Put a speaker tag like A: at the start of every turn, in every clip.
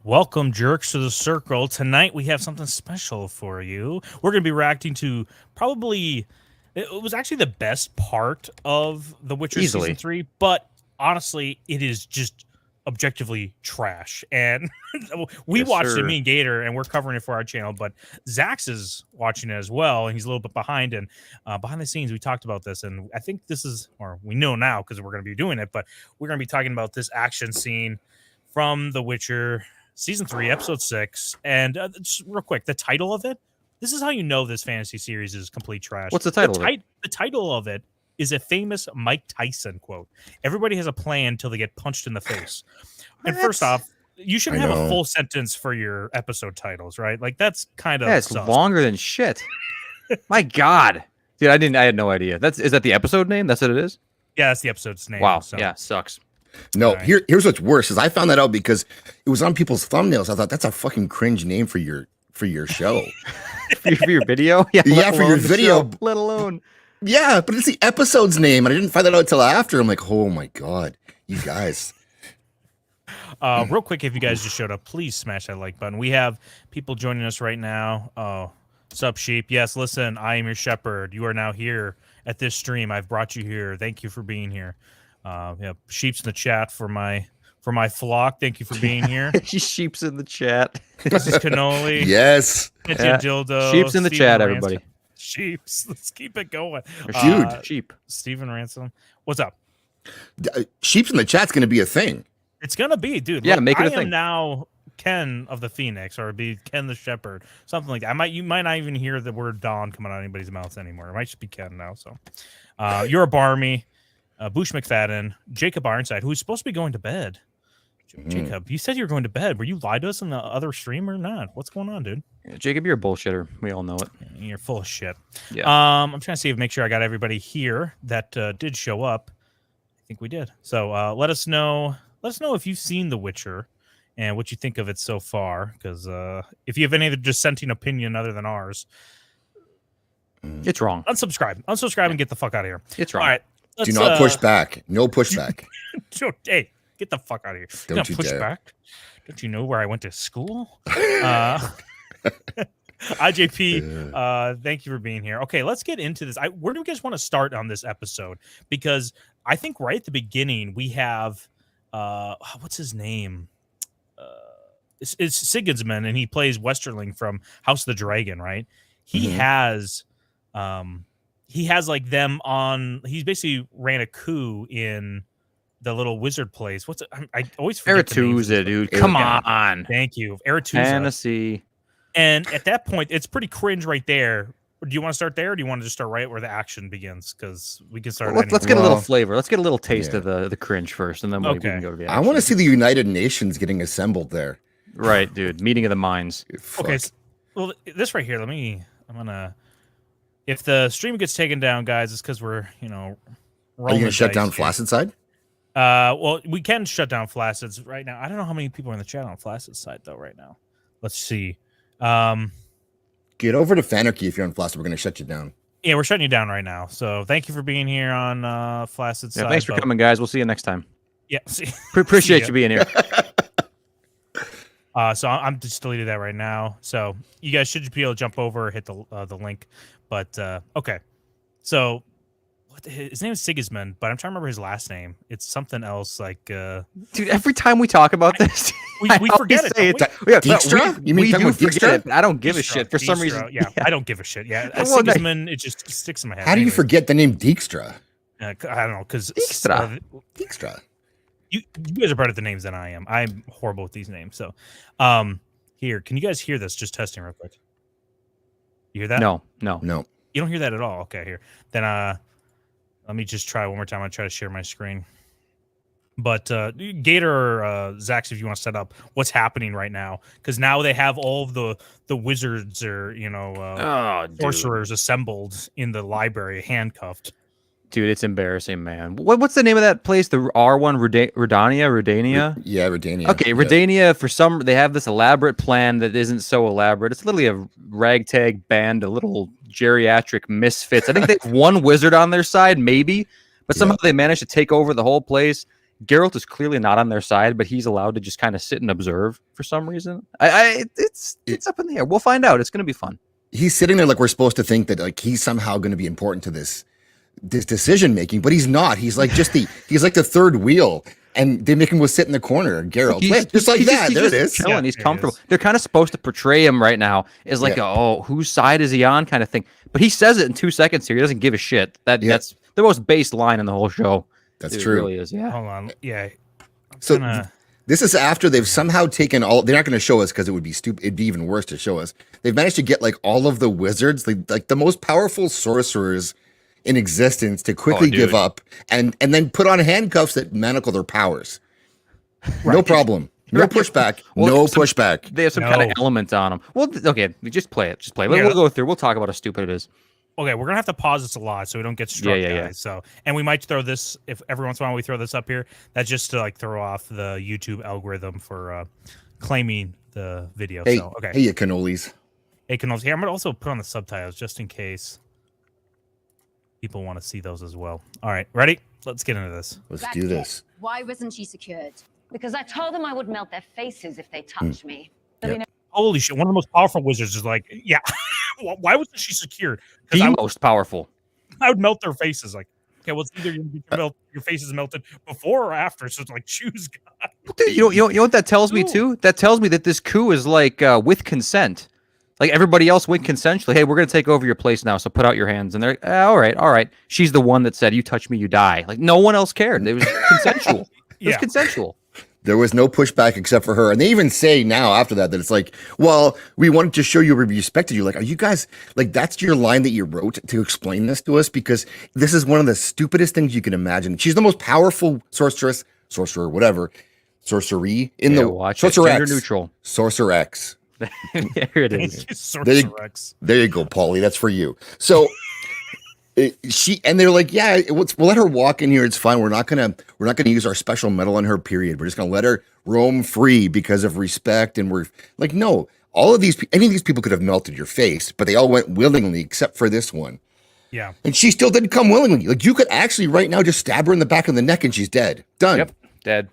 A: Welcome, jerks, to the circle. Tonight we have something special for you. We're going to be reacting to probably, it was actually the best part of The Witcher
B: Easily.
A: Season 3, but honestly, it is just objectively trash. And we
B: Yes,
A: watched it,
B: sir.
A: me and Gator, and we're covering it for our channel, but Zax is watching it as well, and he's a little bit behind. And behind the scenes, we talked about this, and I think this is, or we know now because we're going to be doing it, but we're going to be talking about this action scene from The Witcher Season 3, Episode 6. And just real quick, the title of it, this is how you know this fantasy series is complete trash.
B: What's the title of it?
A: The title of it is a famous Mike Tyson quote. Everybody has a plan till they get punched in the face. And first off, you shouldn't have a full sentence for your episode titles, right? Like, that's kind of
B: it's longer than shit. My God. Dude, I had no idea. Is that the episode name? That's what it is?
A: Yeah, that's the episode's name.
B: Wow.
A: So.
B: Yeah, sucks.
C: No,
A: Right.
C: here's what's worse is I found that out because it was on people's thumbnails. I thought that's a fucking cringe name for your show.
B: for your video?
C: Yeah,
B: let
C: for your
B: alone the
C: video.
B: show, let alone.
C: Yeah, but it's the episode's name, and I didn't find that out until after. I'm like, oh my God, you guys.
A: Real quick, if you guys just showed up, please smash that like button. We have people joining us right now. Oh, sup, sheep? Yes, listen, I am your shepherd. You are now here at this stream. I've brought you here. Thank you for being here. Yeah, sheep's in the chat for my flock. Thank you for being here.
B: Sheep's in the chat.
A: This is Cannoli.
C: Yes.
A: It's
B: Yeah.
A: your dildo.
B: Sheep's in the
A: Steven
B: chat,
A: Ransom.
B: everybody.
A: Sheeps. Let's keep it going.
C: Dude.
B: Sheep.
A: Steven Ransom. What's up?
C: Sheep's in the chat's going to be a thing.
A: It's gonna be, dude.
B: Yeah,
A: look,
B: make it a
A: I am
B: thing.
A: now Ken of the Phoenix, or be Ken the Shepherd, something like that. You might not even hear the word Dawn coming out of anybody's mouth anymore. It might just be Ken now. So, you're a Barmy, Boosh McFadden, Jacob Ironside, who's supposed to be going to bed. Jacob, you said you were going to bed. Were you lied to us in the other stream or not? What's going on, dude?
B: Jacob, you're a bullshitter. We all know it.
A: You're full of shit.
B: Yeah.
A: I'm trying to see make sure I got everybody here that did show up. I think we did. So let us know. Let us know if you've seen The Witcher and what you think of it so far. Because if you have any other dissenting opinion other than ours,
B: It's wrong.
A: unsubscribe, and get the fuck out of here.
B: It's wrong.
A: All right.
C: Do not push back. No pushback.
A: Hey, get the fuck out of here.
C: Don't you
A: push
C: dare.
A: back. Don't you know where I went to school? IJP, thank you for being here. Okay, let's get into this. Where do you guys want to start on this episode? Because I think right at the beginning we have what's his name? It's Sigismund, and he plays Westerling from House of the Dragon, right? He has like them on. He's basically ran a coup in the little wizard place. What's it? I always forget the names.
B: Aretusa, dude. Come on.
A: Thank you, Aretusa.
B: Fantasy.
A: And at that point, it's pretty cringe right there. Do you want to start there, or do you want to just start right where the action begins? Because we can start.
B: Let's get a little flavor. Let's get a little taste
C: Yeah.
B: of the cringe first, and then we can go to the
C: I
B: action.
C: want to see the United Nations getting assembled there.
B: Right, dude. Meeting of the minds.
C: Fuck.
A: Okay, well, this right here. I'm gonna. If the stream gets taken down, guys, it's because we're
C: Are you
A: rolling
C: going to
A: the
C: shut
A: dice
C: down
A: here.
C: Flaccid Side?
A: Well, we can shut down Flaccid's right now. I don't know how many people are in the chat on Flaccid's side though. Right now, let's see.
C: Get over to Fanarchy if you're on Flaccid. We're going to shut you down.
A: Yeah, we're shutting you down right now. So thank you for being here on Flaccid's
B: Yeah,
A: side.
B: thanks for
A: but-
B: coming, guys. We'll see you next time.
A: Yeah, see.
B: Appreciate
A: ya.
B: you being here.
A: So I'm just deleted that right now. So you guys should be able to jump over, hit the link. But okay, so his name is Sigismund, but I'm trying to remember his last name. It's something else like.
B: Dude, every time we talk about this,
A: We
B: I
A: forget
B: always
A: it,
B: say
A: don't
B: it's yeah,
C: Dijkstra? You mean
B: we
C: talking
B: do
C: about
B: forget
C: Dijkstra?
B: it, but I don't give a
A: Dijkstra,
B: shit for some
A: Dijkstra,
B: reason.
A: Yeah, I don't give a shit. Yeah,
B: Well, no.
A: Sigismund, it just sticks in my head.
C: How do you
A: Anyways,
C: forget the name Dijkstra?
A: I don't know because
B: Dijkstra.
C: Dijkstra.
A: you guys are better at the names than I am. I'm horrible with these names. So, here, can you guys hear this? Just testing real quick. You hear that?
B: No.
C: No.
A: You don't hear that at all. Okay, here. Then let me just try one more time. I'll try to share my screen. But Gator or Zax, if you want to set up what's happening right now, because now they have all of the wizards or sorcerers assembled in the library, handcuffed.
B: Dude, it's embarrassing, man. What's the name of that place? The R1 Redania?
C: Yeah, Redania.
B: Okay,
C: Yeah.
B: Redania, they have this elaborate plan that isn't so elaborate. It's literally a ragtag band of little geriatric misfits. I think they have one wizard on their side, maybe, but somehow they managed to take over the whole place. Geralt is clearly not on their side, but he's allowed to just kind of sit and observe for some reason. It's up in the air. We'll find out. It's going to be fun.
C: He's sitting there like we're supposed to think that like he's somehow going to be important to this decision making, but he's not. He's like he's like the third wheel, and they make him go sit in the corner. Geralt, just like that. There it is.
B: Chilling.
A: Yeah,
B: He's
A: there it
B: comfortable.
A: is.
B: They're kind of supposed to portray him right now as like, oh, whose side is he on kind of thing. But he says it in 2 seconds here. He doesn't give a shit. That's the most base line in the whole show.
C: That's
B: It
C: true.
B: really is. Yeah.
A: Hold on. Yeah.
C: So
A: Gonna-
C: this is after they've somehow taken all. They're not going to show us because it would be stupid. It'd be even worse to show us. They've managed to get like all of the wizards, like the most powerful sorcerers in existence, to quickly give up and then put on handcuffs that manacle their powers. No problem. No
B: Right.
C: pushback.
B: Well,
C: No
B: some-
C: pushback.
B: They have some kind of
A: No.
B: element on them. Well, okay, just play it. Just play it.
A: Yeah.
B: We'll go through. We'll talk about how stupid it is.
A: Okay, we're gonna have to pause this a lot so we don't get struck,
B: Yeah.
A: guys. So, and we might throw this if every once in a while we throw this up here. That's just to like throw off the YouTube algorithm for claiming the video.
C: Hey,
A: So, okay,
C: hey, you cannolis.
A: hey, can also, I'm gonna also put on the subtitles just in case people want to see those as well. All right, ready? Let's get into this.
C: Let's
D: That's
C: do
D: it.
C: this.
D: Why wasn't she secured?
E: Because I told them I would melt their faces if they touched me.
A: Holy shit! One of the most powerful wizards is like, yeah. Why wasn't she secured?
B: The
A: I
B: most powerful.
A: would melt their faces. Like, okay, well, it's either your face is melted before or after. So it's like, choose God.
B: Dude, you know what that tells me
A: Ooh.
B: too? That tells me that this coup is like with consent. Like everybody else went consensually. Hey, we're gonna take over your place now, so put out your hands. And they're all right. She's the one that said, "You touch me, you die." Like no one else cared. It was consensual. It was
A: Yeah.
B: consensual.
C: There was no pushback except for her. And they even say now after that it's like, well, we wanted to show you we respected you. Like, are you guys like that's your line that you wrote to explain this to us? Because this is one of the stupidest things you can imagine. She's the most powerful sorcerer, whatever, sorcery in the
B: Watch it.
C: Sorcerex.
B: Gender neutral.
C: Sorcerex.
B: There it is.
A: Sorcerex.
C: There you go, Paulie. That's for you. So they're like, yeah, we'll let her walk in here. It's fine. We're not gonna use our special medal on her. Period. We're just gonna let her roam free because of respect. And we're like, no, any of these people could have melted your face, but they all went willingly except for this one.
A: Yeah.
C: And she still didn't come willingly. Like you could actually right now just stab her in the back of the neck and she's dead. Done.
B: Yep. Dead.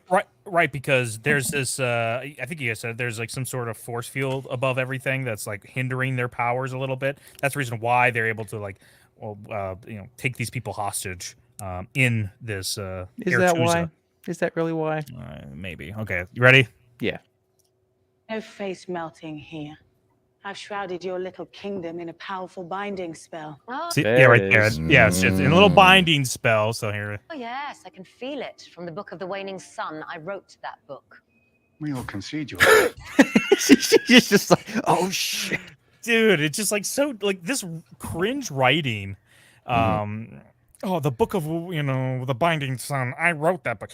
A: Right, because there's this I think you guys said there's like some sort of force field above everything that's like hindering their powers a little bit. That's the reason why they're able to like take these people hostage in this
B: Is that
A: Aretuza.
B: why? Is that really why?
A: Maybe. Okay. You ready?
B: Yeah.
F: No face melting here. I've shrouded your little kingdom in a powerful binding spell.
E: Oh,
A: See,
B: There
A: yeah, right
B: it
A: there.
B: is.
A: Yeah, it's just in a little binding spell. So here.
E: oh, yes, I can feel it. From the Book of the Waning Sun, I wrote that book.
G: We all concede you.
B: She's just like, oh shit.
A: Dude, it's just like so like this cringe writing. The book of the Binding Sun. I wrote that book.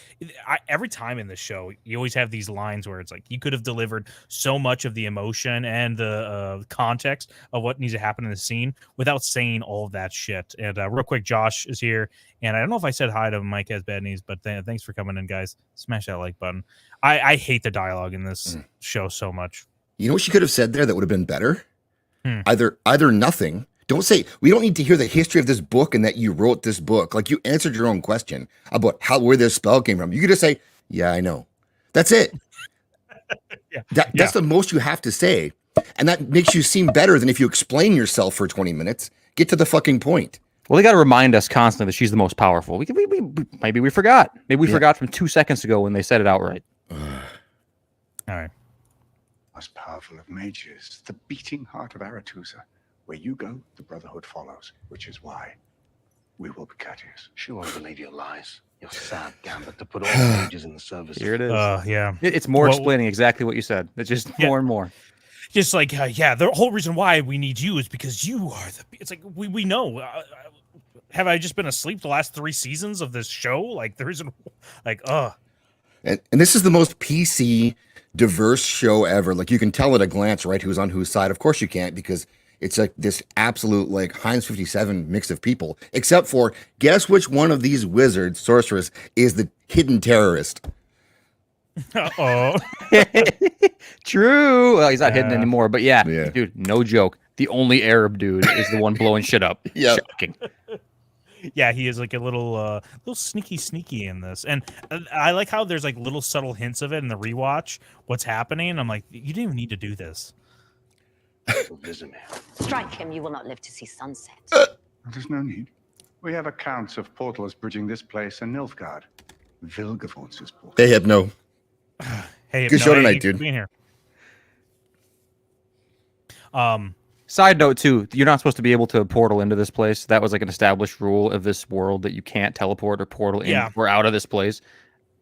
A: Every time in the show, you always have these lines where it's like you could have delivered so much of the emotion and the context of what needs to happen in the scene without saying all of that shit. And real quick, Josh is here, and I don't know if I said hi to Mike Has Bad Knees, but thanks for coming in, guys. Smash that like button. I hate the dialogue in this show so much.
C: You know what she could have said there that would have been better?
A: Hmm.
C: Either nothing. Don't say we don't need to hear the history of this book and that you wrote this book. Like you answered your own question about where this spell came from. You could just say, "Yeah, I know." That's it.
A: Yeah.
C: That's the most you have to say, and that makes you seem better than if you explain yourself for 20 minutes. Get to the fucking point.
B: Well, they got to remind us constantly that she's the most powerful. Maybe we forgot. Maybe we forgot from 2 seconds ago when they said it outright.
A: All right.
G: Most powerful of mages, the beating heart of Aretusa. Where you go, the Brotherhood follows, which is why we will be courteous.
H: She won't believe your lies. Your sad gambit to put all the mages in the service.
B: Here it is.
A: Yeah.
B: It's more
A: Well-
B: explaining exactly what you said. It's just
A: Yeah.
B: more and more.
A: Just like the whole reason why we need you is because you are the. It's like we know. Have I just been asleep the last 3 seasons of this show? Like there isn't like
C: And this is the most PC diverse show ever. Like you can tell at a glance, right, who's on whose side. Of course you can't because it's like this absolute like Heinz 57 mix of people. Except for guess which one of these wizards, sorceress, is the hidden terrorist.
A: oh
B: True. Well, he's not hidden
A: Yeah.
B: anymore, but yeah,
C: Yeah.
B: dude, no joke. The only Arab dude is the one blowing shit up.
C: Yeah.
B: Shocking.
A: Yeah, he is like a little sneaky in this, and I like how there's like little subtle hints of it in the rewatch. What's happening? I'm like, you didn't even need to do this.
H: Visit me.
E: Strike him, you will not live to see sunset.
G: There's no need. We have accounts of portals bridging this place and Nilfgaard. Vilgefortz's portal.
C: Hey, Hypno.
A: Hey,
C: Good show tonight,
A: thanks for
C: dude.
A: being here.
B: Side note too, you're not supposed to be able to portal into this place. That was like an established rule of this world that you can't teleport or portal in
A: Yeah.
B: or out of this place.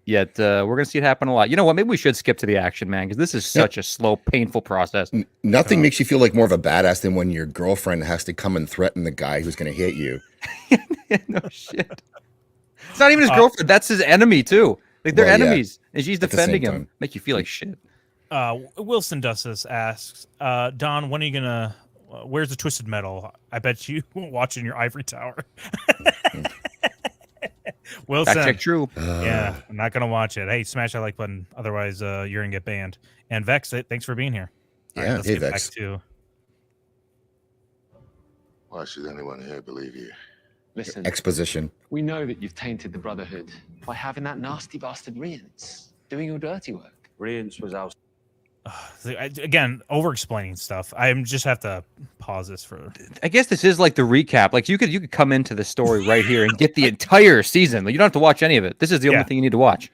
B: Yet we're gonna see it happen a lot. You know what? Maybe we should skip to the action, man, because this is such a slow, painful process.
C: Nothing makes you feel like more of a badass than when your girlfriend has to come and threaten the guy who's going to hit you.
B: No shit. It's not even his girlfriend. That's his enemy too. Like they're
C: Well, yeah.
B: enemies, and she's
C: At the same
B: defending him.
C: time.
B: Make you feel like shit.
A: Wilson Dustis asks, Don, when are you gonna? Where's the Twisted Metal? I bet you watching your ivory tower. Wilson,
B: Fact check true.
A: yeah, I'm not gonna watch it. Hey, smash that like button. Otherwise, you're gonna get banned. And Vex, thanks for being here. All
C: Yeah,
A: let's
C: hey,
A: get back
C: Vex.
A: to
D: Why should anyone here believe you?
I: Listen,
C: Exposition.
I: we know that you've tainted the Brotherhood by having that nasty bastard Rience doing your dirty work.
H: Rience was our
A: again over-explaining stuff. I just have to pause this for.
B: I guess this is like the recap. Like you could come into the story right here and get the entire season. Like, you don't have to watch any of it. This is the only
A: Yeah.
B: thing you need to watch.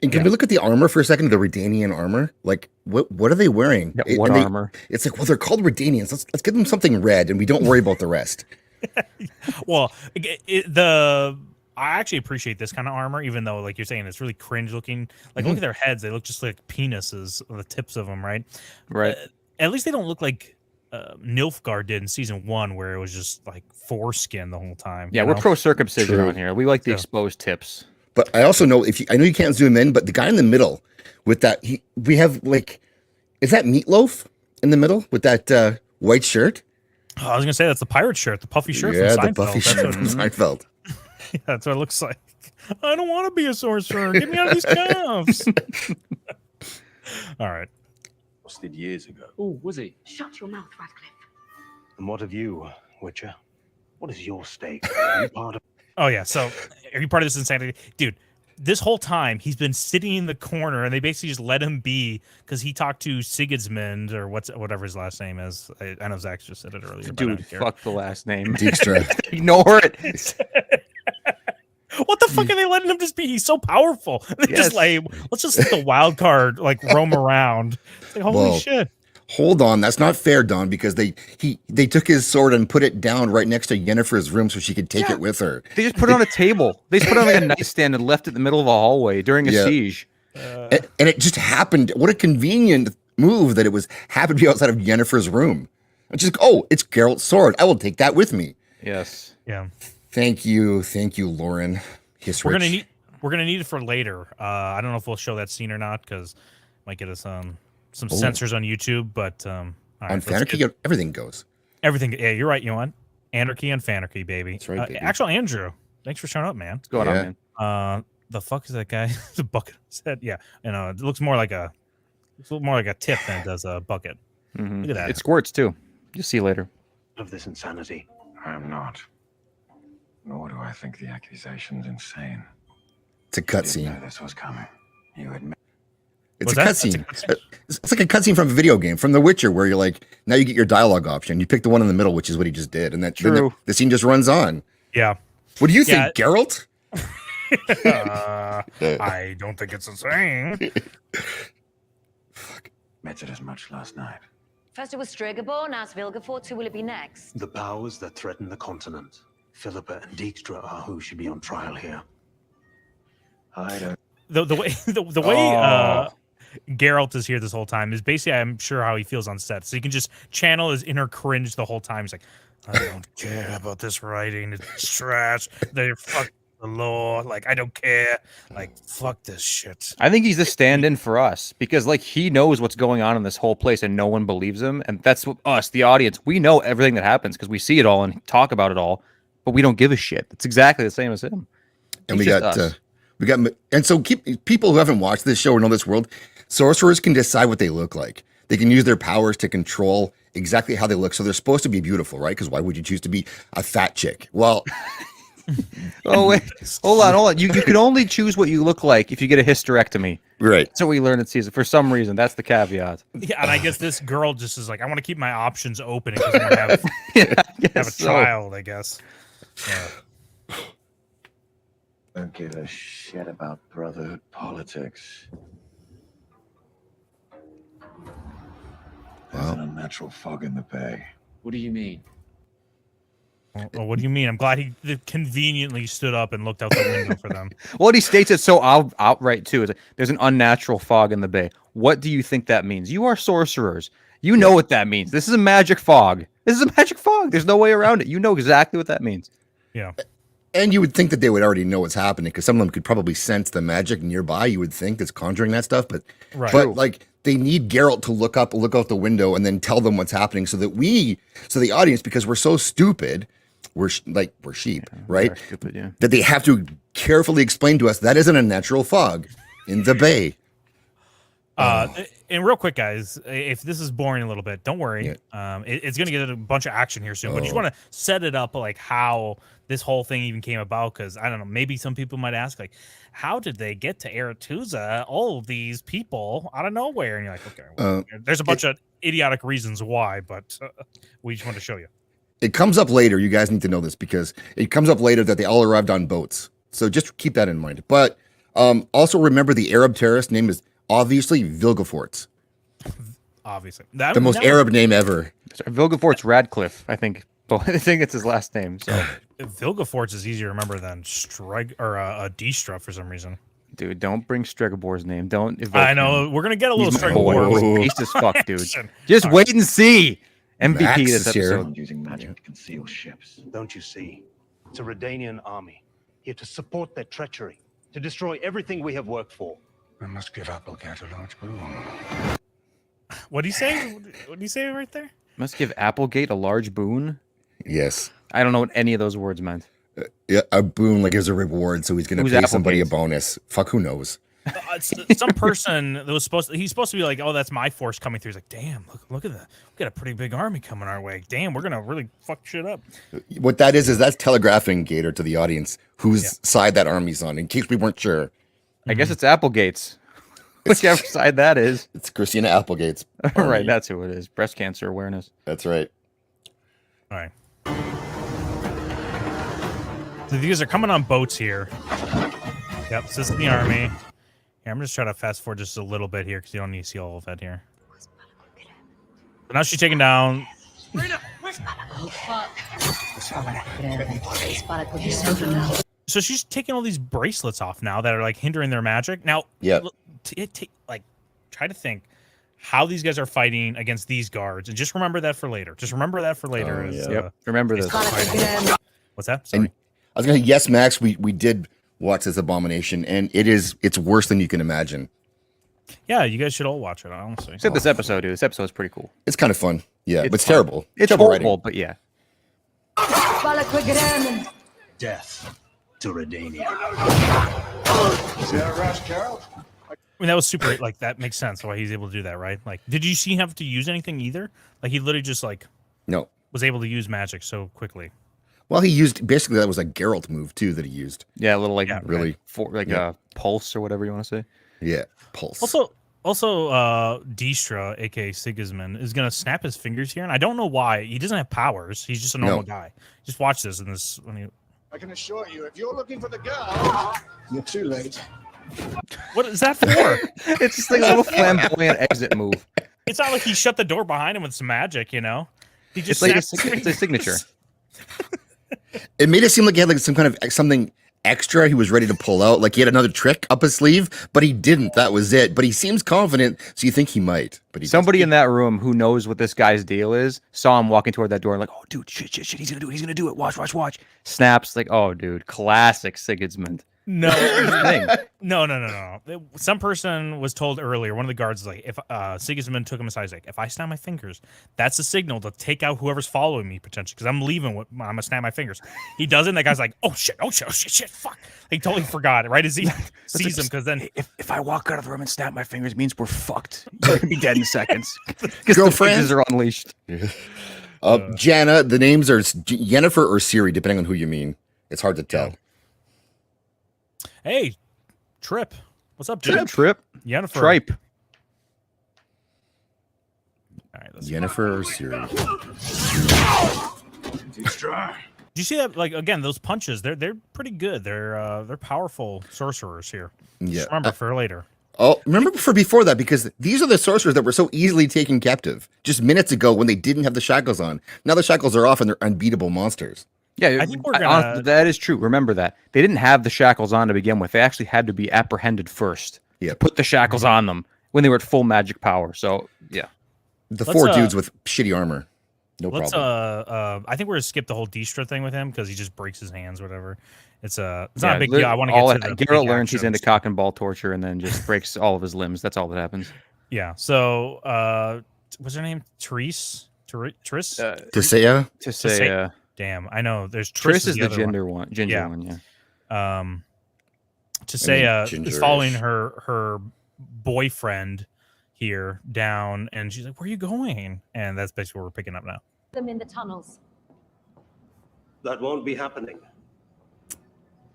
C: Can we look at the armor for a second? The Redanian armor. Like, what are they wearing?
B: Yeah, what
C: And they-
B: armor?
C: It's like, well, they're called Redanians. Let's give them something red, and we don't worry about the rest.
A: Well, I actually appreciate this kind of armor, even though, like you're saying, it's really cringe looking. Like, look at their heads; they look just like penises, the tips of them, right?
B: Right.
A: At least they don't look like Nilfgaard did in season 1, where it was just like foreskin the whole time.
B: Yeah,
A: you
B: we're
A: know?
B: pro circumcision
C: True.
B: on here. We like the
A: Yeah.
B: exposed tips.
C: But I also know I know you can't zoom in, but the guy in the middle with that, we have like, is that Meatloaf in the middle with that white shirt?
A: Oh, I was gonna say that's the pirate shirt, the puffy shirt
C: Yeah,
A: from
C: the
A: Seinfeld.
C: Buffy
A: That's
C: shirt
A: what-
C: from Seinfeld.
A: Yeah, that's what it looks like. I don't want to be a sorcerer. Get me out of these cuffs. All right.
H: busted years ago.
I: Oh, was he?
E: Shut your mouth, Radcliffe.
H: And what of you, Witcher? What is your stake? Are you part of
A: Oh yeah. So are you part of this insanity, dude? This whole time he's been sitting in the corner, and they basically just let him be because he talked to Sigismund or whatever his last name is. I know Zach just said it earlier. but I
B: Dude,
A: don't care.
B: fuck the last name.
C: Dijkstra.
B: Ignore it.
A: What the fuck are they letting him just be? He's so powerful. They
B: Yes.
A: just like, let's just let the wild card like roam around. It's like, holy
C: Whoa.
A: shit.
C: Hold on, that's not fair, Don, because they took his sword and put it down right next to Yennefer's room so she could take it with her.
B: They just put it on a table. They just put it on like a nightstand and left it in the middle of a hallway during a
C: Yeah.
B: siege.
C: And it just happened. What a convenient move that it was happened to be outside of Yennefer's room. It's just, oh, it's Geralt's sword. I will take that with me.
B: Yes.
A: Yeah.
C: Thank you, Lauren.
A: We're gonna need it for later. I don't know if we'll show that scene or not because might get us some censors on YouTube. But all right,
C: on
A: let's
C: Fanarchy,
A: get
C: everything goes.
A: everything. Yeah, you're right. You want Anarchy and Fanarchy, baby.
C: That's right, baby.
A: Actual Andrew, thanks for showing up, man.
B: What's going
C: Yeah.
B: on, man?
A: The fuck is that guy? The bucket said, yeah. You know, it looks more like a tip than it does a bucket.
B: Mhm.
A: Look at that.
B: It squirts too. You'll see later.
H: this insanity?
G: I am not. Nor do I think the accusation's insane.
C: It's a cutscene.
G: this was coming. You admit.
C: It's a
A: What's that? That's a
C: cutscene.
A: cutscene?
C: It's like a cutscene from a video game, from The Witcher, where you're like, now you get your dialogue option. You pick the one in the middle, which is what he just did, and then
B: True.
C: the scene just runs on.
A: Yeah.
C: What do you
A: Yeah.
C: think, Geralt?
A: I don't think it's insane.
G: Admitted as much last night.
E: First it was Stregobor, now it's Vilgefort. Who will it be next?
H: The powers that threaten the continent. Philippa and Dijkstra are who should be on trial here.
G: I don't.
A: The way Geralt is here this whole time is basically, I'm sure, how he feels on set. So you can just channel his inner cringe the whole time. He's like, I don't care about this writing. It's trash. They're fuck the law. Like, I don't care. Like, fuck this shit.
B: I think he's the stand-in for us because, like, he knows what's going on in this whole place, and no one believes him. And that's what us, the audience, we know everything that happens because we see it all and talk about it all, but we don't give a shit. It's exactly the same as him.
C: And
B: He's
C: we
B: just
C: got
B: us.
C: and so people who haven't watched this show or know this world, sorcerers can decide what they look like. They can use their powers to control exactly how they look. So they're supposed to be beautiful, right? Because why would you choose to be a fat chick? Well,
B: Oh wait, hold on. You can only choose what you look like if you get a hysterectomy.
C: Right.
B: That's what we learned in season. For some reason, that's the caveat.
A: Yeah, and I guess this girl just is like, I want to keep my options open because I want to have,
B: Yeah, I
A: have a
B: guess so.
A: child, I guess. Yeah.
J: Don't give a shit about brotherhood politics. There's an unnatural fog in the bay.
I: What do you mean?
A: Well, what do you mean? I'm glad he conveniently stood up and looked out the window for them.
B: Well, he states it so outright too. Is like, there's an unnatural fog in the bay. What do you think that means? You are sorcerers. You know what that means. This is a magic fog. This is a magic fog. There's no way around it. You know exactly what that means.
A: Yeah.
C: And you would think that they would already know what's happening because some of them could probably sense the magic nearby. You would think that's conjuring that stuff, but
A: Right.
C: but like they need Geralt to look out the window and then tell them what's happening, so that the audience, because we're so stupid, we're sheep, right?
B: Very stupid, yeah.
C: That they have to carefully explain to us that isn't a natural fog in the bay.
A: And real quick, guys, if this is boring a little bit, don't worry. It's going to get a bunch of action here soon. But you just want to set it up like how this whole thing even came about, because I don't know, maybe some people might ask, like, how did they get to Aretuza? All of these people out of nowhere, and you're like, okay, well, there's a bunch of idiotic reasons why, but we just want to show you.
C: It comes up later. You guys need to know this because it comes up later that they all arrived on boats. So just keep that in mind. But also remember the Arab terrorist name is obviously Vilgefortz.
A: Obviously.
C: The most Arab name ever.
B: Vilgefortz Radcliffe, I think. I think it's his last name. So
A: Vilgefortz is easier to remember than Distra for some reason.
B: Dude, don't bring Stregabor's name. Don't.
A: I know.
B: Him.
A: We're going to get a little
B: He's my boy.
A: Stregobor.
B: Based as fuck, dude. Just wait and see. MVP
C: Max
B: this
C: is here.
B: episode.
J: Using magic to conceal ships.
H: Don't you see? It's a Redanian army, here to support their treachery, to destroy everything we have worked for.
G: We must give Applegate a large boon.
A: What do you say? What do you say right there?
B: Must give Applegate a large boon.
C: Yes.
B: I don't know what any of those words meant.
C: Yeah, a boon like as a reward, so he's going to pay somebody a
B: Applegate?
C: bonus. Fuck, who knows?
A: Some person that was he's supposed to be like, oh, that's my force coming through. He's like, damn, look at that. We got a pretty big army coming our way. Damn, we're gonna really fuck shit up.
C: What that is that's telegraphing, Gator, to the audience whose side that army's on, in case we weren't sure.
B: I guess it's Applegate's. Whichever side that is.
C: It's Christina Applegate's.
B: Right, that's who it is. Breast cancer awareness.
C: That's right.
A: All right. So these are coming on boats here. Yep, so this is the army. Here, I'm just trying to fast forward just a little bit here because you don't need to see all of that here. So now she's taking down. So she's taking all these bracelets off now that are like hindering their magic. Now,
C: yeah,
A: like try to think how these guys are fighting against these guards, and just remember that for later. Just remember that for later.
B: Yep, remember this.
A: What's that? Sorry.
C: And I was gonna yes, Max. We did watch this abomination, and it's worse than you can imagine.
A: Yeah, you guys should all watch it. Honestly,
B: except this episode, dude. This episode is pretty cool.
C: It's kind of fun. Yeah, but it's
B: fun.
C: terrible.
B: It's
C: terrible
B: horrible,
C: writing.
B: but yeah.
H: Death to Redania.
G: Is that a rash, Geralt?
A: I mean, that was super. Like that makes sense why he's able to do that, right? Like, did you see him have to use anything either? Like, he literally just like was able to use magic so quickly.
C: Well, he used basically that was a Geralt move too that he used.
B: Yeah, a little like
C: really
B: pulse or whatever you want to say.
C: Yeah, pulse.
A: Also, Distra, aka Sigismund, is gonna snap his fingers here, and I don't know why. He doesn't have powers. He's just a normal guy. Just watch this in this.
G: I can assure you, if you're looking for the girl, you're too late.
A: What is that for?
B: It's just like a little flamboyant exit move.
A: It's not like he shut the door behind him with some magic, you know. He just
B: it's a signature.
C: It made it seem like he had like some kind of something extra he was ready to pull out, like he had another trick up his sleeve, but he didn't. That was it. But he seems confident, so you think he might. But
B: somebody in that room who knows what this guy's deal is saw him walking toward that door and like, oh, dude, shit, he's gonna do it. Watch. Snaps like, oh, dude, classic Sigismund.
A: No. Some person was told earlier, one of the guards was like, if Sigismund took him aside, he's like, if I snap my fingers, that's a signal to take out whoever's following me potentially, because I'm leaving. I'm gonna snap my fingers. He does it, and the guy's like, oh shit, fuck. He totally forgot it, right? As he sees him, because then
B: if I walk out of the room and snap my fingers, it means we're fucked. You're gonna be dead in seconds. Because
C: Girlfriend?
B: the fingers are unleashed.
C: Janna, the names are Yennefer or Ciri, depending on who you mean. It's hard to tell.
A: Hey, Trip. What's up, dude?
B: Trip.
A: Yennefer.
B: Tripe.
A: All right, let's
C: Yennefer or Ciri?
A: Do you see that? Like again, those punches, they're pretty good. They're powerful sorcerers here.
C: Yeah.
A: Just remember for later.
C: Oh, remember for before that, because these are the sorcerers that were so easily taken captive just minutes ago when they didn't have the shackles on. Now the shackles are off and they're unbeatable monsters.
B: Yeah,
A: I think we're
B: honestly,
A: gonna.
B: that is true. Remember that. They didn't have the shackles on to begin with. They actually had to be apprehended first.
C: Yeah.
B: To put the shackles on them when they were at full magic power. So, yeah.
C: The
A: Let's,
C: 4 dudes with shitty armor. No
A: Let's
C: problem.
A: I think we're gonna skip the whole Distra thing with him because he just breaks his hands, whatever. It's not
B: Yeah,
A: a big deal. I want to get to the
B: Geralt
A: big
B: learns he's
A: action
B: into
A: stuff.
B: cock and ball torture and then just breaks all of his limbs. That's all that happens.
A: Yeah. So what's her name? Tris?
C: Tisea?
B: To say,
A: Damn, I know. There's
B: Triss is the
A: other one.
B: ginger one. Ginger one, yeah.
A: Tisea is
C: ginger-ish.
A: following her boyfriend here down, and she's like, "Where are you going?" And that's basically what we're picking up now.
E: Them in the tunnels.
H: That won't be happening.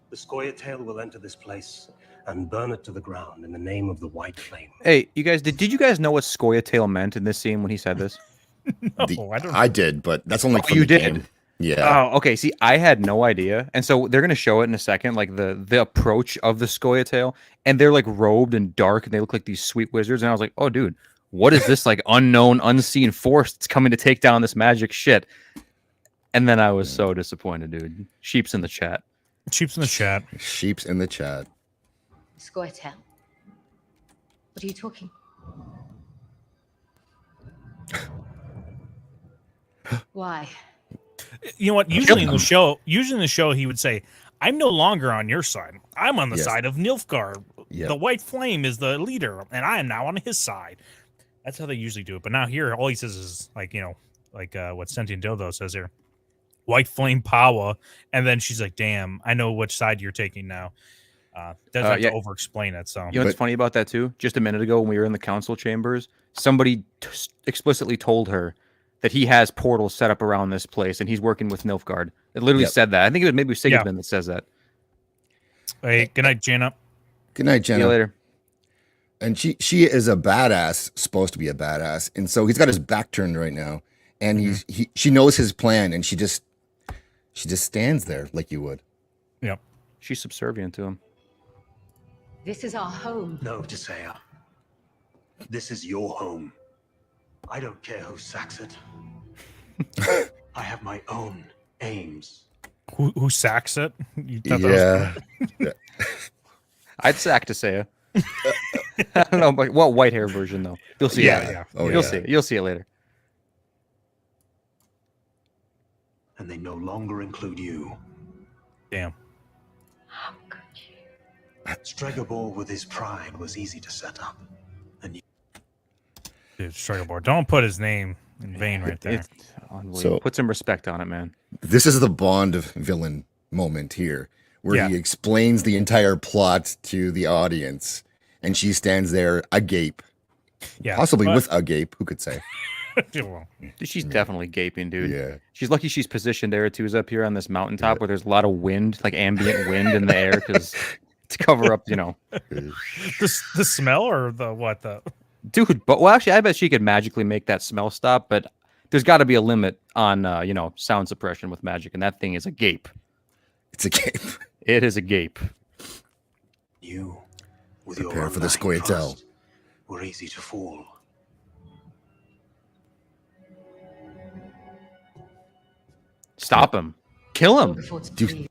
H: The Scoia'tael will enter this place and burn it to the ground in the name of the White Flame.
B: Hey, you guys, did you guys know what Scoia'tael meant in this scene when he said this?
A: No, I don't.
C: I did, but that's only from
B: you
C: the
B: did?
C: game. Yeah.
B: Oh, okay. See, I had no idea, and so they're gonna show it in a second, like the approach of the Scoia'tael, and they're like robed and dark, and they look like these sweet wizards. And I was like, oh, dude, what is this like unknown, unseen force that's coming to take down this magic shit? And then I was so disappointed, dude. Sheep's in the chat.
A: Sheep's in the chat.
C: Sheep's in the chat.
E: Scoia'tael. What are you talking? Why?
A: You know what? Usually in the show, he would say, "I'm no longer on your side. I'm on the
C: Yes.
A: side of Nilfgaard.
C: Yep.
A: The White Flame is the leader, and I am now on his side." That's how they usually do it. But now here, all he says is like, what Sentient Dildo says here, "White Flame power," and then she's like, "Damn, I know which side you're taking now." Doesn't have
B: yeah.
A: to over-explain it. So
B: You know what's funny about that too? Just a minute ago when we were in the council chambers, somebody explicitly told her that he has portals set up around this place and he's working with Nilfgaard. It literally
C: Yep.
B: said that. I think it was maybe Sigismund that says that.
A: hey, good night, Jaina.
C: Good night,
B: See you
C: Jenna.
B: later.
C: And she is a badass, supposed to be a badass, and so he's got his back turned right now, and she knows his plan, and she just stands there like you would.
A: Yep.
B: She's subservient to him.
E: This is our home.
H: No, Tisea. This is your home. I don't care who sacks it. I have my own aims.
A: Who sacks it? You thought that was
C: Yeah.
B: I'd sack to say I don't know, but what white hair version though? You'll see.
C: Yeah.
B: It.
A: yeah.
C: Oh,
B: You'll
C: yeah.
B: see it. You'll see it later.
H: And they no longer include you.
A: Damn.
E: How could you?
H: Stregobor with his pride was easy to set up. And you
A: Dude, Stregobor. Don't put his name in vain right there.
B: It's unbelievable.
C: So-
B: Put some respect on it, man.
C: This is the Bond villain moment here, where
A: Yeah.
C: he explains the entire plot to the audience, and she stands there agape,
A: Yeah.
C: possibly
A: but-
C: with agape. Who could say?
A: well,
B: She's definitely gaping, dude.
C: Yeah.
B: She's lucky she's positioned Aretusa up here on this mountaintop where there's a lot of wind, like ambient wind in the air, because to cover up,
A: the smell or the what? The
B: dude. But well, actually, I bet she could magically make that smell stop. But there's got to be a limit on, sound suppression with magic, and that thing is a gape.
C: It's a gape.
B: It is a gape.
H: You, with
C: Prepare
H: your
C: for the
H: undying
C: Scoia'tael.
H: trust, were easy to fool.
B: Stop him. Kill him.
E: Before it's
C: Dude.
E: free.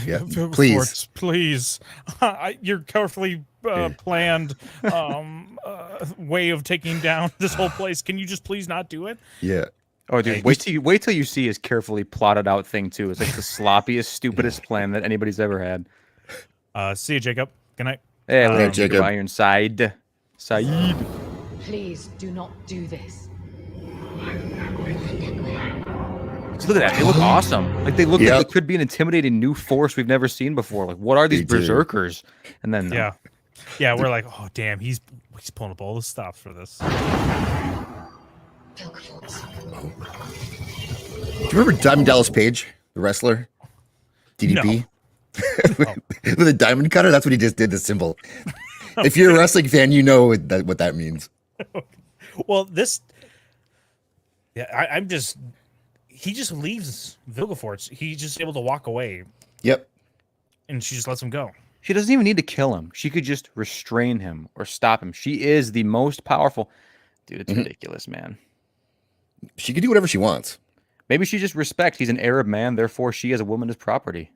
C: Yeah.
A: Before
C: Please.
A: it's- please. Your carefully planned way of taking down this whole place. Can you just please not do it?
C: Yeah.
B: Oh, dude,
A: Hey,
B: wait till you see his carefully plotted out thing too. It's like the sloppiest, stupidest plan that anybody's ever had.
A: See you, Jacob. Good night.
B: Hey,
A: Hey,
B: later,
C: Jacob.
B: Ironside. Saeed.
E: Please do not do this.
B: Look at that. They look awesome. Like they look
C: Yep.
B: like they could be an intimidating new force we've never seen before. Like, what are these
C: They do.
B: berserkers? And then
A: Yeah. Yeah, we're like, oh damn, he's pulling up all the stops for this.
E: Pilgerforts.
C: Do you remember Diamond Dallas Page, the wrestler? DDP?
A: No.
C: With a diamond cutter? That's what he just did, the symbol. If you're a wrestling fan, you know what that means.
A: Well, I'm just. He just leaves Vilgefortz. He's just able to walk away,
C: Yep.
A: and she just lets him go.
B: She doesn't even need to kill him. She could just restrain him or stop him. She is the most powerful. Dude, it's ridiculous, man.
C: She can do whatever she wants.
B: Maybe she just respects. He's an Arab man, therefore she as a woman is property.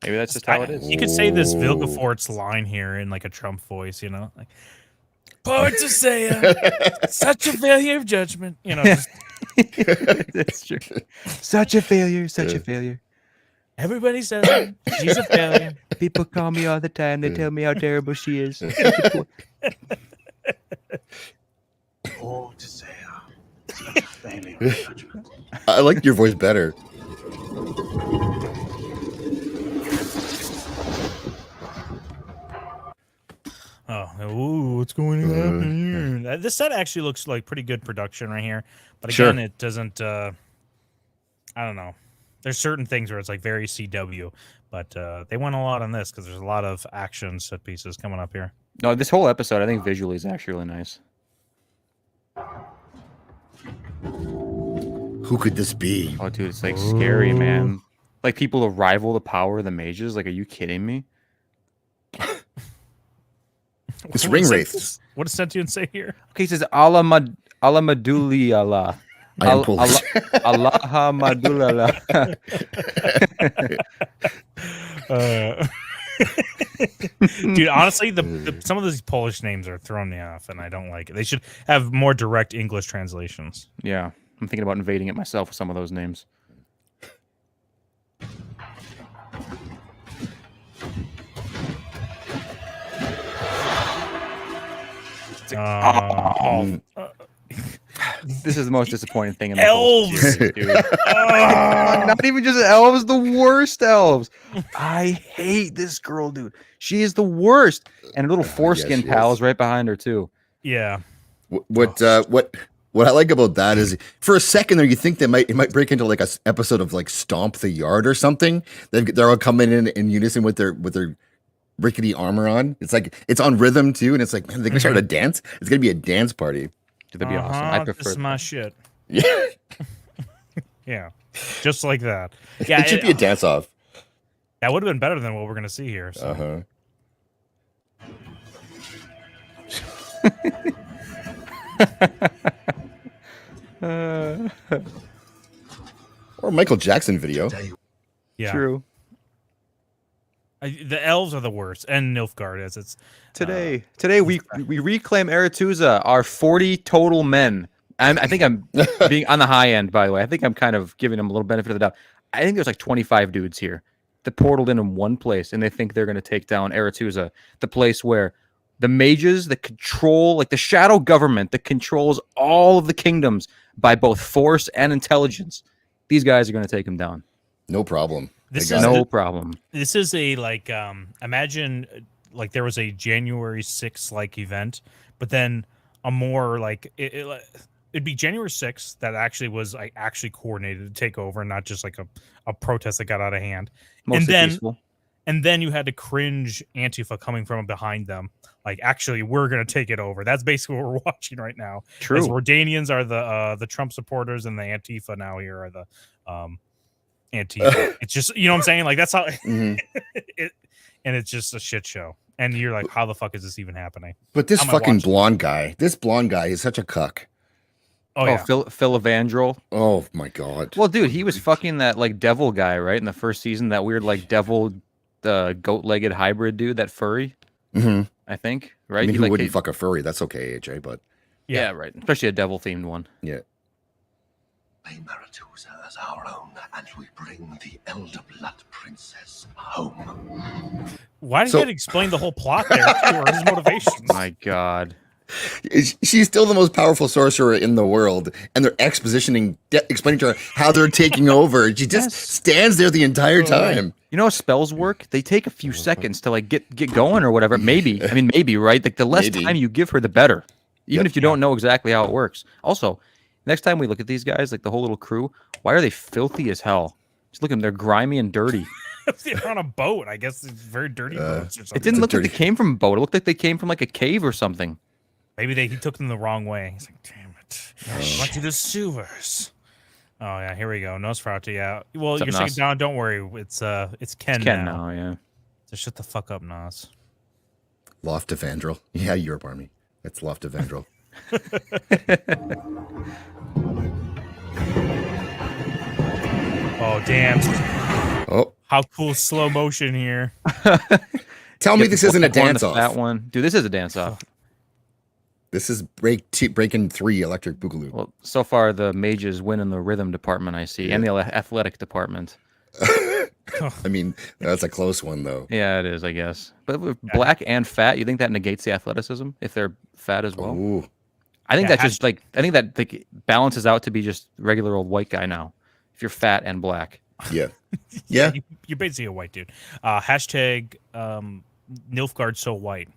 B: Maybe that's just how it is.
A: You could say this
C: Ooh.
A: Vilgefortz line here in like a Trump voice, you know, like poet to say, such a failure of judgment, you know. Just,
B: That's true. Such a failure, such a failure.
A: everybody says it. She's a failure.
B: People call me all the time. They tell me how terrible she is.
H: Poor to say, such a failure of judgment.
C: I like your voice better.
A: Ooh, what's going on here? This set actually looks like pretty good production right here, but
C: Sure.
A: again, it doesn't. I don't know. There's certain things where it's like very CW, but they went a lot on this because there's a lot of action set pieces coming up here.
B: No, this whole episode, I think visually is actually really nice.
C: Who could this be?
B: Oh, dude, it's like scary, man. Like people to rival the power of the mages. Like, are you kidding me?
C: It's
A: What
C: ring
A: does
C: wraiths.
A: What does Sentient say here?
B: Okay, he says Allah Maduli Allah.
C: I am Polish.
B: Allah Madulala.
A: Dude, honestly, some of these Polish names are throwing me off, and I don't like it. They should have more direct English translations.
B: Yeah, I'm thinking about invading it myself with some of those names. This is the most disappointing thing in the whole
A: Elves!
B: series, dude. Not even just elves, the worst elves. I hate this girl, dude. She is the worst. And her little foreskin
C: she
B: pal
C: is.
B: is right behind her too.
A: Yeah.
C: What I like about that is for a second there you think it might break into like a episode of like Stomp the Yard or something. They're all coming in unison with their rickety armor on. It's like it's on rhythm too, and it's like, man, they're gonna start a dance. It's gonna be a dance party.
B: Dude, that'd be awesome. I
A: This
B: prefer
A: is my shit.
C: Yeah,
A: Yeah. Just like that. Yeah.
C: it should be a dance off.
A: That would have been better than what we're gonna see here. So.
C: Or Michael Jackson video.
A: Yeah.
B: True.
A: The elves are the worst, and Nilfgaard is. It's
B: Today we reclaim Aretuza, our 40 total men. I think I'm being on the high end, by the way. I think I'm kind of giving them a little benefit of the doubt. I think there's like 25 dudes here that portaled in one place, and they think they're going to take down Aretuza, the place where the mages that control, like the shadow government that controls all of the kingdoms by both force and intelligence. These guys are going to take them down.
C: No problem.
A: This
C: They
A: is
C: got
B: No
C: it.
B: problem.
A: This is a like imagine like there was a January 6th like event, but then a more like it'd be January 6th that actually was like actually coordinated to take over, and not just like a protest that got out of hand.
B: Mostly
A: then
B: peaceful.
A: And then you had to cringe Antifa coming from behind them. Like, actually, we're gonna take it over. That's basically what we're watching right now.
B: True.
A: As Jordanians are the Trump supporters, and the Antifa now here are the Antifa. It's just, you know what I'm saying? Like, that's how
C: Mhm.
A: and it's just a shit show. And you're like, how the fuck is this even happening?
C: But this
A: How am I
C: fucking
A: watching?
C: blonde guy, is such a cuck.
A: Oh yeah.
B: Phil Evandrel.
C: Oh my god.
B: Well, dude, he was fucking that like devil guy, right? In the first season, that weird like devil, goat-legged hybrid dude, that furry.
C: Mm-hmm.
B: I think, right?
C: I mean,
B: He,
C: who
B: like,
C: wouldn't fuck a furry? That's okay, AJ. But
B: yeah, right. Especially a devil-themed one.
C: yeah,
H: Claim Aretusa as our own, and we bring the Elder Blood Princess home.
A: Why did
C: So-
A: you gotta explain the whole plot there too, or his motivations?
B: My God.
C: she's still the most powerful sorcerer in the world, and they're explaining to her how they're taking over. She just
B: Yes.
C: stands there the entire time.
B: You know how spells work? They take a few seconds to like get going or whatever. Maybe. I mean, maybe, right? Like the less
C: Maybe.
B: time you give her, the better. Even
C: Yep.
B: if you don't know exactly how it works. Also, next time we look at these guys, like the whole little crew, why are they filthy as hell? Just look at them. They're grimy and dirty.
A: They're on a boat. I guess it's very dirty boats or something.
B: It didn't look like
C: dirty-
B: they came from a boat. It looked like they came from like a cave or something.
A: Maybe he took them the wrong way. He's like, damn it. I went to the sewers. Oh yeah, here we go. Nosferatu, yeah. Well,
B: What's up,
A: you're saying
B: Nos?
A: Don, don't worry. It's Ken,
B: It's Ken
A: now.
B: now, yeah.
A: So shut the fuck up, Nos.
C: Loft of Vandrel. Yeah, Europe Army. That's Loft of Vandrel.
A: Oh damn.
C: Oh,
A: How cool slow motion here.
C: tell me this isn't a
B: Black one,
C: dance
B: the
C: off.
B: That one, dude. This is a dance off.
C: This is Breaking 3 Electric Boogaloo.
B: Well, so far the mages win in the rhythm department. I see, and the athletic department.
C: I mean, that's a close one though.
B: Yeah, it is, I guess. But with black and fat, you think that negates the athleticism if they're fat as well?
C: Ooh.
B: I think
A: Yeah,
B: that just like I think that like balances out to be just regular old white guy now. If you're fat and black.
C: Yeah. Yeah.
A: You're basically a white dude. Hashtag Nilfgaard so white.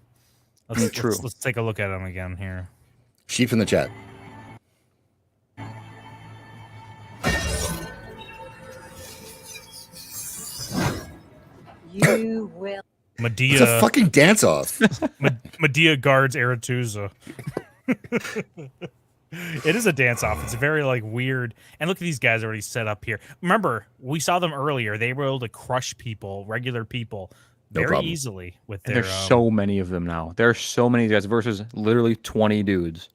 B: True.
A: Let's take a look at him again here.
C: Sheep in the chat.
E: You will.
A: Medea.
C: It's a fucking dance off.
A: Medea guards Aretusa. It is a dance off. It's very like weird. And look at these guys already set up here. Remember, we saw them earlier. They were able to crush people, regular people, very
C: problem.
A: easily with
B: And
A: their.
B: there's so many of them now. There are so many guys versus literally 20 dudes.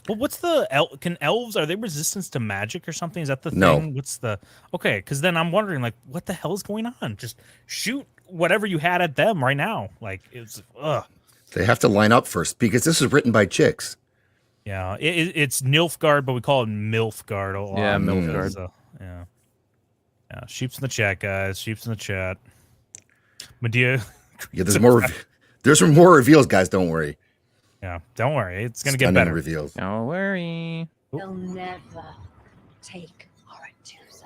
A: Well, what's the can elves, are they resistance to magic or something? Is that the
C: No.
A: thing? What's the okay? Because then I'm wondering, like, what the hell is going on? Just shoot whatever you had at them right now. Like it's
C: They have to line up first because this is written by chicks.
A: yeah. It's Nilfgaard, but we call it Milfgaard a lot.
B: Yeah,
C: Milfgaard.
A: because, yeah. Yeah. Sheep's in the chat, guys. Sheep's in the chat. Medea.
C: Yeah, there's more. There's some more reveals, guys. Don't worry.
A: Yeah, don't worry. It's gonna get
C: Stunning
A: better.
C: reveals.
B: Don't worry.
E: They'll never take Aretusa.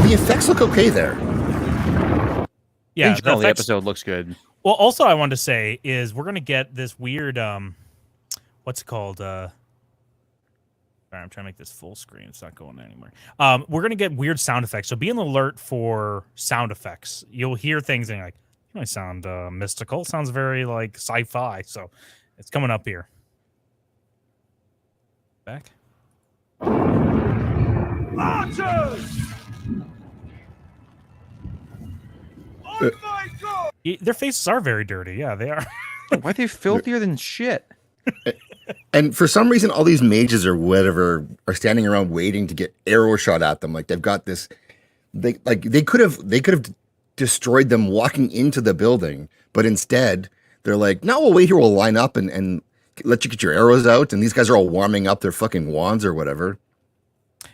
C: The effects look okay there.
A: Yeah,
B: In general, the
A: effects-
B: episode looks good.
A: Well, also I wanted to say is we're gonna get this weird what's it called? Sorry, I'm trying to make this full screen. It's not going anywhere. We're gonna get weird sound effects. So be on the alert for sound effects. You'll hear things and you're like, you might sound mystical. It sounds very like sci-fi. So it's coming up here. Back. Their faces are very dirty. Yeah, they are.
B: Why are they filthier than shit?
C: And for some reason, all these mages or whatever are standing around waiting to get arrow shot at them. Like they've got this. They could have destroyed them walking into the building, but instead they're like, no, we'll wait here. We'll line up and let you get your arrows out. And these guys are all warming up their fucking wands or whatever.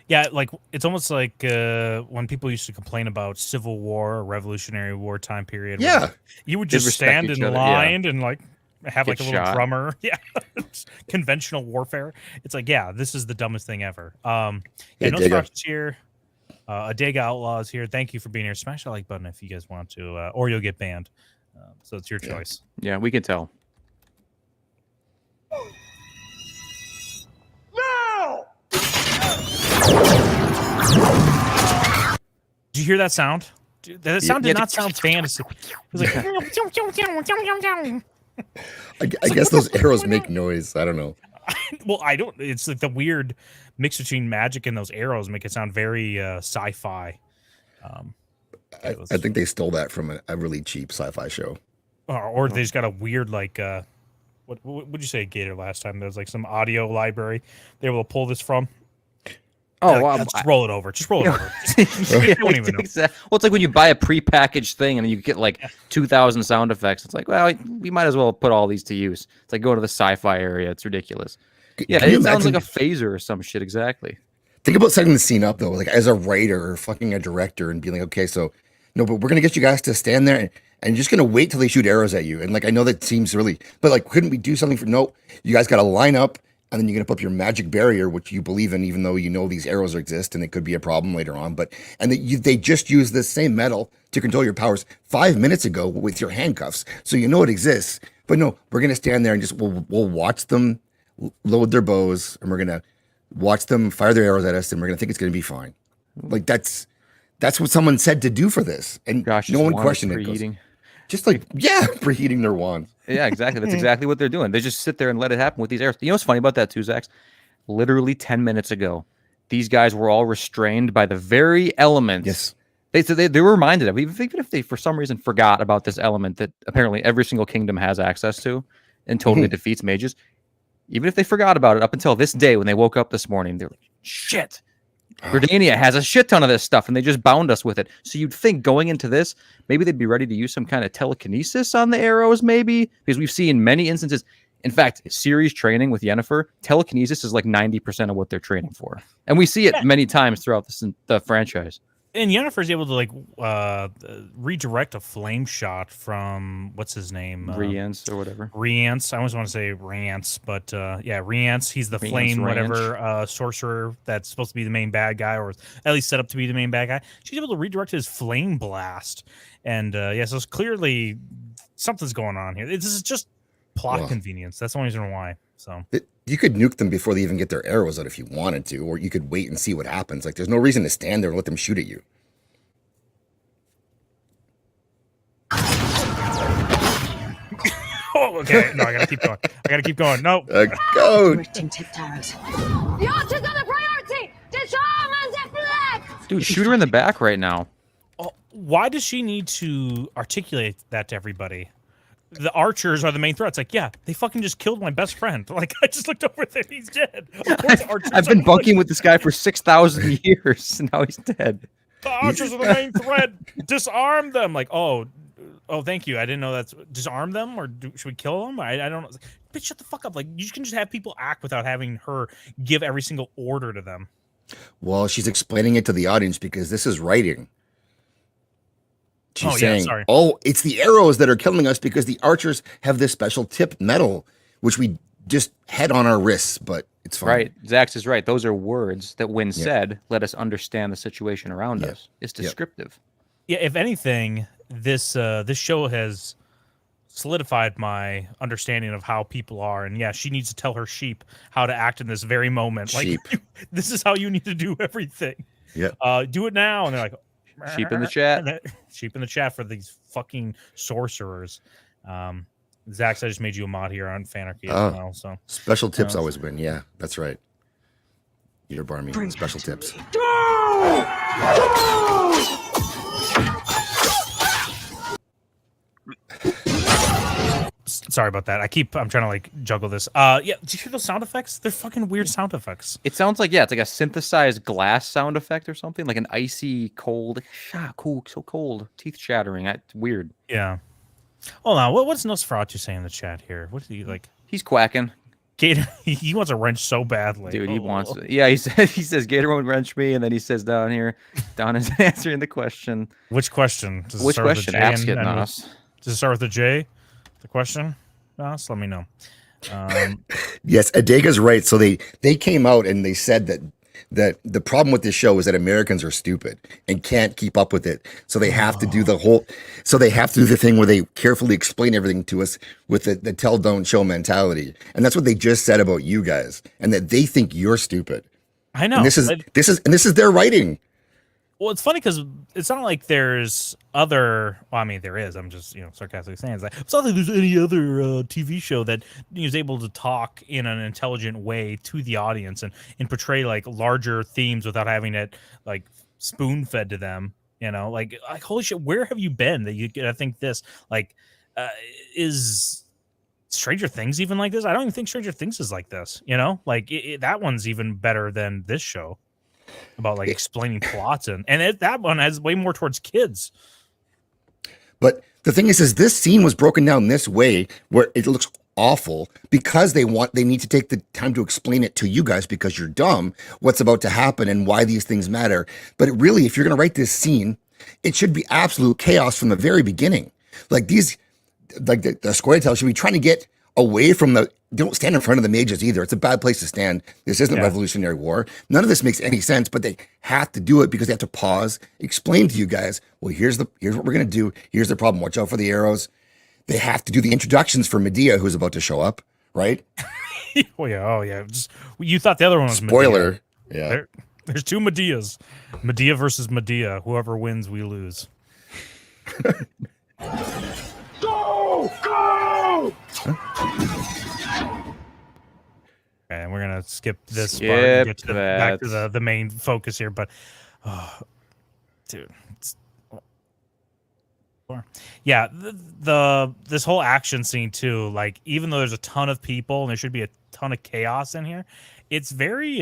A: Yeah, like it's almost like when people used to complain about Civil War or Revolutionary War time period. where
C: Yeah.
A: you would
B: They'd
A: just
B: respect
A: stand
B: each
A: in
B: other, yeah.
A: line and like have like
B: Get
A: a little
B: shot.
A: drummer. Yeah, conventional warfare. It's like, yeah, this is the dumbest thing ever. Yeah,
C: Hey,
A: no
C: Diego.
A: Sparks here. Adega Outlaws here. Thank you for being here. Smash that like button if you guys want to, or you'll get banned. So it's your choice.
B: Yeah, we can tell.
A: Did you hear that sound? Dude, that sound did
B: Yeah,
A: not sound fantasy. It was like,
C: I guess those arrows make noise. I don't know.
A: well, I don't. It's like the weird mix between magic and those arrows make it sound very sci-fi.
C: I think they stole that from a really cheap sci-fi show.
A: Or they just got a weird like what would you say, Gator? Last time there was like some audio library they were able to pull this from.
B: Oh,
A: Like,
B: wow.
A: just roll it over. Just roll it over.
B: Yeah,
A: don't even know.
B: Well, it's like when you buy a prepackaged thing and you get like 2,000 sound effects. It's like, well, we might as well put all these to use. It's like go to the sci-fi area. It's ridiculous. Yeah,
C: Can you
B: it sounds like
C: imagine-
B: a phaser or some shit. Exactly.
C: Think about setting the scene up though, like as a writer or fucking a director, and being like, okay, so no, but we're gonna get you guys to stand there and you're just gonna wait till they shoot arrows at you. And like I know that seems really, but like couldn't we do something for no? You guys got to line up, and then you're gonna put up your magic barrier, which you believe in, even though you know these arrows exist and it could be a problem later on. But and they just use this same metal to control your powers 5 minutes ago with your handcuffs, so you know it exists. But no, we're gonna stand there and just we'll watch them load their bows, and we're gonna watch them fire their arrows at us, and we're gonna think it's gonna be fine. Like that's That's what someone said to do for this, and
B: Gosh,
C: no one questioned it. Goes,
B: preheating.
C: just like, yeah, preheating their wands.
B: Yeah, exactly. That's exactly what they're doing. They just sit there and let it happen with these arrows. You know what's funny about that too, Zach? Literally 10 minutes ago, these guys were all restrained by the very elements.
C: Yes.
B: They were reminded of, even if they for some reason forgot about this element that apparently every single kingdom has access to and totally defeats mages. Even if they forgot about it up until this day when they woke up this morning, they're like, shit. Redania has a shit ton of this stuff, and they just bound us with it. So you'd think going into this, maybe they'd be ready to use some kind of telekinesis on the arrows, maybe, because we've seen many instances. In fact, series training with Yennefer, telekinesis is like 90% of what they're training for, and we see it many times throughout the franchise.
A: And Yennefer's able to like redirect a flame shot from what's his name,
B: Rience or whatever.
A: Rience. I always want to say Rance, but yeah, Rience. He's the
B: Rience
A: flame
B: Ranch.
A: whatever sorcerer that's supposed to be the main bad guy, or at least set up to be the main bad guy. She's able to redirect his flame blast, and yeah, so it's clearly something's going on here. This is just plot convenience. That's the only reason why. So
C: you could nuke them before they even get their arrows out if you wanted to, or you could wait and see what happens. Like, there's no reason to stand there and let them shoot at you.
A: Oh, okay. No, I gotta keep going. No.
C: Go.
F: Tipped arrows.
E: The archers are the priority! Disarm and deflect!
B: Dude, shoot her in the back right now.
A: Oh, why does she need to articulate that to everybody? The archers are the main threats. Like, yeah, they fucking just killed my best friend. Like, I just looked over there, he's dead. Of course, the archers
B: I've been bunking with this guy for 6,000 years, and now he's dead.
A: The archers are the main threat. Disarm them. Like, oh, thank you. I didn't know that's disarm them, or should we kill them? I don't know. Bitch, shut the fuck up. Like, you can just have people act without having her give every single order to them.
C: Well, she's explaining it to the audience because this is writing. She's saying, oh, it's the arrows that are killing us because the archers have this special tipped metal, which we just head on our wrists, but it's fine.
B: Right. Zax is right. Those are words that, when said, let us understand the situation around us. It's descriptive.
A: Yeah, if anything, this show has solidified my understanding of how people are. And yeah, she needs to tell her sheep how to act in this very moment. Like, this is how you need to do everything.
C: Yeah.
A: Do it now. And they're like,
B: sheep in the chat.
A: Sheep in the chat for these fucking sorcerers. Zax, I just made you a mod here on Fanarchy as well. So
C: special tips always win. Yeah, that's right. You're Barmy. Special tips.
A: Sorry about that. I'm trying to like juggle this. Yeah, did you hear those sound effects? They're fucking weird sound effects.
B: It sounds like, it's like a synthesized glass sound effect or something, like an icy cold. Cool, so cold, teeth chattering. It's weird.
A: Yeah. Hold on. What's Nosferatu saying in the chat here? What is he like?
B: He's quacking.
A: Gator, he wants a wrench so badly.
B: Dude, he wants. Yeah, he says Gator won't wrench me, and then he says down here, Don is answering the question.
A: Which question?
B: Which question? Ask it, Nos.
A: Does it start with a J? The question? Nos, let me know.
C: Yes, Adega's right. So they came out and they said that the problem with this show is that Americans are stupid and can't keep up with it. So they have to do the thing where they carefully explain everything to us with the tell don't show mentality. And that's what they just said about you guys, and that they think you're stupid.
A: I know.
C: And this is their writing.
A: Well, it's funny because it's not like there's other. Well, I mean, there is. I'm just sarcastically saying that. It's not like there's any other TV show that is able to talk in an intelligent way to the audience and portray like larger themes without having it like spoon fed to them. Like holy shit, where have you been that you get? I think this is Stranger Things even like this? I don't even think Stranger Things is like this. Like that one's even better than this show. About like explaining plots and that one has way more towards kids.
C: But the thing is this scene was broken down this way where it looks awful because they need to take the time to explain it to you guys because you're dumb, what's about to happen and why these things matter. But really, if you're going to write this scene, it should be absolute chaos from the very beginning. Like the Square should be trying to get away from don't stand in front of the mages either. It's a bad place to stand. This isn't Revolutionary War. None of this makes any sense, but they have to do it because they have to pause, explain to you guys, well, here's what we're going to do. Here's the problem. Watch out for the arrows. They have to do the introductions for Medea, who's about to show up, right?
A: Oh yeah. Just, you thought the other one was
C: spoiler.
A: Medea. There's two Medeas. Medea versus Medea. Whoever wins, we lose.
J: Go! Go!
A: And we're gonna skip this part
B: Skip
A: and get to back to
B: that.
A: the main focus here. But, dude, yeah, this whole action scene too. Like, even though there's a ton of people and there should be a ton of chaos in here, it's very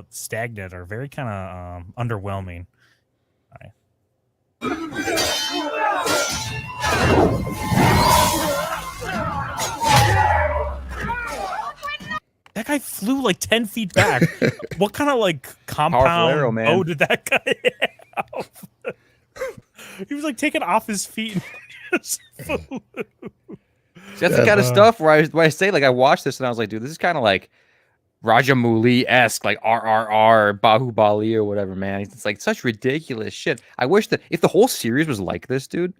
A: stagnant or very kind of underwhelming. That guy flew like 10 feet back. What kind of like compound
B: arrow, man.
A: bow did that guy have? He was like taking off his feet. And just flew.
B: See, that's the kind of stuff where I say, like, I watched this and I was like, dude, this is kind of like Rajamouli-esque, like RRR, Bahubali or whatever, man. It's like such ridiculous shit. I wish that if the whole series was like this, dude,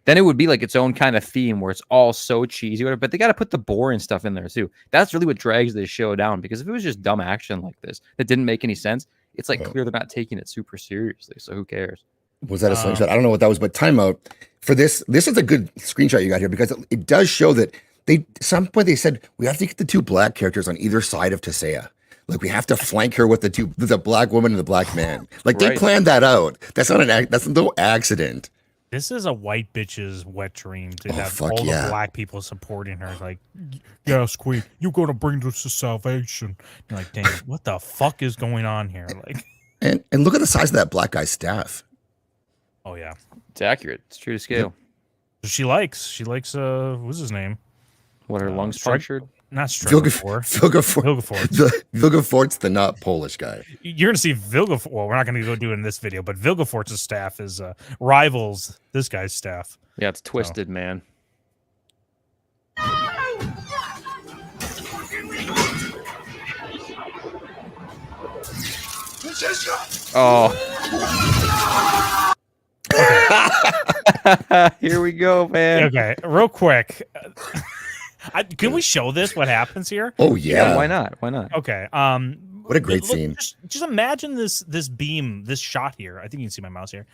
B: then it would be like its own kind of theme where it's all so cheesy. But they got to put the boring stuff in there too. That's really what drags this show down. Because if it was just dumb action like this that didn't make any sense, it's like clear they're not taking it super seriously. So who cares?
C: Was that a slingshot? I don't know what that was, but timeout for this. This is a good screenshot you got here because it does show that at some point they said we have to get the two black characters on either side of Tisea. Like we have to flank her with the black woman and the black man. Like they planned that out. That's no accident.
A: This is a white bitch's wet dream to have
C: fuck
A: all
C: yeah.
A: the black people supporting her. Like, yes, queen, you're gonna bring us to salvation. You're like, dang, what the fuck is going on here? Like,
C: and look at the size of that black guy's staff.
A: oh yeah,
B: It's accurate. It's true to scale.
A: she likes what's his name?
B: What, her lungs
A: Strike-
B: punctured?
A: Not Strugafort.
C: Vilgefort's the not Polish guy.
A: You're gonna see Vilgefort. Well, we're not gonna go do it in this video, but Vilgefort's staff is rivals this guy's staff.
B: Yeah, it's twisted, man. Oh. Here we go, man.
A: Okay, real quick. Can we show this? What happens here?
C: Oh yeah.
B: Why not? Why not?
A: Okay.
C: What a great scene.
A: Just imagine this beam, this shot here. I think you can see my mouse here.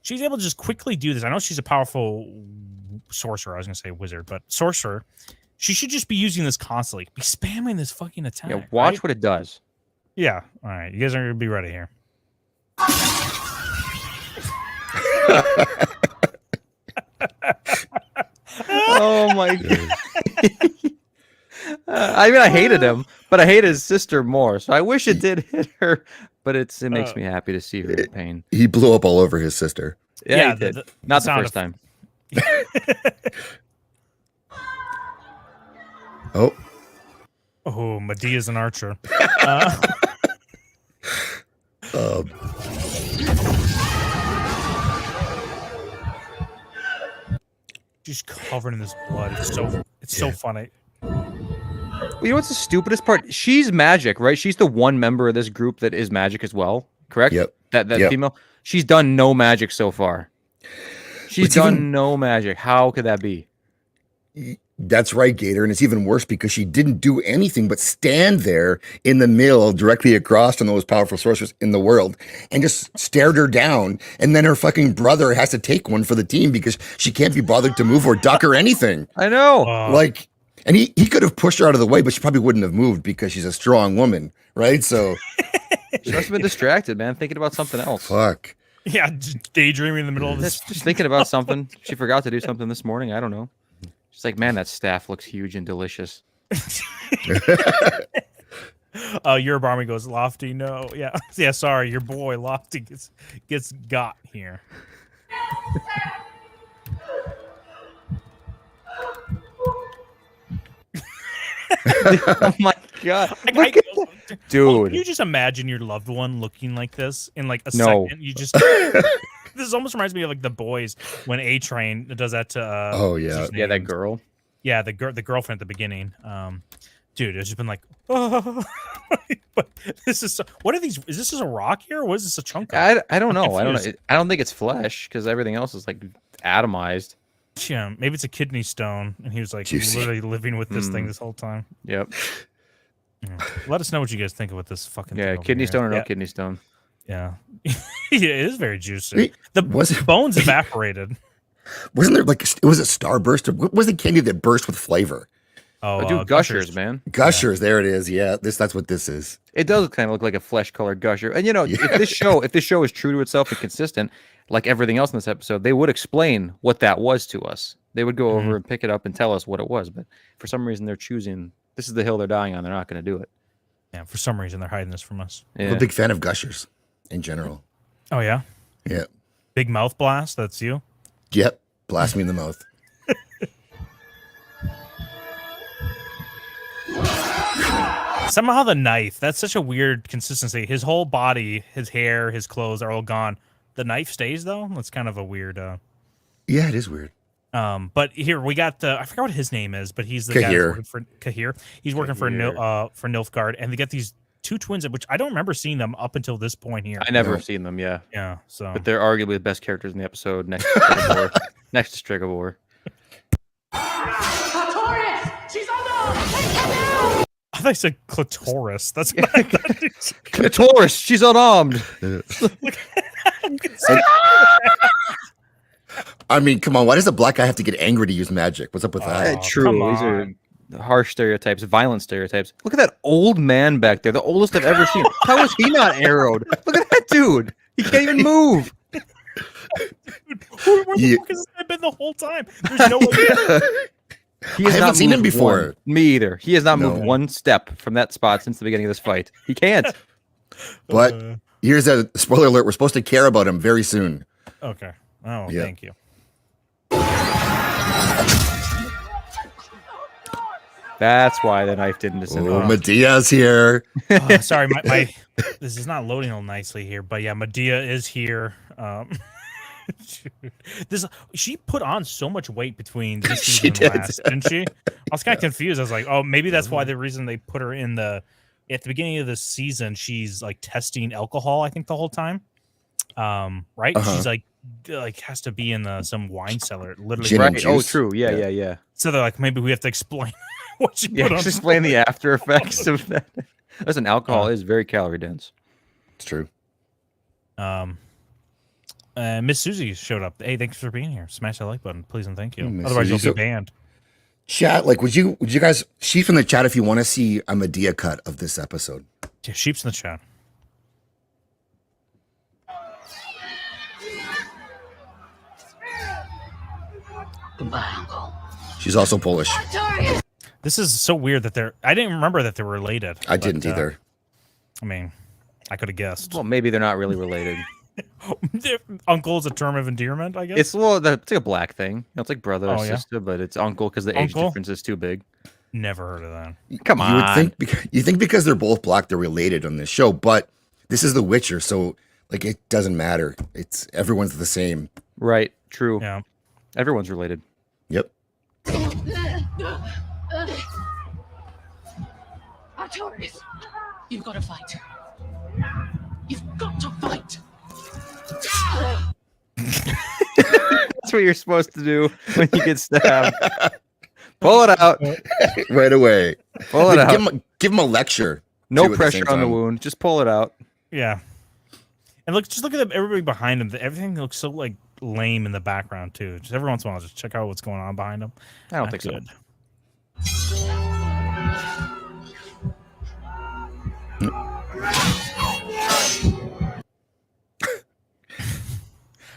A: She's able to just quickly do this. I know she's a powerful sorcerer. I was gonna say wizard, but sorcerer. She should just be using this constantly. Be spamming this fucking attack.
B: Yeah, watch
A: right?
B: what it does.
A: Yeah. All right. You guys are gonna be ready here.
B: Oh my god. I mean, I hated him, but I hate his sister more. So I wish it did hit her, but it makes me happy to see her in pain.
C: He blew up all over his sister.
B: Yeah, he did. Not the
A: sound
B: first time.
C: Oh.
A: Oh, Medea's an archer. She's covered in this blood. It's so funny.
B: You know what's the stupidest part? She's magic, right? She's the one member of this group that is magic as well, correct?
C: Yep.
B: That
C: Yep.
B: female. She's done no magic so far. She's
C: It's
B: done
C: even-
B: no magic. How could that be?
C: That's right, Gator. And it's even worse because she didn't do anything but stand there in the mill directly across from the most powerful sorcerers in the world and just stared her down. And then her fucking brother has to take one for the team because she can't be bothered to move or duck or anything.
B: I know.
C: Like, and he could have pushed her out of the way, but she probably wouldn't have moved because she's a strong woman, right? So
B: She must have been distracted, man, thinking about something else.
C: fuck.
A: Yeah, just daydreaming in the middle of this.
B: Just thinking about something. She forgot to do something this morning. I don't know. She's like, man, that staff looks huge and delicious.
A: Your Barmy goes, Lofty, no. Yeah. Yeah, sorry, your boy Lofty gets got here.
B: Oh my god.
A: Dude.
B: Dude.
A: You just imagine your loved one looking like this in like a
B: No.
A: second. You just this almost reminds me of like The Boys when A-Train does that to
C: Oh,
A: what's
C: yeah.
A: his
B: Yeah, that
A: name?
B: girl.
A: Yeah, the girlfriend at the beginning. Dude, it's just been like, oh. But this is what are these? Is this just a rock here? Or what is this a chunk of?
B: I don't
A: I'm
B: know. I don't know.
A: confused.
B: I don't think it's flesh because everything else is like atomized.
A: Yeah, maybe it's a kidney stone, and he was like
C: Juicy.
A: literally living with this thing
B: Mm.
A: this whole time.
B: Yep.
A: Let us know what you guys think about this fucking
B: Yeah,
A: thing over
B: kidney
A: here.
B: stone or no
A: Yeah.
B: kidney stone.
A: Yeah. Yeah, it is very juicy.
C: Wait,
A: The
C: was it-
A: bones evaporated.
C: Wasn't there like was it Starburst or what was the candy that burst with flavor?
A: Oh,
B: Dude, Gushers, man.
C: Gushers, there it is. Yeah, that's what this is.
B: It does kind of look like a flesh-colored gusher. And
C: Yeah.
B: if this show is true to itself and consistent, like everything else in this episode, they would explain what that was to us. They would go over and pick it up and tell us what it was. But for some reason, they're choosing this is the hill they're dying on. They're not going to do it.
A: Yeah, for some reason they're hiding this from us.
C: I'm
B: Yeah.
C: a big fan of Gushers in general.
A: Oh yeah,
C: Yeah.
A: big mouth blast. That's you.
C: Yep. Blast me in the mouth.
A: Somehow the knife. That's such a weird consistency. His whole body, his hair, his clothes are all gone. The knife stays though. That's kind of a weird.
C: Yeah, it is weird.
A: But here we got I forgot what his name is, but he's the guy that's
C: Kahir.
A: working for Kahir. He's working for Nilfgaard, and they get these two twins, which I don't remember seeing them up until this point here.
B: I never
C: No.
B: have seen them, yeah.
A: Yeah, so
B: But they're arguably the best characters in the episode next to Stregobor. Next to Stregobor.
A: I thought I said clitoris. That's what I thought.
B: Clitoris, she's unarmed.
C: I mean, come on. Why does a black guy have to get angry to use magic? What's up with that?
A: Oh,
B: True.
A: come
B: These are
A: on.
B: harsh stereotypes, violent stereotypes. Look at that old man back there, the oldest I've ever seen. How is he not arrowed? Look at that dude. He can't even move.
A: Where the
C: Yeah.
A: fuck has this guy been the whole time? There's no way.
B: He
C: I
B: has
C: haven't
B: not
C: seen him
B: moved
C: before.
B: one. Me either. He has not moved
C: No.
B: one step from that spot since the beginning of this fight. He can't.
C: But here's a spoiler alert. We're supposed to care about him very soon.
A: Okay. Oh,
C: Yeah.
A: thank you.
B: That's why the knife didn't disintegrate.
C: Oh, Medea's here.
A: Sorry, my this is not loading all nicely here, but yeah, Medea is here. This she put on so much weight between this
C: She
A: season and
C: did.
A: last, didn't she? I was kind of confused. I was like, oh, maybe that's why the reason they put her in at the beginning of the season, she's like testing alcohol, I think, the whole time. Right?
C: Uh-huh.
A: She's like has to be in some wine cellar, literally.
C: Gin and
B: Right. Oh,
C: juice.
B: true. Yeah,
C: Yeah.
B: yeah, yeah.
A: So they're like, maybe we have to explain what she
B: Yeah,
A: put on.
B: just explain the after effects of that. Listen, alcohol is very calorie dense.
C: It's true.
A: Miss Susie showed up. Hey, thanks for being here. Smash that like button, please and thank you.
C: Miss
A: Otherwise,
C: Susie,
A: you'll
C: so-
A: be banned.
C: Chat, like, would you guys sheep in the chat if you want to see a Medea cut of this episode?
A: Yeah, sheep's in the chat.
E: Goodbye, Uncle.
C: She's also Polish.
A: This is so weird that they're. I didn't remember that they were related.
C: I
A: but,
C: didn't either.
A: I mean, I could have guessed.
B: Well, maybe they're not really related.
A: Uncle is a term of endearment, I guess.
B: It's it's like a black thing. You know, it's like brother or
A: Oh, yeah?
B: sister, but it's uncle because the age
A: Uncle?
B: difference is too big.
A: Never heard of that.
B: Come
C: You would
B: on.
C: think you think because they're both black, they're related on this show, but this is The Witcher, so like it doesn't matter. It's everyone's the same.
B: Right. True.
A: Yeah.
B: Everyone's related.
C: Yep.
F: Artorius, you've got to fight. You've got to fight.
B: That's what you're supposed to do when you get stabbed. Pull it out.
C: Right away.
B: Pull it out.
C: Give him a lecture.
B: No
C: too, at the same
B: pressure on the
C: time.
B: wound. Just pull it out.
A: Yeah. And just look at everybody behind him. Everything looks so like lame in the background too. Just every once in a while, just check out what's going on behind him.
B: I don't
A: Not
B: think so.
A: good.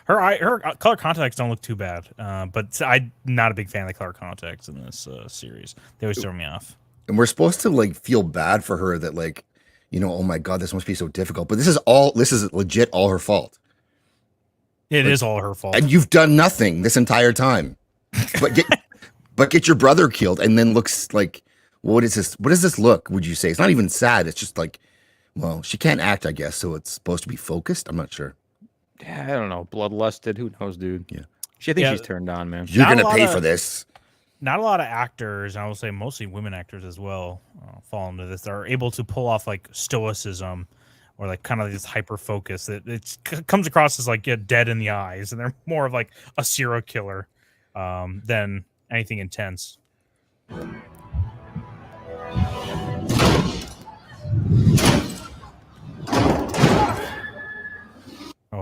A: Her color contacts don't look too bad, but I'm not a big fan of the color contacts in this series. They always throw me off.
C: And we're supposed to like feel bad for her that like, you know, oh my god, this must be so difficult. But this is legit all her fault.
A: It is all her fault.
C: And you've done nothing this entire time. But get your brother killed and then looks like what is this? What does this look? Would you say? It's not even sad. It's just like, well, she can't act, I guess, so it's supposed to be focused. I'm not sure.
B: Yeah, I don't know. Bloodlusted. Who knows, dude?
C: Yeah.
B: I think
A: Yeah.
B: she's turned on, man.
C: You're
A: Not a
C: gonna
A: lot
C: pay
A: of-
C: for this.
A: Not a lot of actors, and I will say mostly women actors as well, fall into this. They're able to pull off like stoicism or like kind of this hyper focus that comes across as like dead in the eyes, and they're more of like a serial killer than anything intense.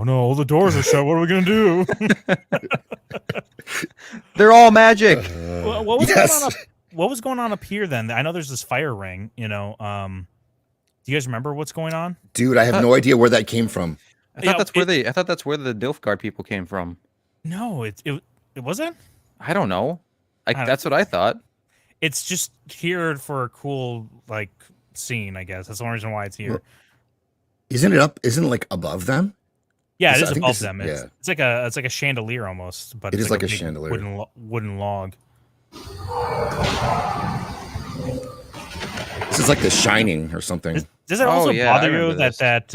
A: oh no, all the doors are shut. What are we gonna do?
B: They're all magic.
A: what was going on what was going on up here then? I know there's this fire ring, you know. Do you guys remember what's going on?
C: Dude, I have no idea where that came from.
B: I thought that's where the Nilfgaard people came from.
A: No, it wasn't.
B: I don't know. That's what I thought.
A: It's just here for a cool like scene, I guess. That's the only reason why it's here.
C: Isn't it up? Isn't it like above them?
A: Yeah, it is
C: I think
A: above
C: this-
A: them.
C: yeah.
A: It's like a chandelier almost, but
C: It
A: it's
C: is like a
A: big
C: chandelier.
A: wooden log.
C: This is like The Shining or something.
A: Does it also
B: yeah, I
A: bother you
B: remember this.
A: that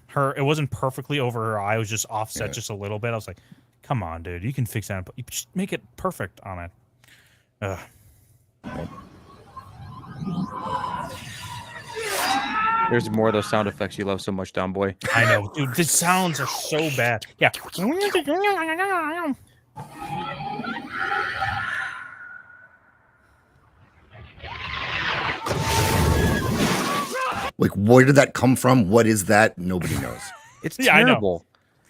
A: her it wasn't perfectly over her eye, it was just offset just a little bit? I was like, come on, dude, you can fix that. You just make it perfect on it. Ugh.
B: There's more of those sound effects you love so much, Don Boy.
A: I know, dude. The sounds are so bad. Yeah.
C: Like, where did that come from? What is that? Nobody knows.
B: It's
A: Yeah, I know.
B: terrible.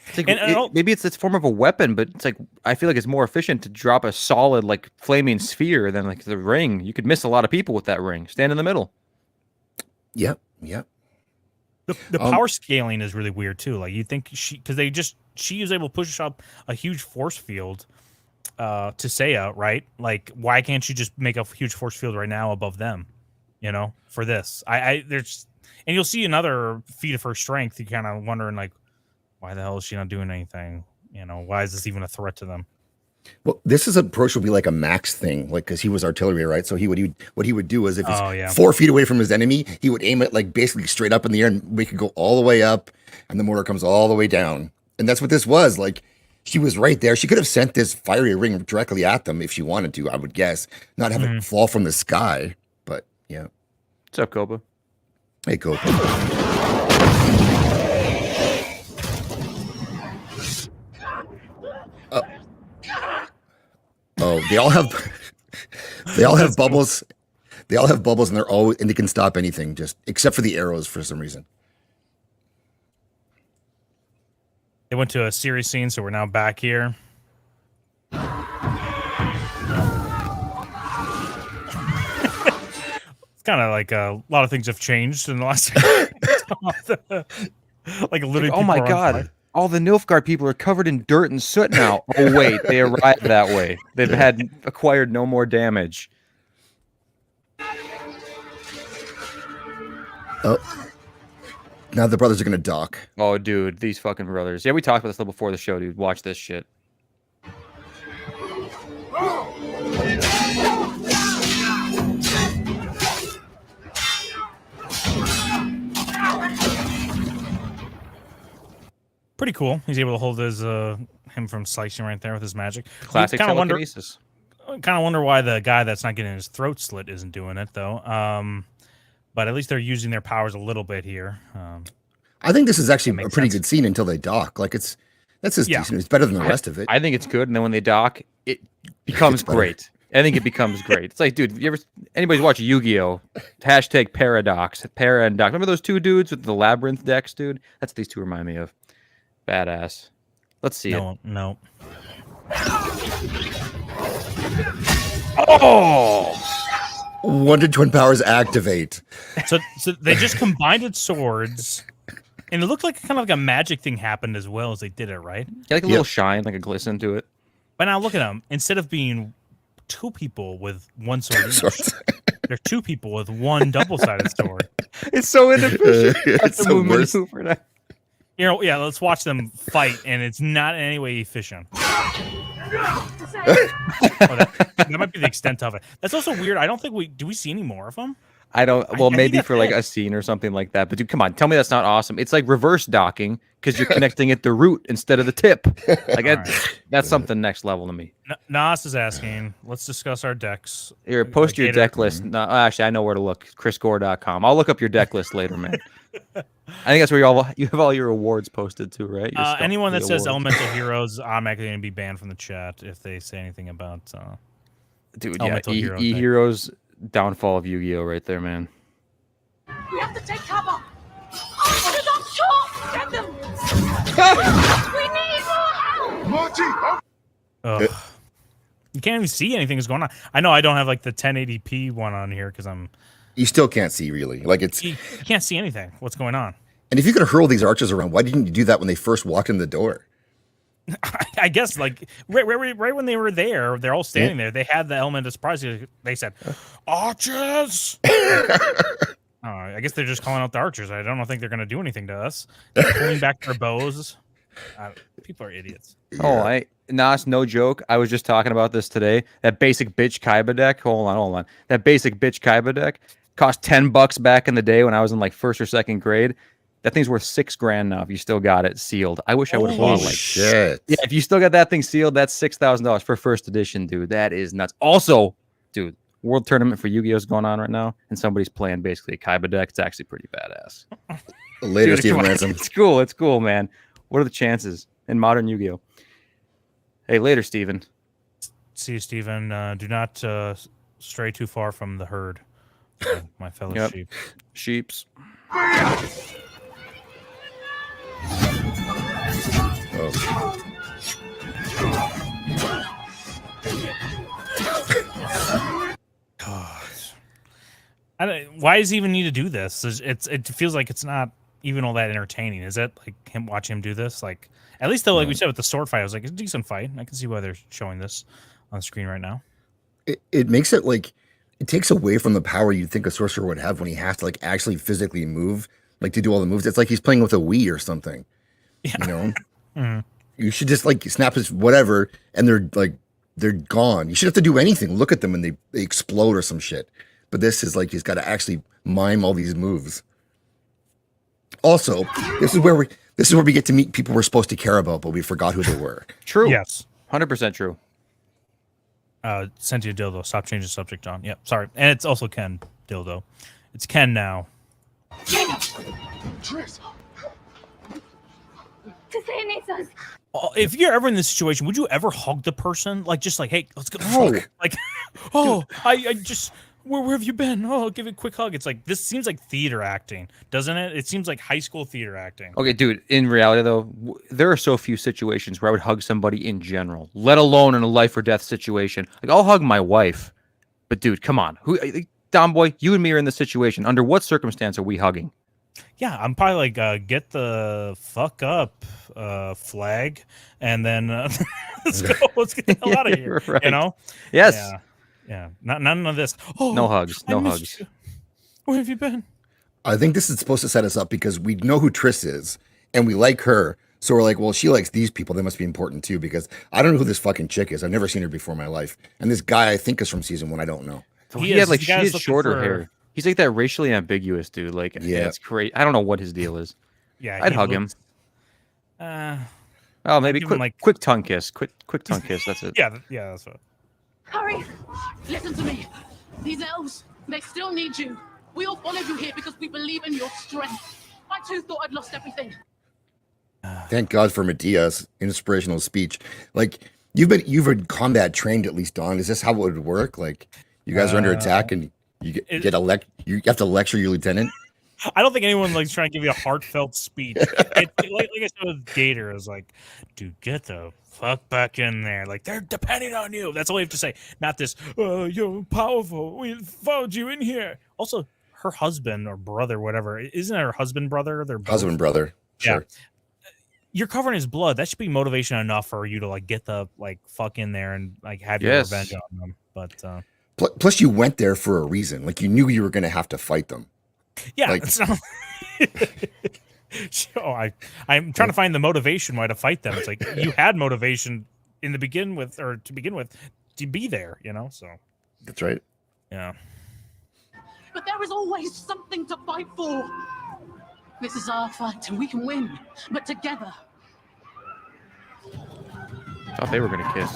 B: It's like,
A: And I don't-
B: maybe it's form of a weapon, but it's like I feel like it's more efficient to drop a solid like flaming sphere than like the ring. You could miss a lot of people with that ring. Stand in the middle.
C: Yep. Yep.
A: The power scaling is really weird too. Like you think she was able to push up a huge force field to Seiya, right? Like why can't she just make a huge force field right now above them? You know, for this. There's and you'll see another feat of her strength. You kind of wondering like, why the hell is she not doing anything? You know, why is this even a threat to them?
C: Well, this is approach will be like a Max thing, like because he was artillery, right? So what he would do is if it's 4 feet away from his enemy, he would aim it like basically straight up in the air and make it go all the way up, and the mortar comes all the way down. And that's what this was. Like she was right there. She could have sent this fiery ring directly at them if she wanted to, I would guess, not have it fall from the sky. But yeah.
B: What's up, Koba?
C: Hey, Koba. Oh, they all have bubbles. They all have bubbles, and they can stop anything, just except for the arrows for some reason.
A: They went to a series scene, so we're now back here. It's kind of like a lot of things have changed in the last. Like literally.
B: Oh my
A: people are on
B: god. All the Nilfgaard people are covered in dirt and soot now. Oh wait, they arrived that way. They've acquired no more damage.
C: Oh. Now the brothers are gonna dock.
B: Oh dude, these fucking brothers. Yeah, we talked about this before the show, dude. Watch this shit.
A: Pretty cool. He's able to hold his him from slicing right there with his magic.
B: Classic
A: Kind of
B: telekinesis.
A: wonder why the guy that's not getting his throat slit isn't doing it though. But at least they're using their powers a little bit here.
C: I think this is actually a pretty
A: sense.
C: good scene until they dock. Like that's just
A: Yeah.
C: decent. It's better than the rest of it.
B: I think it's good, and then when they dock, it becomes
C: better.
B: great. I think it becomes great. It's like, dude, anybody's watch Yu-Gi-Oh? # Paradox, Para and Doc. Remember those two dudes with the labyrinth decks, dude? That's what these two remind me of. Badass. Let's see it.
A: No.
B: Oh!
C: Wonder Twin powers activate.
A: So they just combined swords, and it looked like kind of like a magic thing happened as well as they did it, right?
B: Yeah, like a little shine, like a glisten to it.
A: But now look at them. Instead of being 2 people with one sword each, they're 2 people with one double-sided sword.
B: It's so inefficient.
C: It's
B: the
C: the
B: movement
C: worst.
B: for that.
A: You know, yeah. Let's watch them fight, and it's not in any way efficient. That might be the extent of it. That's also weird. I don't think we see any more of them.
B: I don't. Well,
A: I think
B: maybe
A: that's
B: for like
A: it.
B: a scene or something like that. But dude, come on, tell me that's not awesome. It's like reverse docking because you're connecting at the root instead of the tip. Like that's something next level to me.
A: Nas is asking. Let's discuss our decks.
B: Here, post your
A: Gator.
B: deck list. No, actually, I know where to look. ChrisGore.com. I'll look up your deck list later, man. I think that's where you have all your awards posted too, right? Your stuff
A: Anyone
B: for
A: that
B: the
A: says
B: awards.
A: Elemental Heroes automatically going to be banned from the chat if they say anything about.
B: Dude, yeah,
A: Elemental Hero thing.
B: E-Heroes downfall of Yu-Gi-Oh right there, man.
J: We have to take cover!
F: Short! Get them! We need more help!
J: Marty!
A: Ugh. You can't even see anything that's going on. I know I don't have like the 1080p one on here because
C: You still can't see really. Like it's
A: you can't see anything. What's going on?
C: and if you could hurl these archers around, why didn't you do that when they first walked in the door?
A: I guess like right when they were there, they're all standing there. They had the element of surprise. They said, "Archers." I guess they're just calling out the archers. I don't think they're going to do anything to us. They're pulling back their bows. People are idiots.
B: Oh, Nas, no joke. I was just talking about this today. That basic bitch Kaiba deck. Hold on. That basic bitch Kaiba deck cost $10 back in the day when I was in like first or second grade. That thing's worth $6,000 now. If you still got it sealed, I wish I would have bought like
C: shit.
B: Yeah, if you still got that thing sealed, that's $6,000 for first edition, dude. That is nuts. Also, dude, World Tournament for Yu-Gi-Oh is going on right now, and somebody's playing basically a Kaiba deck. It's actually pretty badass.
C: Later,
B: Dude,
C: Steven
B: come on.
C: Ransom.
B: It's cool. It's cool, man. What are the chances in modern Yu-Gi-Oh? Hey, later, Steven.
A: See you, Steven. Do not stray too far from the herd, my fellow
B: Yep.
A: sheep.
B: Sheeps.
A: Why does he even need to do this? It feels like it's not even all that entertaining. Is it like him watching him do this? Like at least though, like we said with the sword fight, I was like, it's a decent fight. I can see why they're showing this on the screen right now.
C: It makes it like it takes away from the power you'd think a sorcerer would have when he has to like actually physically move, like to do all the moves. It's like he's playing with a Wii or something.
A: Yeah.
C: You know?
A: Mhm.
C: You should just like snap his whatever and they're gone. You should have to do anything. Look at them and they explode or some shit. But this is like he's got to actually mime all these moves. Also, this is where we get to meet people we're supposed to care about, but we forgot who they were.
B: True.
A: Yes.
B: 100% true.
A: Sent you a dildo. Stop changing the subject, John. Yep. Sorry. And it's also Ken dildo. It's Ken now.
J: Triss!
E: Kusei needs us.
A: If you're ever in this situation, would you ever hug the person? Like just like, hey, let's go.
C: No.
A: Like, oh, I just where have you been? Oh, I'll give it a quick hug. It's like this seems like theater acting, doesn't it? It seems like high school theater acting.
B: Okay, dude, in reality, though, there are so few situations where I would hug somebody in general, let alone in a life or death situation. Like, I'll hug my wife. But, dude, come on. Dom Boy, you and me are in this situation. Under what circumstance are we hugging?
A: Yeah, I'm probably like, get the fuck up, flag, and then let's go. Let's get the hell out of here.
B: Right.
A: You know?
B: Yes.
A: Yeah. None of this. Oh,
B: No hugs.
A: I
B: No
A: missed
B: hugs.
A: you. Where have you been?
C: I think this is supposed to set us up because we know who Triss is and we like her. So we're like, well, she likes these people. They must be important too because I don't know who this fucking chick is. I've never seen her before in my life. And this guy I think is from season 1. I don't know.
B: He had like she has shorter hair. He's like that racially ambiguous dude. Like, yeah, it's great. I don't know what his deal is.
A: Yeah,
B: I'd
A: he
B: hug
A: looks-
B: Oh, maybe
A: give him,
B: quick tongue kiss. Quick tongue kiss. That's it.
A: Yeah, that's what.
K: Hurry! Listen to me. These elves, they still need you. We all followed you here because we believe in your strength. I too thought I'd lost everything.
C: Thank God for Medea's inspirational speech. Like you've been combat trained at least, Don. Is this how it would work? Like you guys are under attack and you you have to lecture your lieutenant.
A: I don't think anyone likes trying to give you a heartfelt speech. Like I said with Gator, is like, dude, get the fuck back in there. Like they're depending on you. That's all you have to say. Not this. Oh, you're powerful. We followed you in here. Also, her husband or brother, whatever, isn't it her husband brother? Their
C: Husband brother.
A: Yeah.
C: Sure.
A: You're covering his blood. That should be motivation enough for you to like get the like fuck in there and like have your
B: Yes.
A: revenge on them. But
C: Plus, you went there for a reason. Like you knew you were going to have to fight them.
A: yeah,
C: Like-
A: it's not. I'm trying to find the motivation why to fight them. It's like you had motivation to begin with to be there, you know. So
C: That's right.
A: yeah,
K: But there is always something to fight for. This is our fight and we can win. But together.
B: Thought they were gonna kiss.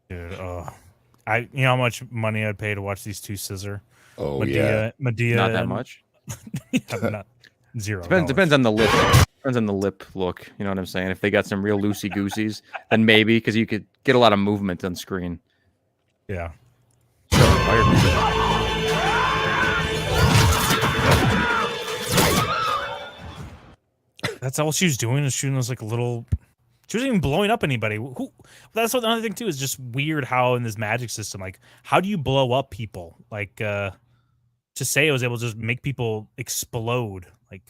A: dude. You know how much money I'd pay to watch these two scissor?
C: Oh yeah.
A: Medea.
B: Not that
A: and-
B: much.
A: Yeah, not zero.
B: Depends on the lip. Depends on the lip look. You know what I'm saying? If they got some real loosey gooseys, then maybe because you could get a lot of movement on screen.
A: Yeah. That's all she was doing, is shooting those like little. She wasn't even blowing up anybody. Who? That's what another thing too is just weird how in this magic system, like, how do you blow up people? Like, Tiseo was able to just make people explode. Like,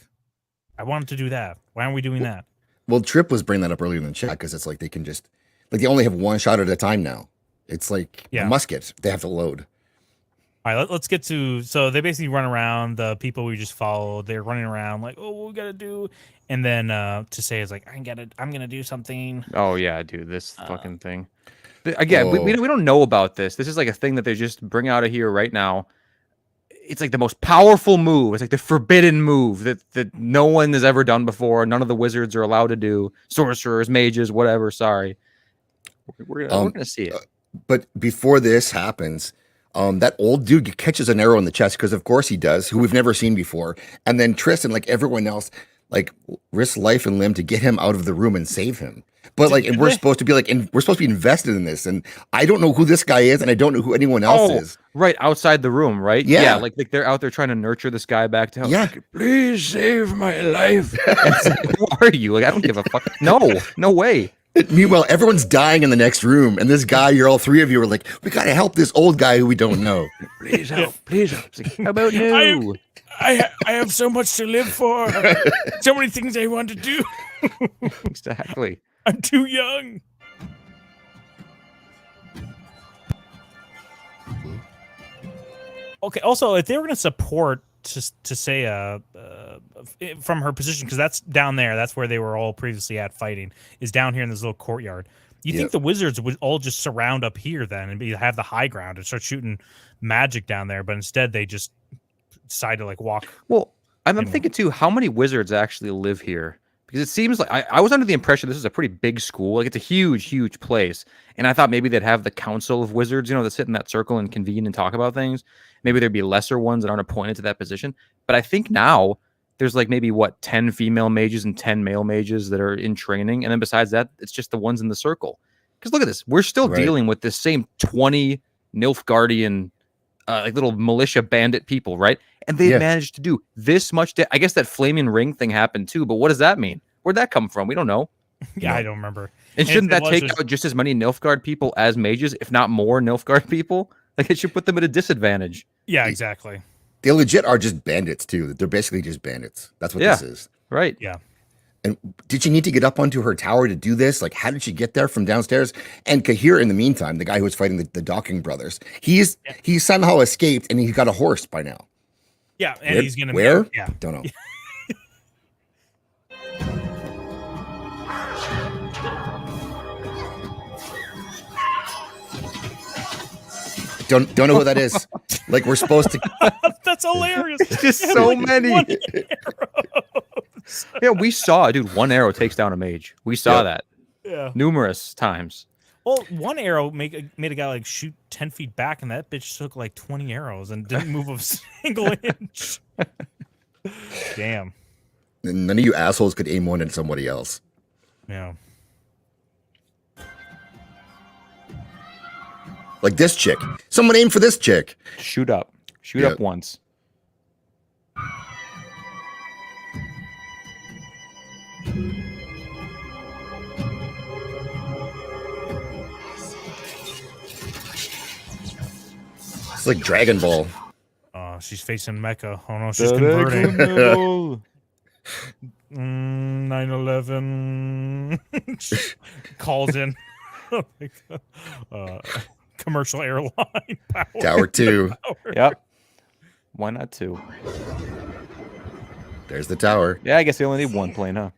A: I wanted to do that. Why aren't we doing that?
C: Well, Trip was bringing that up earlier in the chat because it's like they can just like they only have one shot at a time now. It's like a musket. They have to load.
A: All right, let's get to. So they basically run around. The people we just followed, they're running around like, oh, what we gotta do. And then Tiseo is like, I'm gonna do something.
B: Oh yeah, dude, this fucking thing. Again, we don't know about this. This is like a thing that they just bring out of here right now. It's like the most powerful move. It's like the forbidden move that no one has ever done before. None of the wizards are allowed to do. Sorcerers, mages, whatever. Sorry, we're gonna see it.
C: But before this happens, that old dude catches an arrow in the chest because, of course, he does. Who we've never seen before. And then Tristan, like everyone else, like risks life and limb to get him out of the room and save him. But like, and we're supposed to be like, we're supposed to be invested in this. And I don't know who this guy is, and I don't know who anyone else is.
B: Right outside the room, right?
C: Yeah.
B: Like they're out there trying to nurture this guy back to health.
C: Yeah.
B: Like, please save my life. Who are you? Like, I don't give a fuck. No way.
C: Meanwhile, everyone's dying in the next room, and this guy, all three of you are like, we gotta help this old guy who we don't know.
B: Please help, please help. Like, how about you?
A: I have so much to live for. So many things I want to do.
B: Exactly.
A: I'm too young. Okay. Also, if they were going to support to say from her position, because that's down there, that's where they were all previously at fighting, is down here in this little courtyard. You think the wizards would all just surround up here then and have the high ground and start shooting magic down there, but instead they just decide to like walk.
B: Well, I'm thinking too, how many wizards actually live here? Because it seems like I was under the impression this is a pretty big school. Like, it's a huge, huge place. And I thought maybe they'd have the council of wizards, that sit in that circle and convene and talk about things. Maybe there'd be lesser ones that aren't appointed to that position. But I think now there's like maybe 10 female mages and 10 male mages that are in training. And then besides that, it's just the ones in the circle. Because look at this. We're still dealing with this same 20 Nilfgaardian like little militia bandit people, right? And they managed to do this much. I guess that flaming ring thing happened too, but what does that mean? Where'd that come from? We don't know.
A: Yeah, I don't remember.
B: And shouldn't that take out just as many Nilfgaard people as mages, if not more Nilfgaard people? Like, it should put them at a disadvantage.
A: Yeah, exactly.
C: They legit are just bandits too. They're basically just bandits. That's what this is.
B: Right.
A: Yeah.
C: And did she need to get up onto her tower to do this? Like, how did she get there from downstairs? And Kahir, in the meantime, the guy who was fighting the Docking brothers, he's somehow escaped, and he's got a horse by now.
A: Yeah, and he's gonna
C: Yeah, don't know. Don't know who that is. Like, we're supposed to.
A: That's hilarious.
B: Just so many. Yeah, we saw, dude. One arrow takes down a mage. We saw that.
A: Yeah.
B: Numerous times.
A: Well, one arrow made a guy like shoot 10 feet back, and that bitch took like 20 arrows and didn't move a single inch. Damn.
C: And none of you assholes could aim one at somebody else.
A: Yeah.
C: Like this chick. Someone aim for this chick.
B: Shoot up. Shoot up once.
C: It's like Dragon Ball.
A: She's facing Mecca. Oh no, she's converting. 9/11 calls in. Commercial airline power.
C: Tower 2.
B: Yep. Why not 2?
C: There's the tower.
B: Yeah, I guess they only need one plane, huh?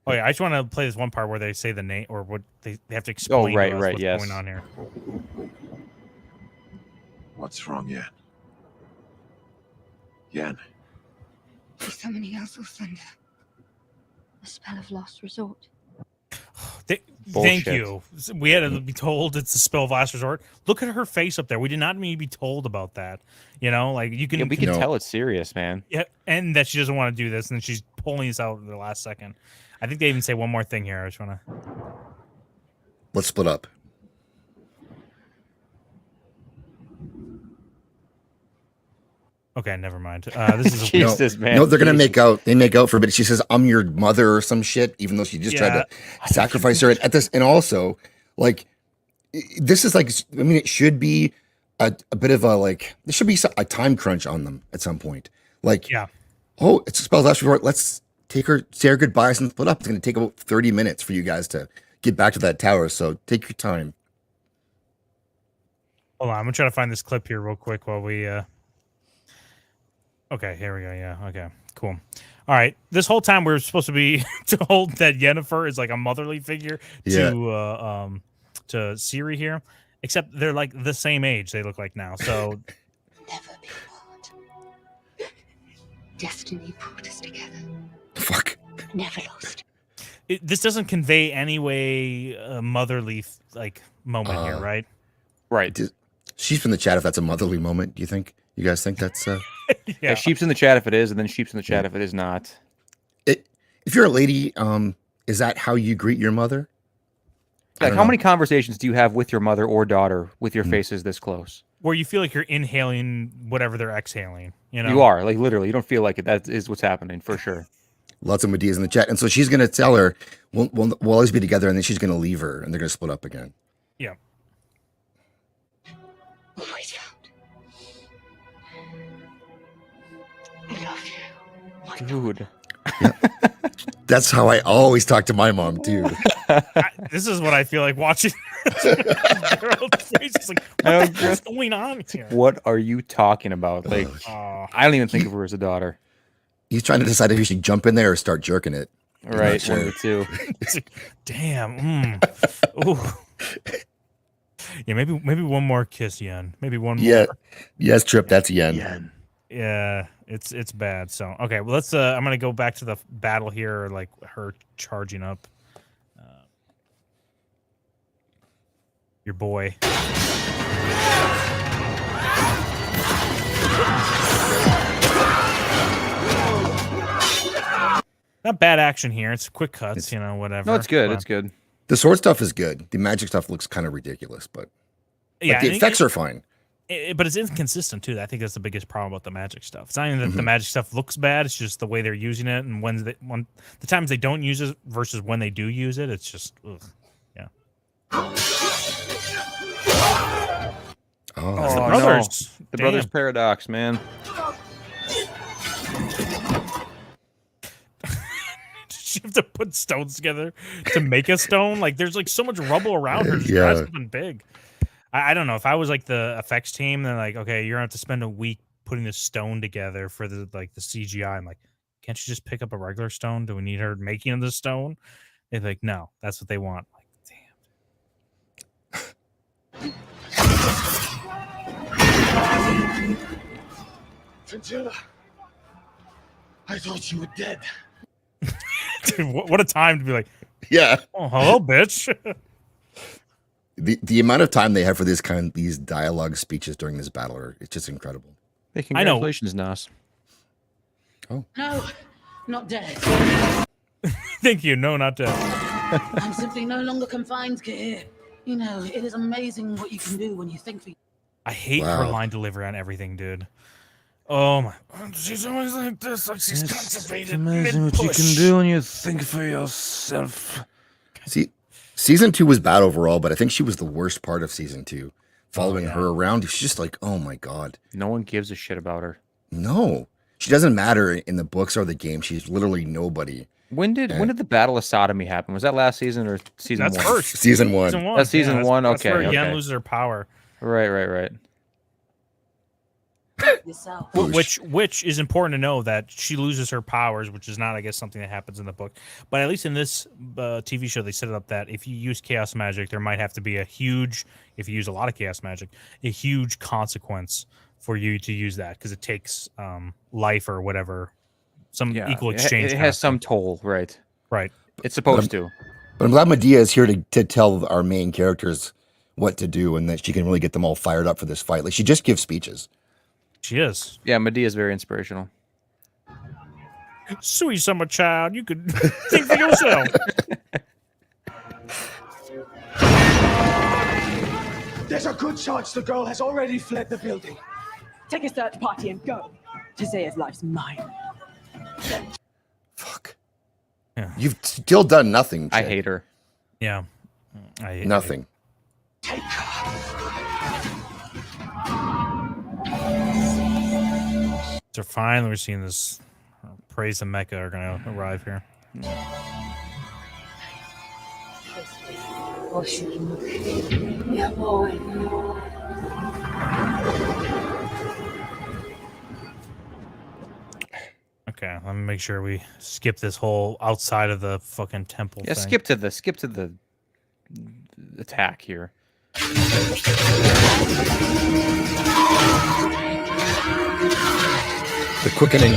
A: Oh yeah, I just want to play this one part where they say the name or what they have to explain.
B: Oh right,
A: to us
B: right,
A: what's
B: yes.
A: going on here.
D: What's wrong, Yan? Yan.
L: There's summoning Elsulfund. A spell of last resort.
A: Thank you. We had to be told it's a spell of last resort. Look at her face up there. We did not need to be told about that. Like you can.
B: Yeah, we can tell it's serious, man.
A: Yeah, and that she doesn't want to do this, and she's pulling this out at the last second. I think they even say one more thing here. I just want to.
C: Let's split up.
A: Okay, never mind. This is a
C: No,
B: Jesus, man.
C: no, they're gonna
B: Jeez.
C: make out. They make out for a bit. She says, "I'm your mother" or some shit, even though she just tried
A: Yeah.
C: to sacrifice her. At this, and also, like, this is like, I mean, it should be a bit of a like. There should be a time crunch on them at some point. Like,
A: Yeah.
C: oh, it's a spell's last resort. Let's take her, say our goodbyes, and split up. It's gonna take about 30 minutes for you guys to get back to that tower. So take your time.
A: Hold on, I'm gonna try to find this clip here real quick while we. Okay, here we go. Yeah. Okay. Cool. All right. This whole time we're supposed to be told that Yennefer is like a motherly figure to Ciri here, except they're like the same age. They look like now. So
L: Never be apart. Destiny brought us together.
C: Fuck.
L: Never lost.
A: this doesn't convey any way a motherly like moment here, right?
B: Right.
C: She's from the chat. If that's a motherly moment, do you think? You guys think that's?
B: Yeah, sheep's in the chat if it is, and then sheep's in the chat if it is not.
C: If you're a lady, is that how you greet your mother?
B: Like, how many conversations do you have with your mother or daughter with your faces this close?
A: Where you feel like you're inhaling whatever they're exhaling. You know,
B: You are, like, literally. You don't feel like it. That is what's happening for sure.
C: Lots of Medea's in the chat, and so she's gonna tell her we'll always be together, and then she's gonna leave her, and they're gonna split up again.
A: Yeah.
L: Always found. I love you.
B: Dude.
C: That's how I always talk to my mom too.
A: This is what I feel like watching. Gerald's face is like, what the hell's going on here?
B: What are you talking about? Like, I don't even think of her as a daughter.
C: He's trying to decide if he should jump in there or start jerking it. He's not
B: Right,
C: sure.
B: one of the two.
A: It's like, damn. Ooh. Yeah, maybe one more kiss, Yen. Maybe one more.
C: Yeah. Yes, Trip. That's Yen.
A: Yeah, it's bad. So okay, well let's. I'm gonna go back to the battle here, like her charging up. Your boy. Not bad action here. It's quick cuts, whatever.
B: No, it's good.
A: but-
B: It's good.
C: The sword stuff is good. The magic stuff looks kind of ridiculous, but
A: Yeah,
C: the
A: and
C: effects are fine.
A: But it's inconsistent too. I think that's the biggest problem about the magic stuff. It's not even that the
C: Mhm.
A: magic stuff looks bad. It's just the way they're using it, and when the times they don't use it versus when they do use it. It's just, ugh. Yeah.
C: Oh,
A: It's the
B: no.
A: brothers.
B: The brothers
A: Damn.
B: paradox, man.
A: Does she have to put stones together to make a stone? Like, there's like so much rubble around her. Just
C: Yeah.
A: try something big. I don't know. If I was like the effects team, then like, okay, you're gonna have to spend a week putting this stone together for the CGI. I'm like, can't you just pick up a regular stone? Do we need her making the stone? They're like, no, that's what they want. Like,
J: Fringilla, I thought you were dead.
A: dude, what a time to be like,
C: yeah.
A: oh, hello, bitch.
C: The amount of time they have for these dialogue speeches during this battle it's just incredible.
B: Hey,
A: I know.
B: congratulations, Nas.
K: No, not dead.
A: Thank you. No, not dead.
K: I'm simply no longer confined, Kir. You know, it is amazing what you can do when you think for
A: I hate her
C: Wow.
A: line delivery on everything, dude. Oh my! She's always like this, like she's constipated. Mid-push.
B: when you think for yourself.
C: See, season 2 was bad overall, but I think she was the worst part of season 2. Following her around, she's just like, oh my god.
B: No one gives a shit about her.
C: No, she doesn't matter in the books or the game. She's literally nobody.
B: When did the Battle of Sodomy happen? Was that last season or season
A: That's
B: 1?
A: first.
C: Season 1.
A: Season 1.
B: That's season
A: yeah,
B: one?
A: That's
B: Okay,
A: where Yen
B: okay.
A: loses her power.
B: Right.
K: yourself.
A: Which is important to know that she loses her powers, which is not, I guess, something that happens in the book. But at least in this TV show, they set it up that if you use chaos magic, there might have to be if you use a lot of chaos magic, a huge consequence for you to use that because it takes life or whatever, some equal exchange.
B: It has some toll, right?
A: Right.
B: It's supposed to.
C: But I'm glad Medea is here to tell our main characters what to do and that she can really get them all fired up for this fight. Like, she just gives speeches.
A: She is.
B: Yeah, Medea is very inspirational.
A: Sweet summer child, you could think for yourself.
J: There's a good chance the girl has already fled the building.
F: Take a search party and go. Tazea's life's mine.
C: Fuck.
A: Yeah.
C: You've still done nothing.
B: I
C: chick.
B: hate her.
A: Yeah.
C: Nothing.
A: So finally, we're seeing this. Praise and Mecca are going to arrive here. Okay, let me make sure we skip this whole outside of the fucking temple
B: Yeah,
A: thing.
B: skip to the attack here.
C: The quickening.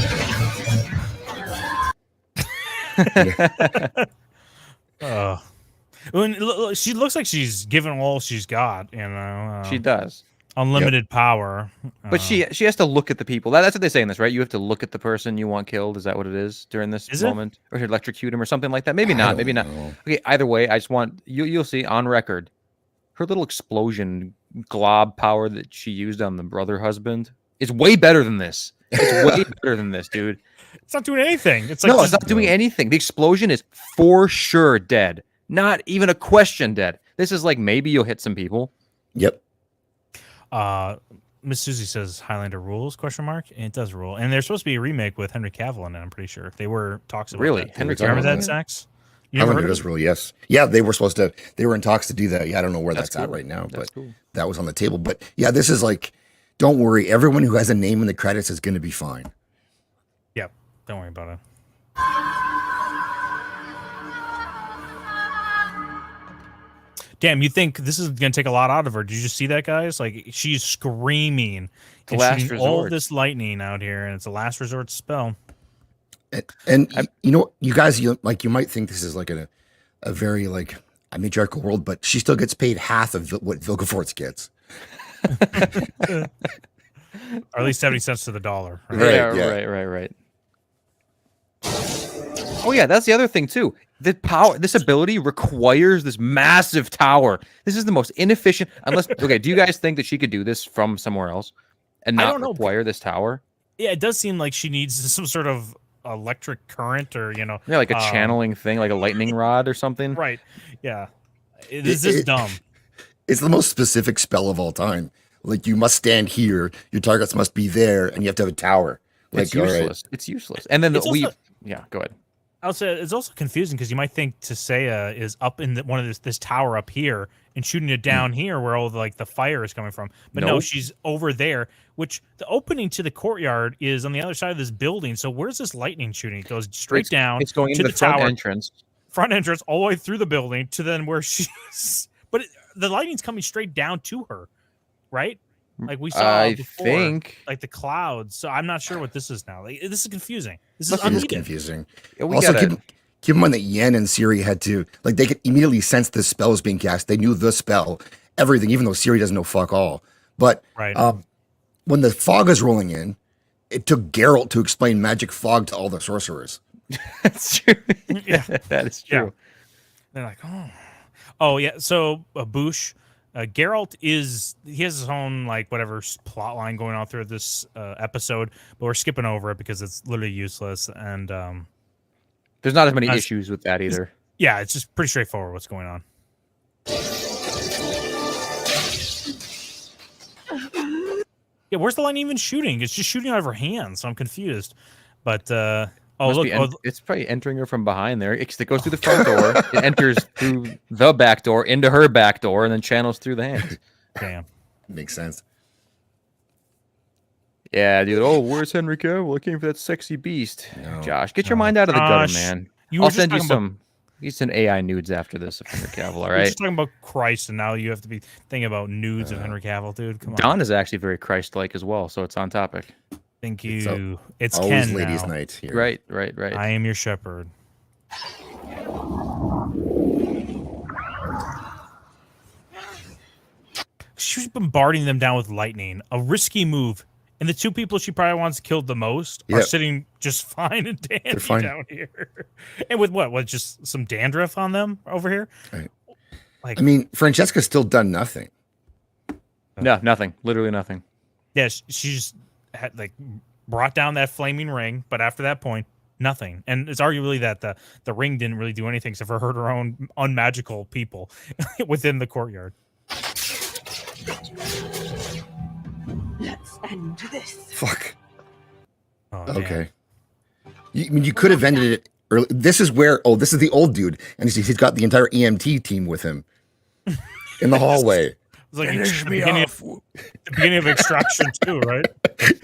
A: She looks like she's given all she's got, you know.
B: She does.
A: Unlimited power.
B: But she has to look at the people. That's what they say in this, right? You have to look at the person you want killed. Is that what it is during this
A: Is it?
B: moment? Or to electrocute him or something like that? Maybe not. Maybe not. Okay, either way, I just want you'll see on record her little explosion glob power that she used on the brother husband is way better than this. It's way better than this, dude.
A: It's not doing anything. It's like
B: No,
A: just,
B: it's not doing anything. The explosion is for sure dead. Not even a question dead. This is like maybe you'll hit some people.
C: Yep.
A: Miss Susie says Highlander rules ? And it does rule. And there's supposed to be a remake with Henry Cavill in it, I'm pretty sure. They were talks about
B: Really?
A: that.
B: Henry
A: Remember
B: Cavill?
A: that, Sax? You never
C: Highlander
A: heard of
C: does
A: it?
C: rule, yes. Yeah, they were in talks to do that. Yeah, I don't know where that's at
B: cool.
C: right now,
B: That's
C: but
B: cool.
C: that was on the table. But yeah, this is like, don't worry. Everyone who has a name in the credits is going to be fine.
A: Yep. Don't worry about it. Damn, you think this is going to take a lot out of her? Did you just see that, guys? Like, she's screaming
B: The
A: and
B: last
A: shooting all
B: resort.
A: of this lightning out here, and it's a last resort spell.
C: And you know, you guys, you might think this is like a very like a matriarchal world, but she still gets paid half of what Vilgefortz gets.
A: Or at least 70 cents to the dollar. Right?
B: Right. Oh yeah, that's the other thing too. The power, this ability requires this massive tower. This is the most inefficient. Unless, okay, do you guys think that she could do this from somewhere else and
A: I
B: not
A: don't know.
B: require this tower?
A: Yeah, it does seem like she needs some sort of electric current or, you know.
B: Yeah, like a channeling thing, like a lightning rod or something.
A: Right. Yeah. This is dumb.
C: It's the most specific spell of all time. Like you must stand here, your targets must be there, and you have to have a tower. Like,
B: It's useless. It's useless. And then
A: It's also-
B: yeah, go ahead.
A: I would say it's also confusing because you might think Tisea is up in one of this tower up here and shooting it down here where all the fire is coming from. But no,
B: Nope.
A: she's over there, which the opening to the courtyard is on the other side of this building. So where's this lightning shooting? It goes straight down.
B: It's going
A: to
B: into the front
A: tower,
B: entrance.
A: front entrance all the way through the building to then where she's. But the lightning's coming straight down to her, right? Like we saw
B: I
A: before,
B: think.
A: like the clouds. So I'm not sure what this is now. Like, this is confusing. This is
C: It is
A: unneeded.
C: confusing.
B: Yeah, we
C: Also,
B: gotta-
C: keep in mind that Yen and Siri had to, like, they could immediately sense this spell was being cast. They knew the spell, everything, even though Siri doesn't know fuck all. But
A: Right.
C: when the fog is rolling in, it took Geralt to explain magic fog to all the sorcerers.
B: That's true.
A: Yeah.
B: That is
A: Yeah.
B: true.
A: They're like, oh yeah. So Boosh, Geralt he has his own whatever plot line going on through this episode, but we're skipping over it because it's literally useless. And
B: There's not as many
A: Nice.
B: issues with that either.
A: yeah, it's just pretty straightforward what's going on. Yeah, where's the lightning even shooting? It's just shooting out of her hands, so I'm confused. But
B: Must
A: look,
B: be it's probably entering her from behind there. It goes through the front door, it enters through the back door into her back door, and then channels through the hands.
A: damn.
C: Makes sense.
B: Yeah, dude. Oh, where's Henry Cavill? I came for that sexy beast.
C: No.
B: Josh, get your mind out of the gutter,
A: Josh,
B: man.
A: you were
B: I'll
A: just
B: send you
A: talking about-
B: some. Get some AI nudes after this of Henry Cavill. All
A: We're
B: right.
A: just talking about Christ, and now you have to be thinking about nudes of Henry Cavill, dude. Come on.
B: Don is actually very Christ-like as well, so it's on topic.
A: Thank
C: It's
A: you. It's
C: Always
A: Ken
C: ladies'
A: now.
C: night here.
B: Right.
A: I am your shepherd. She was bombarding them down with lightning. A risky move. And the two people she probably wants killed the most are
C: Yep.
A: sitting just fine and dandy
C: fine.
A: down here. And with what? What, just some dandruff on them over here?
C: Right.
A: Like,
C: I mean, Francesca's still done nothing.
B: No, nothing. Literally nothing.
A: yeah, she's had brought down that flaming ring, but after that point, nothing. And it's arguably that the ring didn't really do anything except for hurt her own unmagical people within the courtyard.
K: Let's end this.
C: Fuck.
A: Oh,
C: Okay. I mean, you could have ended it early. This is where, this is the old dude. And he's got the entire EMT team with him in the hallway.
A: It's like the beginning of Extraction too, right?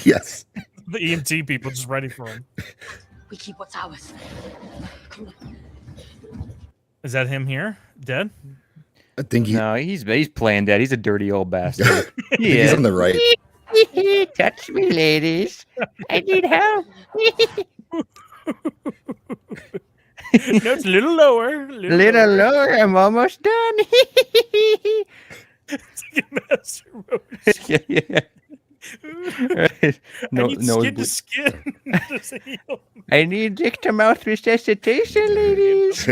C: Yes.
A: The EMT people just ready for him.
K: We keep what's ours. Come on.
A: Is that him here? Dead?
C: I think
B: No, he's playing dead. He's a dirty old bastard.
C: he's on the right.
B: Touch me, ladies. I need help.
A: No, it's a little lower.
B: Little lower. I'm almost done. yeah. Right. No,
A: I need skin to skin.
B: I need dick to mouth resuscitation, ladies.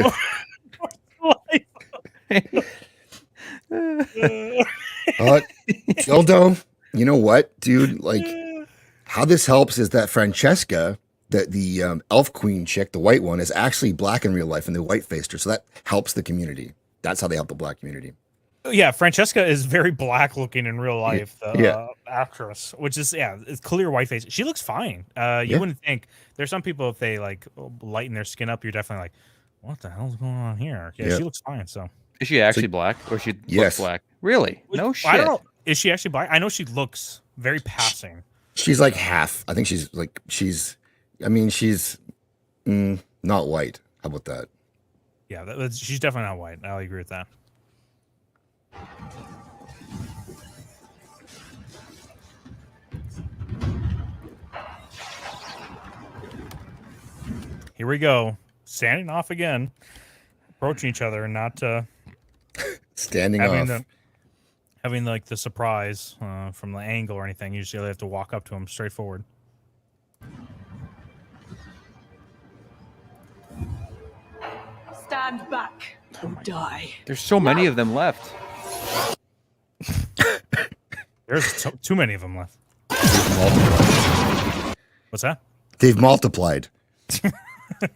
C: Dildo, you know what, dude? Like, how this helps is that Francesca, the elf queen chick, the white one, is actually black in real life, and they white faced her, so that helps the community. That's how they help the black community.
A: Yeah, Francesca is very black looking in real life.
C: Yeah.
A: Actress, which is it's clear white face. She looks fine. You wouldn't think. There's some people, if they like lighten their skin up, you're definitely like, what the hell's going on here? Yeah, she looks fine. So
B: is she actually black, or she looks black? Really? No shit.
A: I don't know. Is she actually black? I know she looks very passing.
C: She's like half. I think she's not white. How about that?
A: Yeah, she's definitely not white. I'll agree with that. Here we go. Standing off again. Approaching each other and not
C: standing
A: having
C: off.
A: Having like the surprise from the angle or anything. You just really have to walk up to him straight forward.
K: Stand back or die.
B: There's so many of them left.
A: There's too many of them left. What's that?
C: They've multiplied.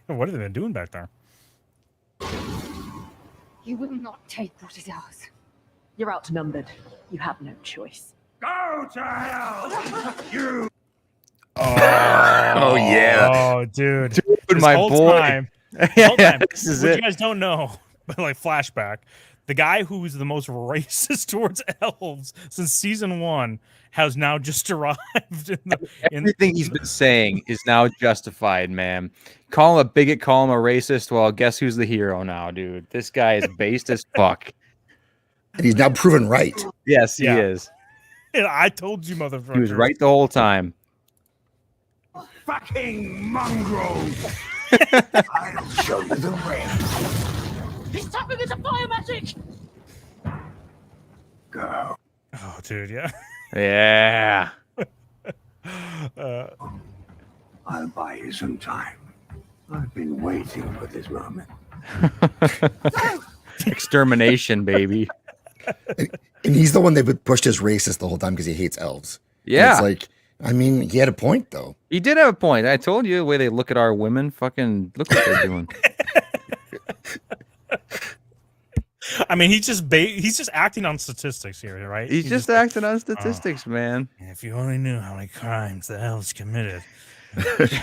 A: What have they been doing back there?
L: You will not take what is ours.
E: You're outnumbered. You have no choice.
J: Go to hell! You!
C: Oh, yeah.
A: Oh, dude. This
B: my
A: whole
B: boy.
A: Time, this whole time,
B: This is
A: what
B: it.
A: you guys don't know, but like flashback, the guy who's the most racist towards elves since season 1 has now just arrived.
B: Everything he's been saying is now justified, man. Call him a bigot, call him a racist. Well, guess who's the hero now, dude? This guy is based as fuck.
C: And he's now proven right.
B: Yes, he is.
A: And I told you, motherfucker.
B: He was right the whole time.
J: Fucking mongrels! I'll show you the ring.
K: He's tapping into fire magic.
J: Go.
A: Oh, dude, yeah.
B: Yeah.
J: I'll buy you some time. I've been waiting for this moment.
B: Extermination, baby.
C: And he's the one that pushed as racist the whole time because he hates elves.
B: Yeah.
C: And it's like, I mean, he had a point, though.
B: He did have a point. I told you the way they look at our women. Fucking look what they're doing.
A: I mean, he's just acting on statistics here, right?
B: He's just acting on statistics, man.
A: If you only knew how many crimes the elves committed.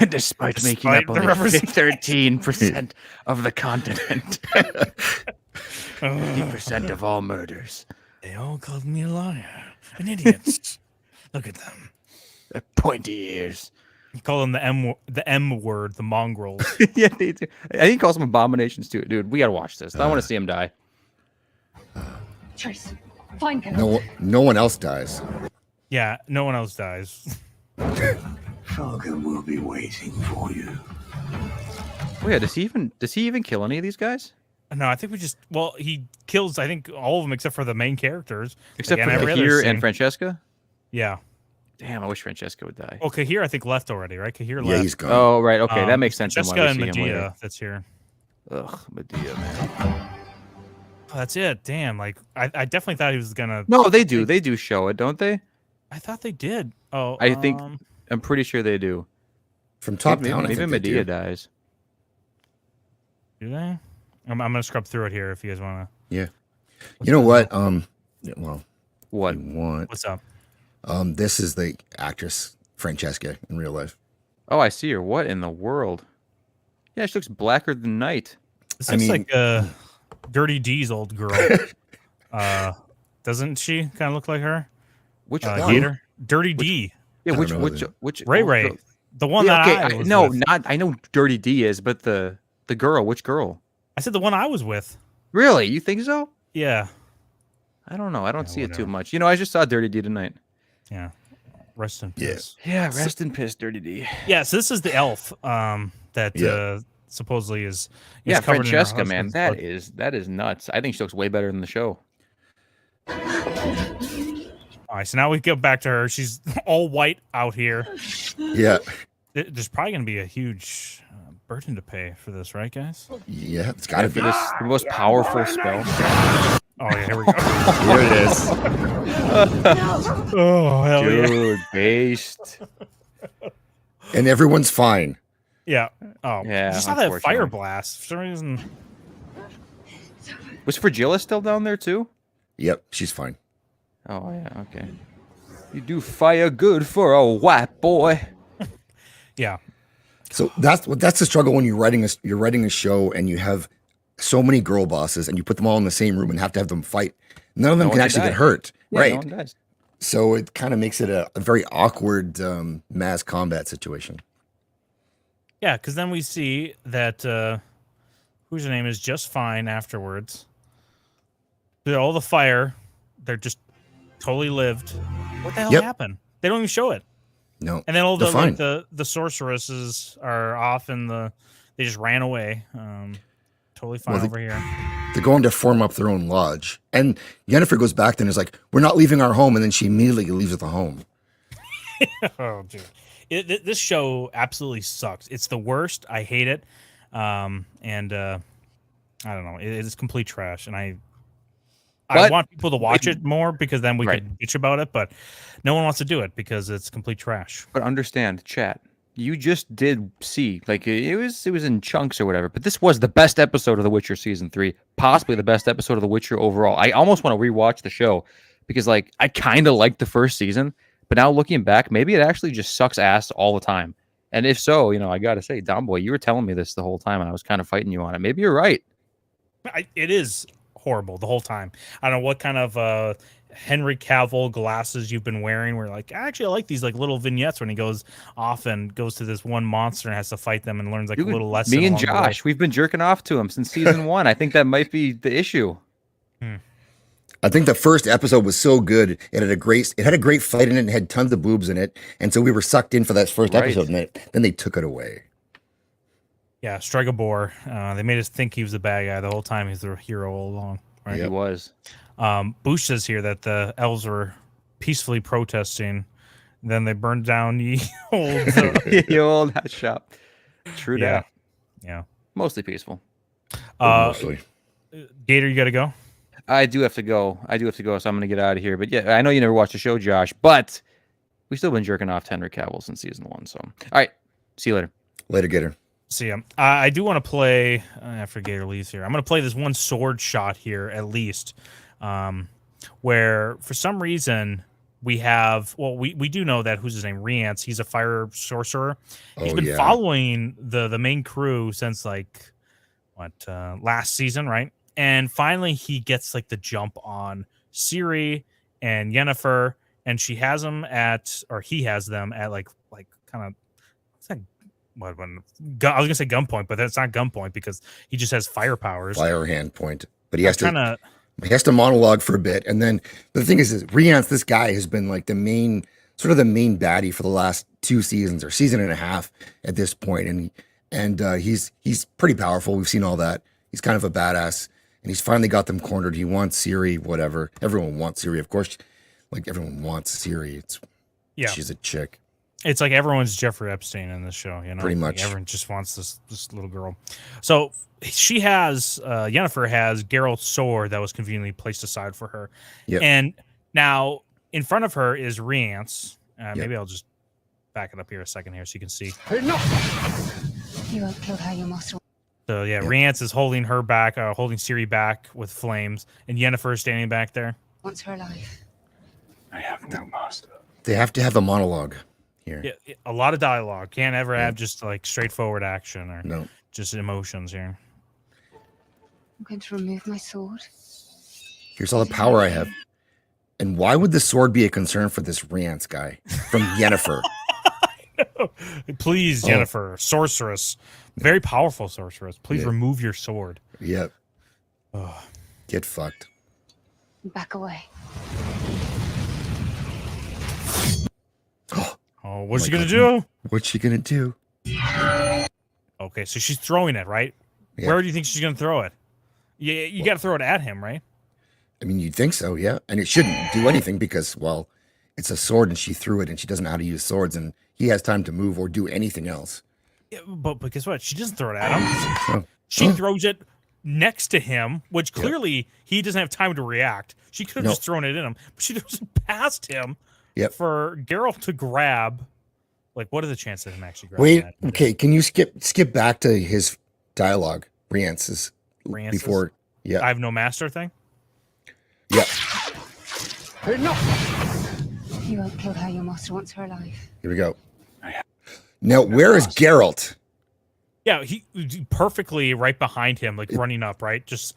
B: Despite making up only 13% of the continent. 50% of all murders.
A: They all called me a liar. An idiot. Look at them.
B: Their pointy ears.
A: You call them the M word, the mongrels.
B: Yeah, they do. I think he calls them abominations too. Dude, we gotta watch this. I want to see him die.
L: Trace, find Geralt.
C: No one else dies.
A: Yeah, no one else dies.
J: Falcon will be waiting for you.
B: Oh yeah, does he even kill any of these guys?
A: No, I think he kills, I think, all of them except for the main characters.
B: Except
A: like,
B: for
A: every other
B: Kahir
A: scene.
B: and Francesca?
A: Yeah.
B: Damn, I wish Francesca would die.
A: Well, Kahir, I think, left already, right? Kahir left.
C: Yeah, he's gone.
B: Oh, right. Okay, that makes sense.
A: Francesca and Medea, that's here.
B: Ugh, Medea, man.
A: Oh, that's it. Damn, like, I definitely thought he was gonna...
B: No, they do. They do show it, don't they?
A: I thought they did. Oh,
B: I think I'm pretty sure they do.
C: From Top
B: Maybe,
C: Down, I
B: maybe
C: think they
B: Medea
C: do.
B: dies.
A: Do they? I'm gonna scrub through it here if you guys want to.
C: Yeah. You know what? Well,
B: What?
C: you want?
A: What's up?
C: This is the actress Francesca in real life.
B: Oh, I see her. What in the world? Yeah, she looks blacker than night.
A: This
C: I
A: looks
C: mean-
A: like Dirty D's old girl. Doesn't she kind of look like her?
B: Which
A: Gator? Dirty D.
B: Yeah,
C: I
B: which
C: don't know
B: which
A: Ray
B: old
A: Ray.
B: girl?
A: The one
B: Yeah,
A: that
B: okay,
A: I was
B: no,
A: with.
B: not I know Dirty D is, but the girl, which girl?
A: I said the one I was with.
B: Really? You think so?
A: Yeah.
B: I don't know. I don't
A: Yeah,
B: see it too
A: whatever.
B: much. You know, I just saw Dirty D tonight.
A: Yeah. Rest in
C: Yeah.
A: peace.
B: Yeah, rest in piss, Dirty D.
A: Yeah, so this is the elf that
C: Yeah.
A: supposedly is
B: Yeah,
A: covered in her
B: Francesca, man,
A: husband's blood.
B: that is nuts. I think she looks way better than the show.
A: All right, so now we go back to her. She's all white out here.
C: Yeah.
A: There's probably going to be a huge burden to pay for this, right, guys?
C: Yeah, it's got to
B: For
C: be.
B: this, the most powerful spell.
A: Oh, yeah, here we go.
C: Here it is.
A: Oh, hell yeah.
B: Dude, based.
C: And everyone's fine.
A: Yeah. Oh,
B: Yeah,
A: I just saw that fire
B: unfortunately.
A: blast. For some reason,
B: Was Fragilla still down there too?
C: Yep, she's fine.
B: Oh yeah, okay. You do fire good for a white boy.
A: yeah.
C: So that's the struggle when you're writing a show and you have so many girl bosses and you put them all in the same room and have to have them fight. None of them
B: No
C: can
B: one
C: actually
B: die.
C: get hurt,
B: Yeah,
C: right?
B: no one dies.
C: So it kind of makes it a very awkward mass combat situation.
A: Yeah, because then we see that whose name is just fine afterwards. All the fire, they're just totally lived. What the hell
C: Yep.
A: happened? They don't even show it.
C: No,
A: And then all the
C: they're fine.
A: like, the sorceresses are off in they just ran away. Totally fine
C: Well,
A: over here.
C: They're going to form up their own lodge, and Yennefer goes back then and is like, "We're not leaving our home," and then she immediately leaves the home.
A: Oh, dude. This show absolutely sucks. It's the worst. I hate it. I don't know. It's complete trash. And I
B: But-
A: want people to watch it more because then we
B: Right.
A: could bitch about it, but no one wants to do it because it's complete trash.
B: But understand, chat. You just did see, like it was in chunks or whatever. But this was the best episode of The Witcher season 3, possibly the best episode of The Witcher overall. I almost want to rewatch the show because, like, I kind of liked the first season, but now looking back, maybe it actually just sucks ass all the time. And if so, I gotta say, Dom Boy, you were telling me this the whole time, and I was kind of fighting you on it. Maybe you're right.
A: It is horrible the whole time. I don't know what kind of Henry Cavill glasses you've been wearing. Where like, actually, I like these like little vignettes when he goes off and goes to this one monster and has to fight them and learns like a
B: Dude,
A: little lesson.
B: me and
A: along the way.
B: Josh, we've been jerking off to him since season 1. I think that might be the issue.
C: I think the first episode was so good. It had a great fight in it. And had tons of boobs in it, and so we were sucked in for that first
B: Right.
C: episode. And then they took it away.
A: Yeah, Stregobor. They made us think he was the bad guy the whole time. He's the hero all along. Right?
B: He was.
A: Boosh says here that the elves were peacefully protesting. Then they burned down the old.
B: The old hat shop. True
A: Yeah.
B: that.
A: Yeah.
B: Mostly peaceful.
C: Mostly.
A: Gator, you got to go.
B: I do have to go. So I'm going to get out of here. But yeah, I know you never watched the show, Josh, but we've still been jerking off to Henry Cavill since season 1. So, all right. See you later.
C: Later, Gator.
A: See ya. I do want to play after Gator leaves here. I'm going to play this one sword shot here at least, where for some reason we have. Well, we do know that who's his name, Riance. He's a fire sorcerer. He's
C: Oh,
A: been
C: yeah.
A: following the main crew since like last season, right? And finally he gets like the jump on Ciri and Yennefer, and she has them he has them at like kind of. I was gonna say gunpoint, but that's not gunpoint because he just has fire powers.
C: Fire hand point, but he has
A: Kinda,
C: he has to monologue for a bit, and then the thing is Riance, this guy has been like the main baddie for the last 2 seasons or season and a half at this point, and he's pretty powerful. We've seen all that. He's kind of a badass, and he's finally got them cornered. He wants Ciri, whatever. Everyone wants Ciri, of course. Like everyone wants Ciri. She's a chick.
A: it's like everyone's Jeffrey Epstein in this show,
C: Pretty
A: Like,
C: much.
A: everyone just wants this little girl. So she has Yennefer has Geralt's sword that was conveniently placed aside for her.
C: Yep.
A: And now in front of her is Riance. Maybe I'll just back it up here a second here so you can see.
L: You won't kill her, your master.
A: So yeah, Rience is holding her back, holding Ciri back with flames, and Yennefer is standing back there.
L: Wants her alive.
G: I have no master.
C: They have to have a monologue here.
A: Yeah, a lot of dialogue. Can't ever have just like straightforward action or
C: No.
A: just emotions here.
L: I'm going to remove my sword.
C: Here's all the power I have. And why would the sword be a concern for this Rience guy from Yennefer?
A: Please,
C: Oh.
A: Yennefer, sorceress, very powerful sorceress. Please
C: Yeah.
A: remove your sword.
C: Yep.
A: Oh.
C: Get fucked.
L: Back away.
A: Oh, what's
C: my
A: she gonna
C: God.
A: do?
C: What's she gonna do?
A: Okay, so she's throwing it, right?
C: Yeah.
A: Where do you think she's gonna throw it? Yeah, you got to throw it at him, right?
C: I mean, you'd think so, yeah. And it shouldn't do anything because, well, it's a sword and she threw it and she doesn't know how to use swords and he has time to move or do anything else.
A: Yeah, but guess what? She doesn't throw it at him.
C: Oh.
A: She
C: Oh.
A: throws it next to him, which
C: Yep.
A: clearly he doesn't have time to react. She could have
C: No.
A: just thrown it in him, but she throws it past him
C: Yep.
A: for Geralt to grab. Like, what are the chances of him actually grabbing
C: Wait,
A: that?
C: okay, can you skip back to his dialogue, Rience's
A: Rience's?
C: before? Yeah.
A: I have no master thing.
C: Yeah.
L: You won't kill her, your master wants her alive.
C: Here we go. Now, where is Geralt?
A: Yeah, he perfectly right behind him, like running up, right? Just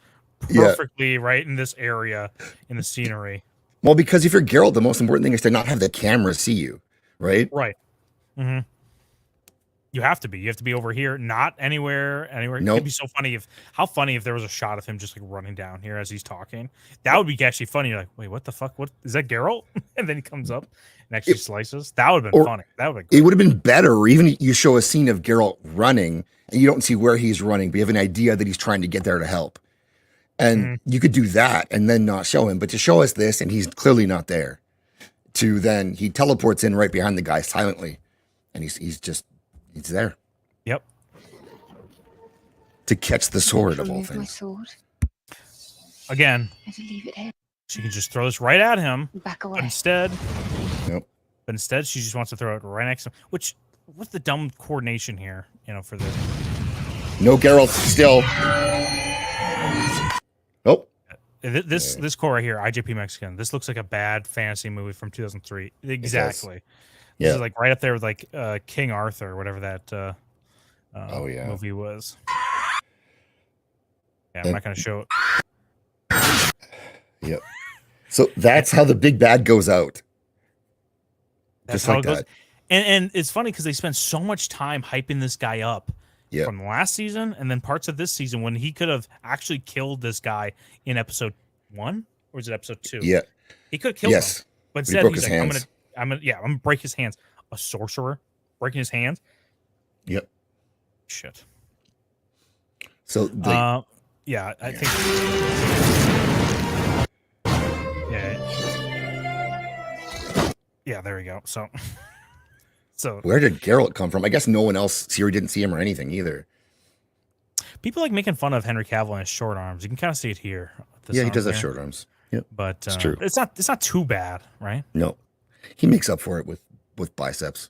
C: Yeah.
A: perfectly right in this area in the scenery.
C: Well, because if you're Geralt, the most important thing is to not have the camera see you, right?
A: Right. Mm-hmm. You have to be. You have to be over here, not anywhere.
C: Nope.
A: It'd be so funny how funny if there was a shot of him just like running down here as he's talking. That would be actually funny. You're like, wait, what the fuck? What is that, Geralt? And then he comes up and actually slices. That would have been
C: Or-
A: funny. That would have been
C: It would have been better, or even you show a scene of Geralt running and you don't see where he's running, but you have an idea that he's trying to get there to help. And you could do that and then not show him, but to show us this and he's clearly not there. To then he teleports in right behind the guy silently, and he's there
A: Yep.
C: to catch the sword of all
L: Remove my
C: things.
L: sword.
A: Again,
L: Better leave it here.
A: she can just throw this right at him.
L: Back
A: But
L: away.
A: instead,
C: Nope.
A: she just wants to throw it right next to him. Which, what's the dumb coordination here? For this.
C: No Geralt still. Nope.
A: This core right here, IJP Mexican. This looks like a bad fantasy movie from 2003. Exactly. This
C: Yeah.
A: is like right up there with like King Arthur, or whatever that
C: Oh, yeah.
A: movie was. Yeah, I'm
C: And-
A: not going to show it.
C: Yep. So that's how the big bad goes out.
A: That's
C: Just
A: how
C: like
A: it goes.
C: that.
A: And it's funny because they spent so much time hyping this guy up
C: Yep.
A: from last season and then parts of this season when he could have actually killed this guy in episode 1, or is it episode 2?
C: Yeah.
A: He could have killed
C: Yes.
A: him. But
C: He
A: instead
C: broke
A: he's
C: his
A: like,
C: hands.
A: I'm gonna break his hands. A sorcerer breaking his hands.
C: Yep.
A: Shit.
C: So the,
A: Yeah, I think. Yeah, there we go. So,
C: where did Geralt come from? I guess no one else. Ciri didn't see him or anything either.
A: people like making fun of Henry Cavill and his short arms. You can kind of see it here. with this
C: Yeah, he
A: arm
C: does have
A: here.
C: short arms. Yep.
A: But
C: It's true.
A: It's not too bad, right?
C: No, he makes up for it with biceps.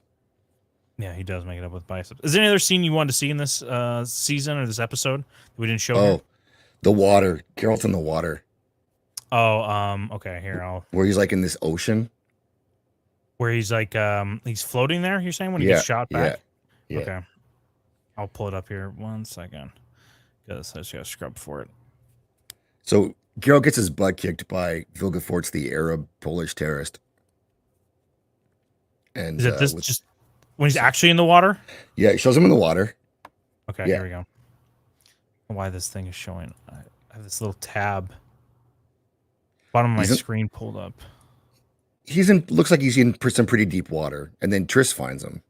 A: Yeah, he does make it up with biceps. Is there any other scene you wanted to see in this season or this episode that we didn't show?
C: Oh,
A: here?
C: the water. Geralt in the water,
A: Oh, okay. Here,
C: where he's like in this ocean.
A: where he's like he's floating there. You're saying when he
C: Yeah,
A: gets shot back?
C: yeah.
A: Okay. I'll pull it up here 1 second because I just got to scrub for it.
C: So Geralt gets his butt kicked by Vilgefortz, the Arab Polish terrorist. And
A: Is it this just when he's actually in the water?
C: Yeah, it shows him in the water.
A: Okay,
C: Yeah.
A: here we go. Why this thing is showing? I have this little tab. Bottom of my
C: He's in-
A: screen pulled up.
C: He's in. Looks like he's in some pretty deep water, and then Triss finds him.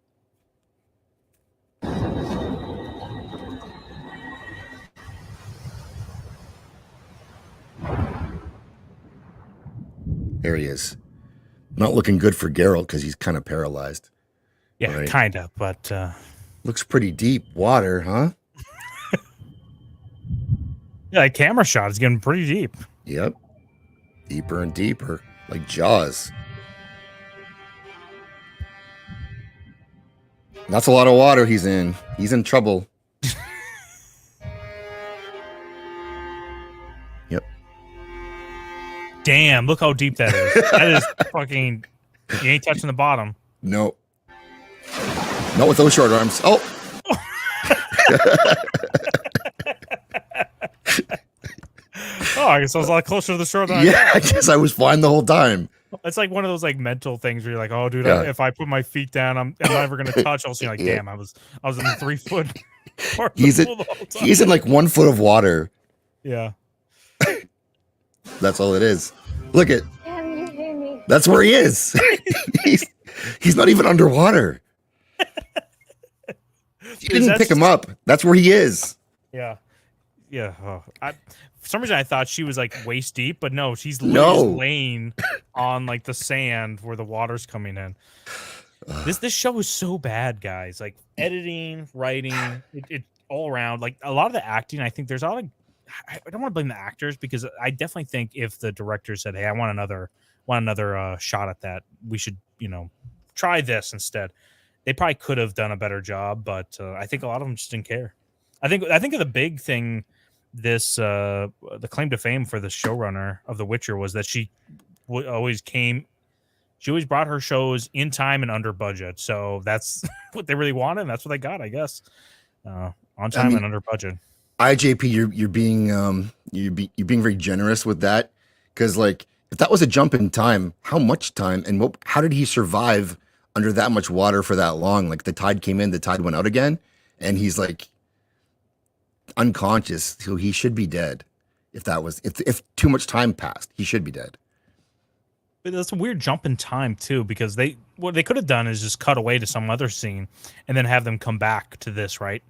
C: There he is. Not looking good for Geralt because he's kind of paralyzed.
A: Yeah,
C: Right.
A: kind of, but
C: Looks pretty deep water, huh?
A: yeah, that camera shot is getting pretty deep.
C: Yep. Deeper and deeper, like Jaws. That's a lot of water he's in. He's in trouble. Yep.
A: Damn, look how deep that is. That is fucking. You ain't touching the bottom.
C: No. Not with those short arms. Oh.
A: Oh, I guess I was a lot closer to the shore than I
C: Yeah, I
A: thought.
C: guess I was fine the whole time.
A: It's like one of those like mental things where you're like, oh, dude,
C: Yeah.
A: if I put my feet down, I'm never gonna touch. I'll see, like,
C: Yeah.
A: damn, I was in the 3 foot. part of
C: He's
A: the
C: in,
A: pool the whole time.
C: he's in like 1 foot of water.
A: Yeah.
C: That's all it is. Look at.
L: Can you hear me?
C: That's where he is. he's not even underwater. You didn't
A: That's
C: pick him
A: just-
C: up. That's where he is.
A: Yeah. Yeah. Oh, for some reason I thought she was like waist deep, but no, she's
C: No.
A: literally just laying on like the sand where the water's coming in. This show is so bad, guys. Like editing, writing, it all around. Like a lot of the acting, I think there's a lot of. I don't want to blame the actors because I definitely think if the director said, "Hey, I want another shot at that," we should try this instead. They probably could have done a better job, but I think a lot of them just didn't care. I think of the big thing. This the claim to fame for the showrunner of The Witcher was that she always brought her shows in time and under budget. So that's what they really wanted, and that's what they got, I guess. On time and under budget.
C: IJP, you're being you're being very generous with that, because like if that was a jump in time, how much time and how did he survive under that much water for that long? Like the tide came in, the tide went out again, and he's like unconscious, so he should be dead. If too much time passed, he should be dead.
A: But that's a weird jump in time too, because what they could have done is just cut away to some other scene and then have them come back to this, right?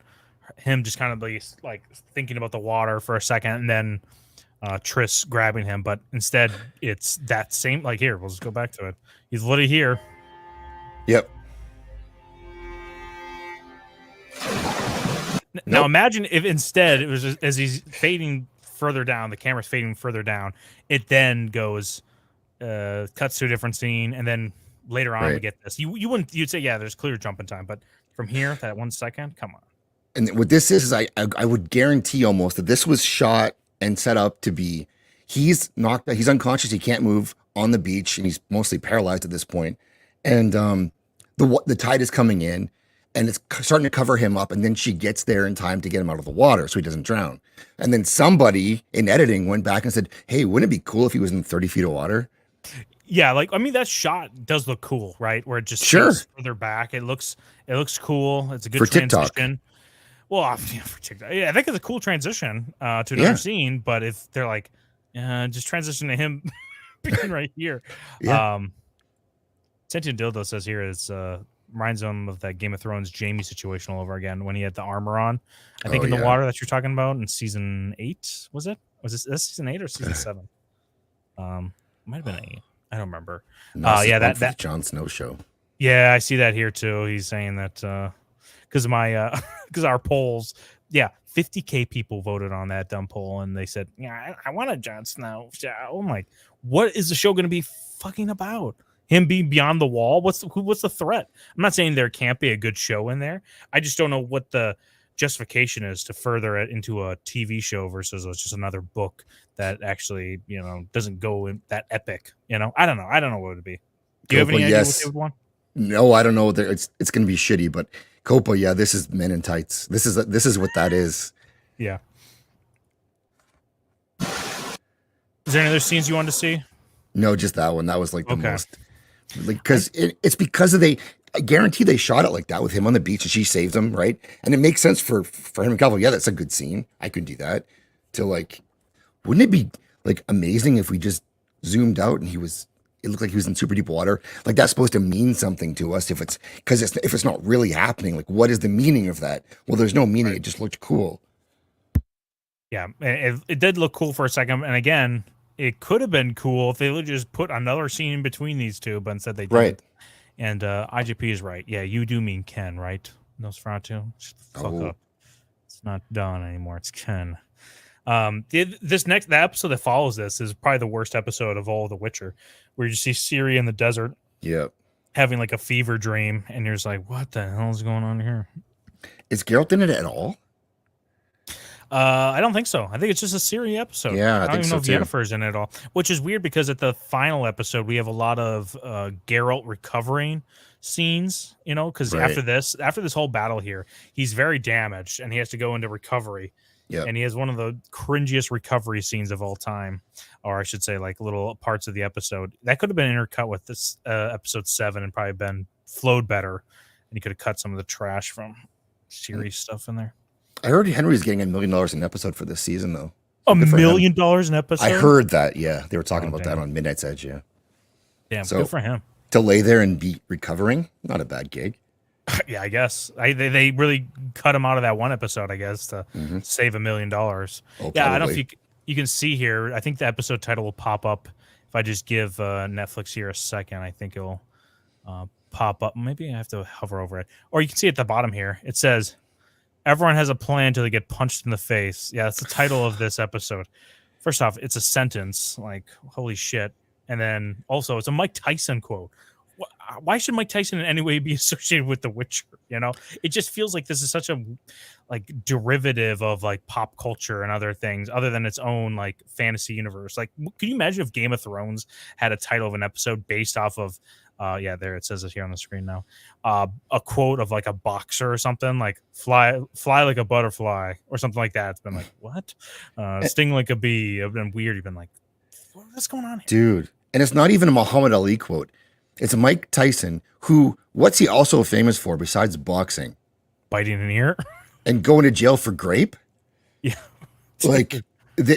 A: Him just kind of like thinking about the water for a second, and then Triss grabbing him. But instead, it's that same. Like here, we'll just go back to it. He's literally here.
C: Yep.
A: Now imagine if instead it was just, as he's fading further down, the camera's fading further down. It then goes, cuts to a different scene, and then later on we
C: Right.
A: get this. You'd say, yeah, there's clear jump in time, but from here, that 1 second, come on.
C: And what this is I would guarantee almost that this was shot and set up to be he's unconscious, he can't move on the beach, and he's mostly paralyzed at this point. And the tide is coming in, and it's starting to cover him up, and then she gets there in time to get him out of the water so he doesn't drown. And then somebody in editing went back and said, "Hey, wouldn't it be cool if he was in 30 feet of water?"
A: Yeah, like I mean, that shot does look cool, right? Where it just
C: Sure.
A: stays further back. It looks cool. It's a good
C: For TikTok.
A: transition. Well, yeah, for TikTok, yeah, I think it's a cool transition to another
C: Yeah.
A: scene. But if they're like, just transition to him being right here.
C: Yeah.
A: Sentient Dildo says here is reminds him of that Game of Thrones Jamie situation all over again when he had the armor on. I think
C: Oh,
A: in the
C: yeah.
A: water that you're talking about in season 8, was it? Was this season 8 or season 7? Might have been 8. I don't remember.
C: No, this is
A: Yeah,
C: one for the
A: that
C: Jon Snow show.
A: yeah, I see that here too. He's saying that because my because our polls, yeah, 50K people voted on that dumb poll, and they said, yeah, I want a Jon Snow show. I'm like, what is the show going to be fucking about? Him being beyond the wall? What's the threat? I'm not saying there can't be a good show in there. I just don't know what the justification is to further it into a TV show versus just another book that actually doesn't go in that epic. I don't know. I don't know what it would be. Do you have any
C: Copa,
A: idea what
C: yes.
A: they would want?
C: No, I don't know. It's going to be shitty, but Copa, yeah, this is Men in Tights. This is what that is.
A: Yeah. Is there any other scenes you wanted to see?
C: No, just that one. That was like the
A: Okay.
C: most, like, because it's because I guarantee they shot it like that with him on the beach and she saved him, right? And it makes sense for Henry Cavill. Yeah, that's a good scene. I could do that. To like, wouldn't it be like amazing if we just zoomed out and it looked like he was in super deep water? Like that's supposed to mean something to us if it's not really happening. Like, what is the meaning of that? Well, there's no meaning. It just looked cool.
A: Yeah, it did look cool for a second, and again, it could have been cool if they would just put another scene in between these two, but instead they didn't.
C: Right.
A: And IGP is right. Yeah, you do mean Ken, right? Nosferatu? Shut the fuck
C: Oh.
A: up. It's not Don anymore. It's Ken. The episode that follows this is probably the worst episode of all of The Witcher, where you see Ciri in the desert.
C: Yeah.
A: having like a fever dream, and you're just like, what the hell is going on here?
C: Is Geralt in it at all?
A: I don't think so. I think it's just a Ciri episode.
C: Yeah, I
A: don't
C: think
A: even
C: so
A: know if
C: too.
A: Yennefer's in it at all, which is weird because at the final episode we have a lot of Geralt recovering scenes. You know, because
C: Right.
A: after this whole battle here, he's very damaged and he has to go into recovery.
C: Yeah.
A: And he has one of the cringiest recovery scenes of all time, or I should say, like little parts of the episode that could have been intercut with this episode 7 and probably been flowed better, and he could have cut some of the trash from Ciri's stuff in there.
C: I heard Henry's getting $1 million an episode for this season, though.
A: $1
C: Good for him.
A: million an episode.
C: I heard that. Yeah, they were talking
A: Oh,
C: about
A: damn.
C: that on Midnight's Edge. Yeah,
A: Damn,
C: So-
A: good for him.
C: to lay there and be recovering, not a bad gig.
A: Yeah, I guess they really cut him out of that one episode, I guess, to save $1 million.
C: Oh,
A: Yeah, I don't know if
C: probably.
A: you can see here. I think the episode title will pop up if I just give Netflix here a second. I think it'll pop up. Maybe I have to hover over it, or you can see at the bottom here. It says, "Everyone has a plan till they get punched in the face." Yeah, that's the title of this episode. First off, it's a sentence. Like, holy shit! And then also, it's a Mike Tyson quote. Why should Mike Tyson in any way be associated with The Witcher? You know, it just feels like this is such a like derivative of like pop culture and other things, other than its own like fantasy universe. Like, could you imagine if Game of Thrones had a title of an episode based off of? Yeah, there it says it here on the screen now. A quote of like a boxer or something, like fly like a butterfly or something like that. It's been like, what? Sting like a bee. It's been weird. You've been like, what's going on here?
C: Dude. And it's not even a Muhammad Ali quote. It's Mike Tyson, who, what's he also famous for besides boxing?
A: Biting an ear?
C: And going to jail for grape?
A: Yeah.
C: Like,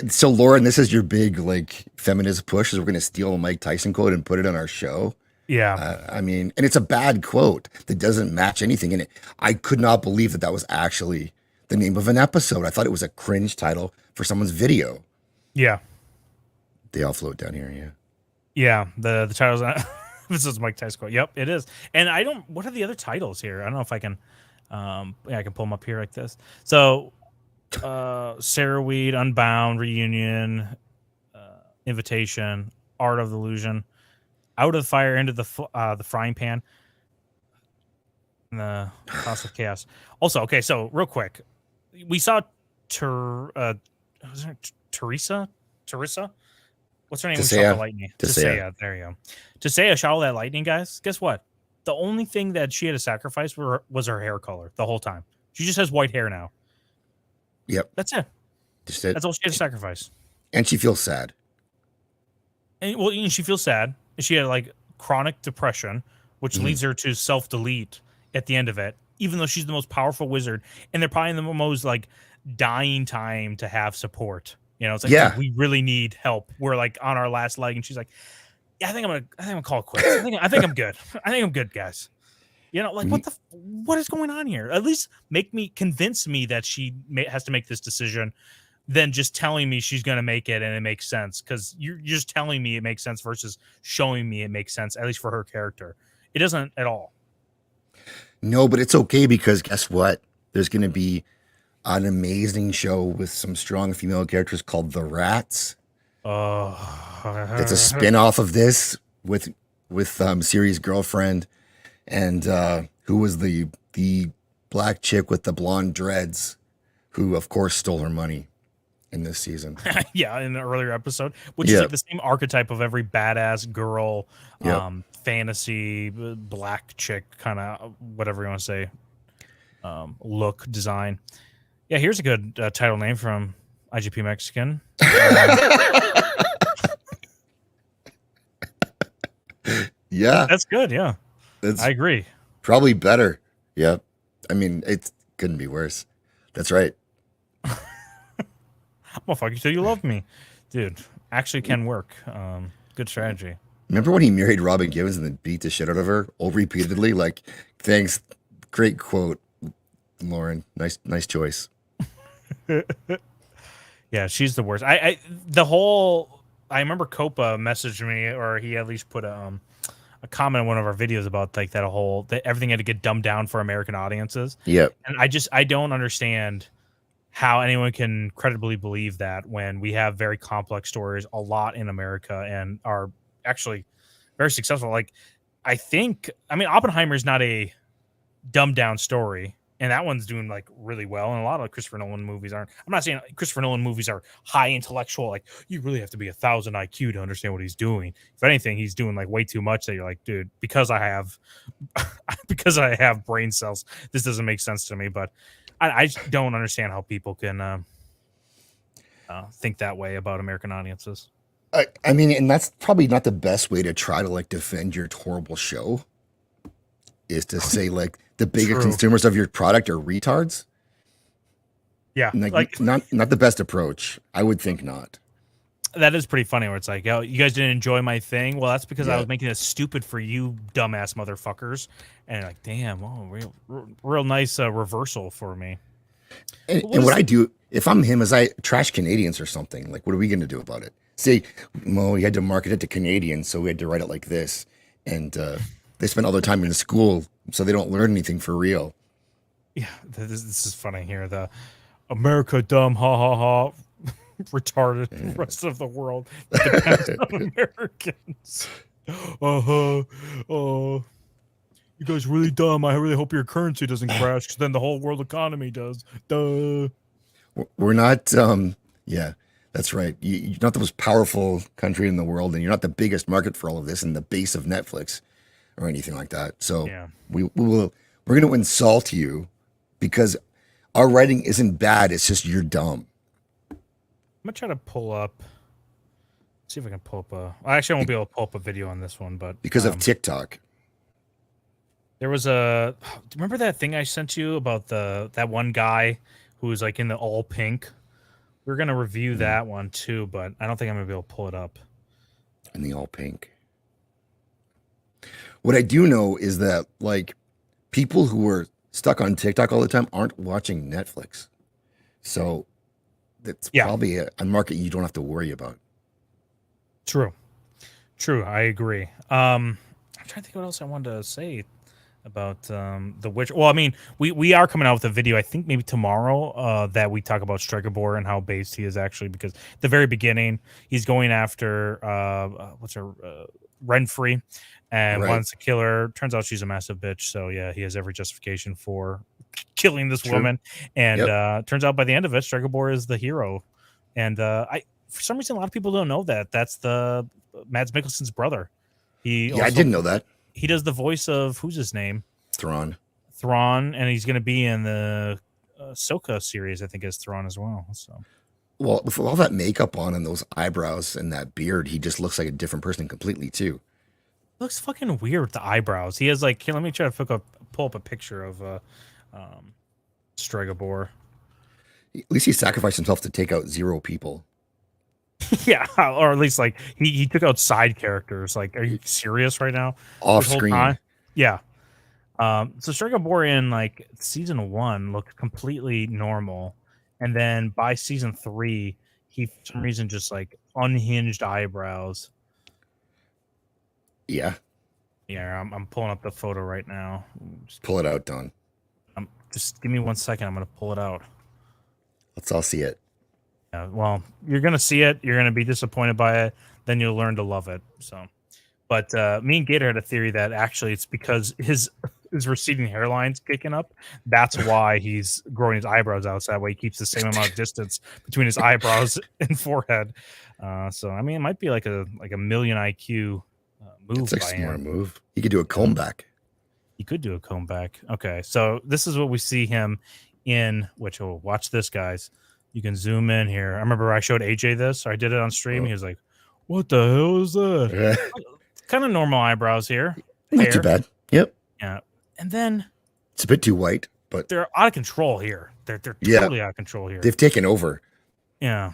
C: so Lauren, this is your big, like, feminist push, is we're going to steal a Mike Tyson quote and put it on our show?
A: Yeah.
C: I mean, and it's a bad quote that doesn't match anything in it. I could not believe that was actually the name of an episode. I thought it was a cringe title for someone's video.
A: Yeah.
C: They all float down here, yeah.
A: Yeah. The title's this is Mike Tyson quote. Yep, it is. And I don't, what are the other titles here? I don't know if I can, yeah, I can pull them up here like this. So, Sarah Weed, Unbound, Reunion, Invitation, Art of Illusion, Out of the Fire, into the Frying Pan, and the House of Chaos. Also, okay, so real quick, we saw was it Teresa? What's her name? Who shot
C: Tissaia.
A: the lightning?
C: Tissaia.
A: Tissaia. There you go. Tissaia shot all that lightning, guys. Guess what? The only thing that she had to sacrifice was her hair color the whole time. She just has white hair now.
C: Yep.
A: That's it.
C: Just it.
A: That's all she had to sacrifice.
C: And she feels sad.
A: And well, and she feels sad. She had like chronic depression, which leads her to self-delete at the end of it, even though she's the most powerful wizard. And they're probably in the most like dying time to have support. You know, it's like,
C: Yeah.
A: dude, we really need help. We're like on our last leg, and she's like, "Yeah, I think I'm gonna call it quits. I think I'm good. I think I'm good, guys." You know, like what is going on here? At least convince me that she has to make this decision, than just telling me she's gonna make it and it makes sense. Because you're just telling me it makes sense versus showing me it makes sense. At least for her character, it doesn't at all.
C: No, but it's okay because guess what? There's going to be an amazing show with some strong female characters called The Rats.
A: Oh,
C: It's a spin-off of this with Ciri's girlfriend and who was the black chick with the blonde dreads, who of course stole her money in this season.
A: Yeah, in the earlier episode, which is like the same archetype of every badass girl, fantasy black chick kind of whatever you want to say, look design. Yeah, here's a good title name from IGP Mexican.
C: Yeah,
A: that's good. Yeah,
C: that's
A: I agree.
C: Probably better. Yep. I mean, it couldn't be worse. That's right.
A: Well, fuck you till you love me, dude. Actually, can work. Good strategy.
C: Remember when he married Robin Givens and then beat the shit out of her all repeatedly? Like, thanks. Great quote, Lauren. Nice choice.
A: Yeah, she's the worst. I remember Copa messaged me, or he at least put a comment in one of our videos about like that everything had to get dumbed down for American audiences.
C: Yep.
A: And I don't understand how anyone can credibly believe that when we have very complex stories a lot in America and are actually very successful. Like, I think, I mean, Oppenheimer's not a dumbed down story, and that one's doing like really well. And a lot of Christopher Nolan movies aren't. I'm not saying Christopher Nolan movies are high intellectual, like you really have to be 1,000 IQ to understand what he's doing. If anything, he's doing like way too much that you're like, dude, because I have brain cells, this doesn't make sense to me. But I just don't understand how people can think that way about American audiences.
C: I mean, and that's probably not the best way to try to like defend your horrible show, is to say like the bigger
A: True.
C: consumers of your product are retards.
A: Yeah,
C: Like not the best approach. I would think not.
A: That is pretty funny where it's like, oh, you guys didn't enjoy my thing. Well, that's because I
C: Yeah.
A: was making it stupid for you dumbass motherfuckers. And you're like, damn, oh, real nice reversal for me.
C: And,
A: But
C: and what
A: is-
C: I do, if I'm him, is I trash Canadians or something. Like, what are we going to do about it? Say, well, we had to market it to Canadians, so we had to write it like this. And they spend all their time in school, so they don't learn anything for real.
A: Yeah, this is funny here. The America dumb, ha ha ha, retarded. Rest of the world depends on Americans. You guys really dumb. I really hope your currency doesn't crash, because then the whole world economy does. Duh.
C: We're not, yeah, that's right. You're not the most powerful country in the world, and you're not the biggest market for all of this and the base of Netflix or anything like that. So
A: Yeah.
C: we're going to insult you because our writing isn't bad. It's just you're dumb.
A: I'm gonna try to pull up. See if I can pull up a. Actually, I won't be able to pull up a video on this one, but
C: Because of TikTok.
A: there was a. Remember that thing I sent you about that one guy who was like in the all pink? We're gonna review that one too, but I don't think I'm gonna be able to pull it up.
C: And the all pink. What I do know is that like people who are stuck on TikTok all the time aren't watching Netflix. So that's probably a market you don't have to worry about.
A: True. I agree. I'm trying to think what else I wanted to say about The Witcher. Well, I mean, we are coming out with a video, I think maybe tomorrow, that we talk about Stregobor and how based he is actually, because at the very beginning, he's going after Renfrey and
C: Right.
A: wants to kill her. Turns out she's a massive bitch. So yeah, he has every justification for killing this
C: True.
A: woman. And
C: Yep.
A: turns out by the end of it, Stregobor is the hero. And for some reason, a lot of people don't know that's the Mads Mikkelsen's brother.
C: I didn't know that.
A: He does the voice of, who's his name?
C: Thrawn.
A: And he's going to be in the Ahsoka series, I think, as Thrawn as well. So
C: Well, with all that makeup on and those eyebrows and that beard, he just looks like a different person completely too.
A: looks fucking weird with the eyebrows. He has like, here, let me try to pull up a picture of Stregobor.
C: At least he sacrificed himself to take out 0 people.
A: Yeah, or at least like he took out side characters. Like, are you serious right now?
C: Off
A: This whole
C: screen.
A: time? Yeah. So Stregobor in like season 1 looked completely normal, and then by season 3, he for some reason just like unhinged eyebrows.
C: Yeah.
A: Yeah, I'm pulling up the photo right now.
C: Pull it out, Don.
A: Just give me 1 second. I'm gonna pull it out.
C: Let's all see it.
A: Yeah, well, you're gonna see it. You're gonna be disappointed by it. Then you'll learn to love it. So, but me and Gator had a theory that actually it's because his receding hairline's kicking up. That's why he's growing his eyebrows out. So that way he keeps the same amount of distance between his eyebrows and forehead. So I mean, it might be like a million IQ move.
C: It's a
A: by
C: smart
A: him.
C: move. He could do a comb back.
A: He could do a comb back. Okay, so this is what we see him in. Which, watch this, guys. You can zoom in here. I remember I showed AJ this, or I did it on stream. He was like, "What the hell is that?" Kind of normal eyebrows here.
C: Not too bad. Yep.
A: Yeah, and then
C: It's a bit too white, but
A: they're out of control here. They're
C: Yeah.
A: totally out of control here.
C: they've taken over.
A: Yeah.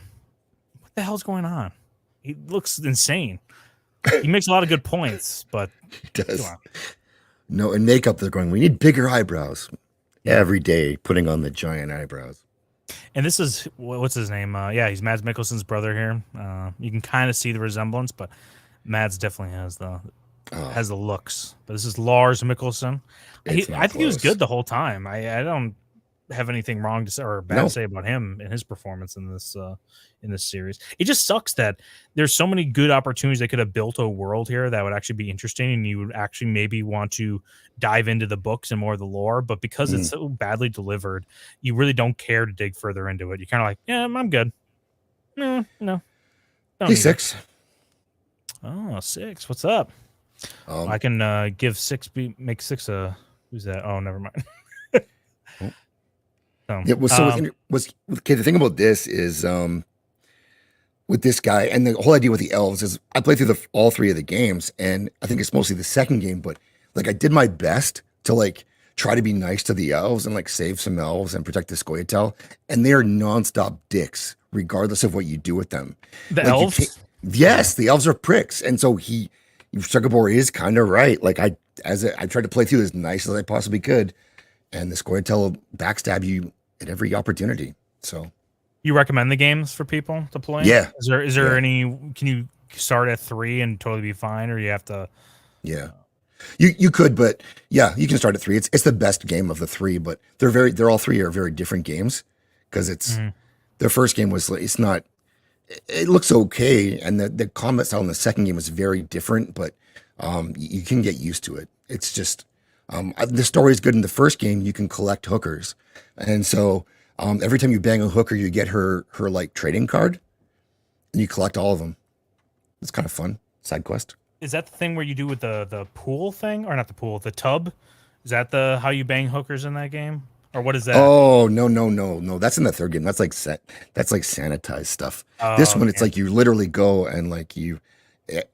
A: What the hell's going on? He looks insane. He makes a lot of good points, but
C: He does.
A: come on.
C: No, in makeup, they're going, we need bigger eyebrows. Every day, putting on the giant eyebrows.
A: And this is what's his name? Yeah, he's Mads Mikkelsen's brother here. You can kind of see the resemblance, but Mads definitely has the looks. But this is Lars Mikkelsen.
C: It's not
A: I think he was
C: close.
A: good the whole time. I don't have anything wrong to say or bad
C: No.
A: to say about him and his performance in this series. It just sucks that there's so many good opportunities they could have built a world here that would actually be interesting, and you would actually maybe want to dive into the books and more of the lore. But because it's so badly delivered, you really don't care to dig further into it. You're kind of like, yeah, I'm good. No. Don't
C: Hey,
A: need it.
C: 6.
A: Oh, 6. What's up? I can give 6 make 6 a who's that? Oh, never mind.
C: Yeah, okay. The thing about this is, with this guy and the whole idea with the elves is, I played through all 3 of the games, and I think it's mostly the second game, but like I did my best to like try to be nice to the elves and like save some elves and protect the Scoia'tael, and they are nonstop dicks regardless of what you do with them.
A: The
C: Like, you
A: elves?
C: can't- Yes, the elves are pricks, and so Sugabor is kind of right. Like I tried to play through as nice as I possibly could, and the Scoia'tael will backstab you at every opportunity. So
A: You recommend the games for people to play?
C: Yeah.
A: Is there
C: Yeah.
A: any? Can you start at 3 and totally be fine, or you have to?
C: yeah, you could, but yeah, you can start at 3. It's the best game of the 3, but they're all 3 are very different games, because it's their first game was it's not. It looks okay, and the combat style in the second game was very different, but you can get used to it. It's just the story is good in the first game. You can collect hookers, and so every time you bang a hooker, you get her like trading card, and you collect all of them. It's kind of fun side quest.
A: Is that the thing where you do with the pool thing, or not the pool, the tub? Is that the how you bang hookers in that game, or what is that?
C: Oh no! That's in the third game. That's like sanitized stuff. This one, it's like you literally go and like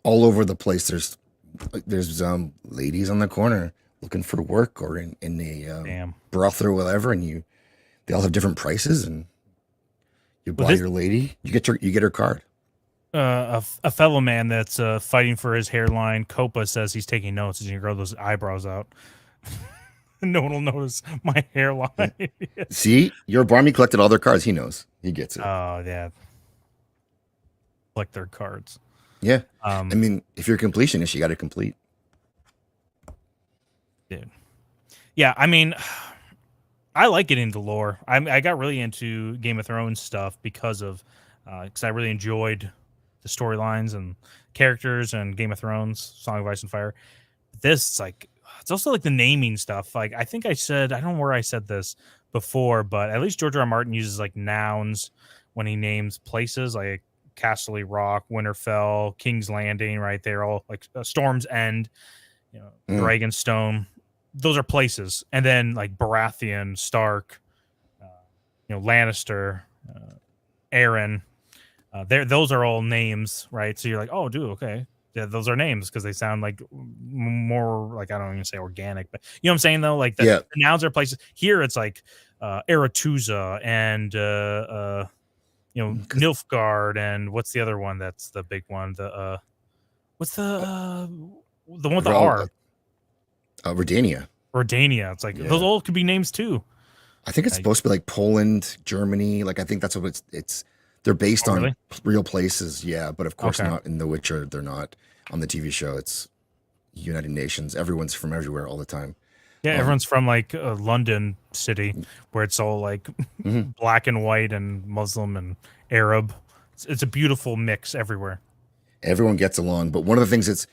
C: all over the place. There's ladies on the corner looking for work, or in a brothel or whatever, and they all have different prices, and you buy your lady, you get her card.
A: A fellow man that's fighting for his hairline, Copa, says he's taking notes as you grow those eyebrows out. No one will notice my hairline.
C: See, your Barmy collected all their cards. He knows. He gets it.
A: Oh yeah, collect their cards.
C: Yeah. I mean, if you're a completionist, you got to complete.
A: Dude. Yeah, I mean, I like getting into lore. I got really into Game of Thrones stuff because I really enjoyed the storylines and characters and Game of Thrones, Song of Ice and Fire. This, it's also like the naming stuff. Like, I think I don't know where I said this before, but at least George R. R. Martin uses like nouns when he names places, like Casterly Rock, Winterfell, King's Landing, right? They're all like Storm's End, Dragonstone. Those are places. And then like Baratheon, Stark, Lannister, Aaron. Those are all names, right? So you're like, oh, dude, okay. Yeah, those are names because they sound like more like, I don't even say organic, but you know what I'm saying though? Like the nouns are places. Here it's like Aretuza and Nilfgaard, and what's the other one that's the big one? What's the one with the R?
C: Redania.
A: Redania. It's like those all could be names too.
C: I think it's supposed to be like Poland, Germany. Like I think that's what it's. They're based on real places, yeah, but of course not in The Witcher. They're not on the TV show. It's United Nations. Everyone's from everywhere all the time.
A: Yeah, everyone's from like London city, where it's all like black and white and Muslim and Arab. It's a beautiful mix everywhere.
C: Everyone gets along, but one of the things that's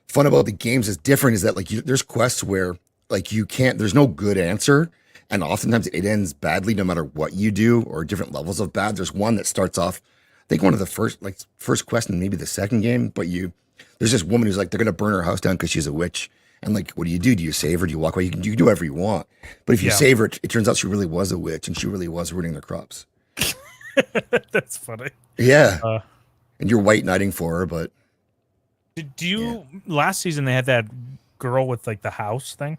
C: fun about the games is different is that like there's quests where like there's no good answer. And oftentimes it ends badly no matter what you do, or different levels of bad. There's one that starts off, I think one of the first quest in maybe the second game, but there's this woman who's like, they're going to burn her house down because she's a witch. And like, what do you do? Do you save her? Do you walk away? You can do whatever you want. But if you save her, it turns out she really was a witch, and she really was ruining their crops.
A: That's funny.
C: Yeah. And you're white knighting for her, but.
A: Do you, last season they had that girl with like the house thing?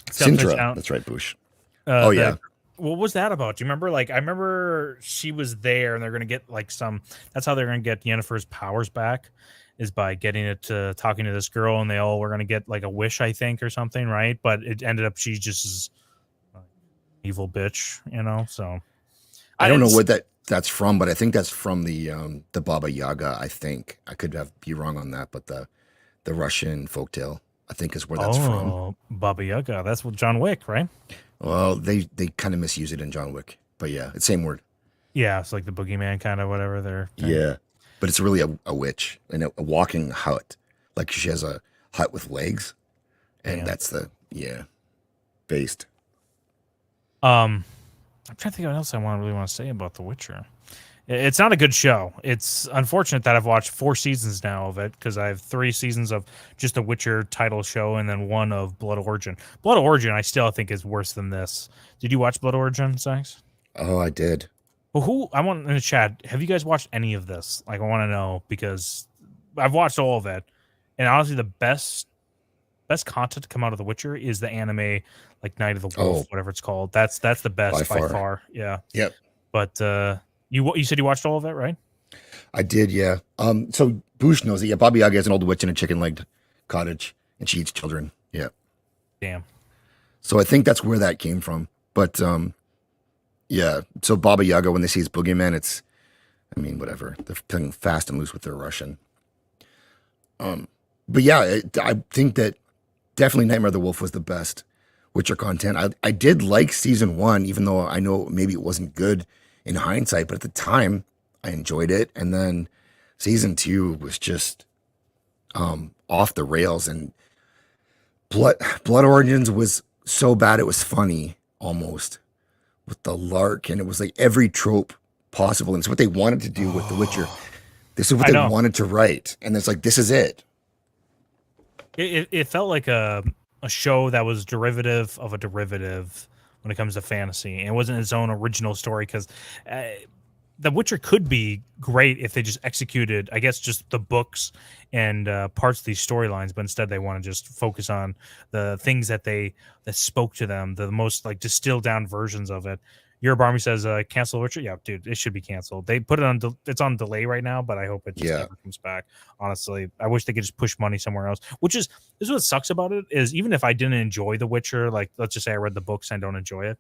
C: Sintra. That's right, Bush. Yeah.
A: What was that about? Do you remember? Like, I remember she was there, and they're gonna get like that's how they're gonna get Yennefer's powers back, is by getting it to talking to this girl, and they all were gonna get like a wish, I think, or something, right? But it ended up she just is evil bitch, So
C: I don't know what that's from, but I think that's from the Baba Yaga. I think I could be wrong on that, but the Russian folktale. I think is where that's from.
A: Oh, Baba Yaga. That's what John Wick, right?
C: Well, they kind of misuse it in John Wick, but yeah, it's same word.
A: Yeah, it's like the boogeyman kind of whatever they're.
C: Yeah, but it's really a witch and a walking hut. Like she has a hut with legs, and that's the based.
A: I'm trying to think of what else I really want to say about The Witcher. It's not a good show. It's unfortunate that I've watched 4 seasons now of it because I have 3 seasons of just the Witcher title show and then 1 of Blood Origin. Blood Origin, I still think is worse than this. Did you watch Blood Origin, Sykes?
C: Oh, I did.
A: Well, I want in the chat, have you guys watched any of this? Like, I want to know because I've watched all of it, and honestly, the best content to come out of The Witcher is the anime, like Night of the Wolf, whatever it's called. That's the best by far. Yeah.
C: Yep.
A: But you said you watched all of it, right?
C: I did, yeah. So Boosh knows it. Yeah, Baba Yaga is an old witch in a chicken-legged cottage, and she eats children. Yeah.
A: Damn.
C: So I think that's where that came from. But yeah. So Baba Yaga, when they see his boogeyman, it's, I mean, whatever. They're playing fast and loose with their Russian. But yeah, I think that definitely Nightmare of the Wolf was the best Witcher content. I did like season 1, even though I know maybe it wasn't good in hindsight, but at the time I enjoyed it. And then season 2 was just off the rails, and Blood Origins was so bad it was funny almost with the lark, and it was like every trope possible. And it's what they wanted to do with The Witcher. This is what they wanted to write, and it's like, this is it.
A: It felt like a show that was derivative of a derivative when it comes to fantasy, and it wasn't its own original story because The Witcher could be great if they just executed, I guess, just the books and parts of these storylines, but instead they want to just focus on the things that spoke to them, the most like distilled down versions of it. Your Barmy says, cancel Witcher. Yeah, dude, it should be canceled. They put it on, it's on delay right now, but I hope it just never comes back. Honestly, I wish they could just push money somewhere else, this is what sucks about it is even if I didn't enjoy The Witcher, like let's just say I read the books and I don't enjoy it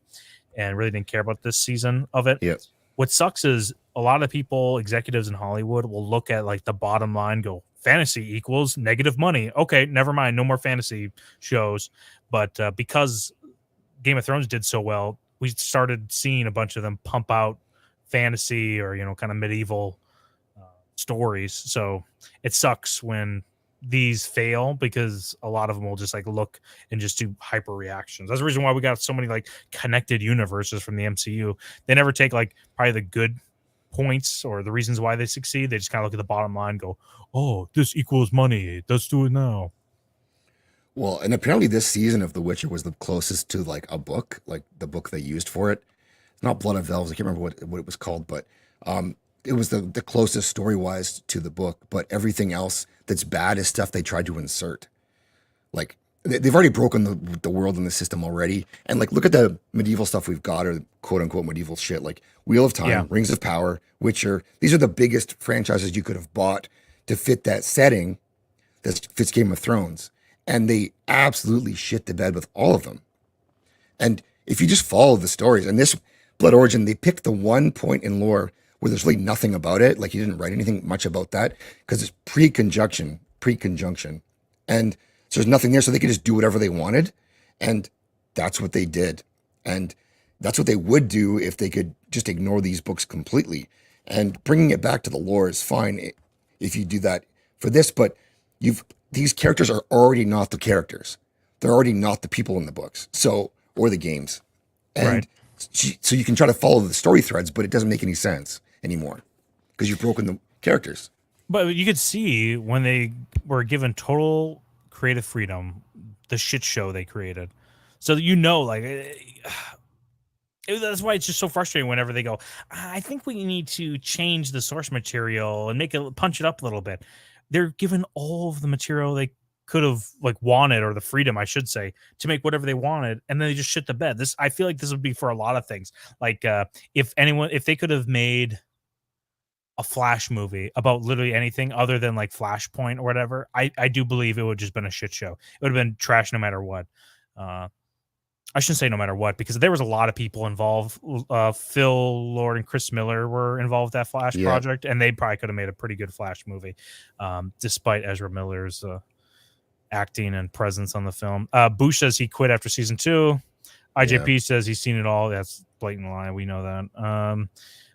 A: and really didn't care about this season of it.
C: Yeah.
A: What sucks is a lot of people, executives in Hollywood will look at like the bottom line, go fantasy equals negative money. Okay, never mind. No more fantasy shows. But because Game of Thrones did so well, we started seeing a bunch of them pump out fantasy or, kind of medieval stories. So it sucks when these fail because a lot of them will just like look and just do hyper reactions. That's the reason why we got so many like connected universes from the MCU. They never take like probably the good points or the reasons why they succeed. They just kind of look at the bottom line and go, oh, this equals money. Let's do it now.
C: Well, and apparently this season of The Witcher was the closest to like a book, like the book they used for it. It's not Blood of Elves. I can't remember what it was called, but it was the closest story-wise to the book. But everything else that's bad is stuff they tried to insert. Like they've already broken the world and the system already. And like, look at the medieval stuff we've got, or quote unquote medieval shit, like Wheel of Time, Rings of Power, Witcher. These are the biggest franchises you could have bought to fit that setting that fits Game of Thrones. And they absolutely shit the bed with all of them. And if you just follow the stories, and this Blood Origin, they picked the one point in lore where there's really nothing about it. Like, you didn't write anything much about that because it's pre-conjunction. And so there's nothing there, so they could just do whatever they wanted. And that's what they did. And that's what they would do if they could just ignore these books completely. And bringing it back to the lore is fine if you do that for this, but these characters are already not the characters. They're already not the people in the books, or the games. And so you can try to follow the story threads, but it doesn't make any sense anymore because you've broken the characters.
A: But you could see when they were given total creative freedom, the shit show they created. So that's why it's just so frustrating whenever they go, I think we need to change the source material and punch it up a little bit. They're given all of the material they could have wanted, or the freedom, I should say, to make whatever they wanted, and then they just shit the bed. I feel like this would be for a lot of things. Like if they could have made a Flash movie about literally anything other than like Flashpoint or whatever, I do believe it would just been a shit show. It would have been trash no matter what. I shouldn't say no matter what, because there was a lot of people involved. Phil Lord and Chris Miller were involved with that Flash project, and they probably could have made a pretty good Flash movie, despite Ezra Miller's acting and presence on the film. Bush says he quit after season 2. IJP says he's seen it all. That's blatant lie. We know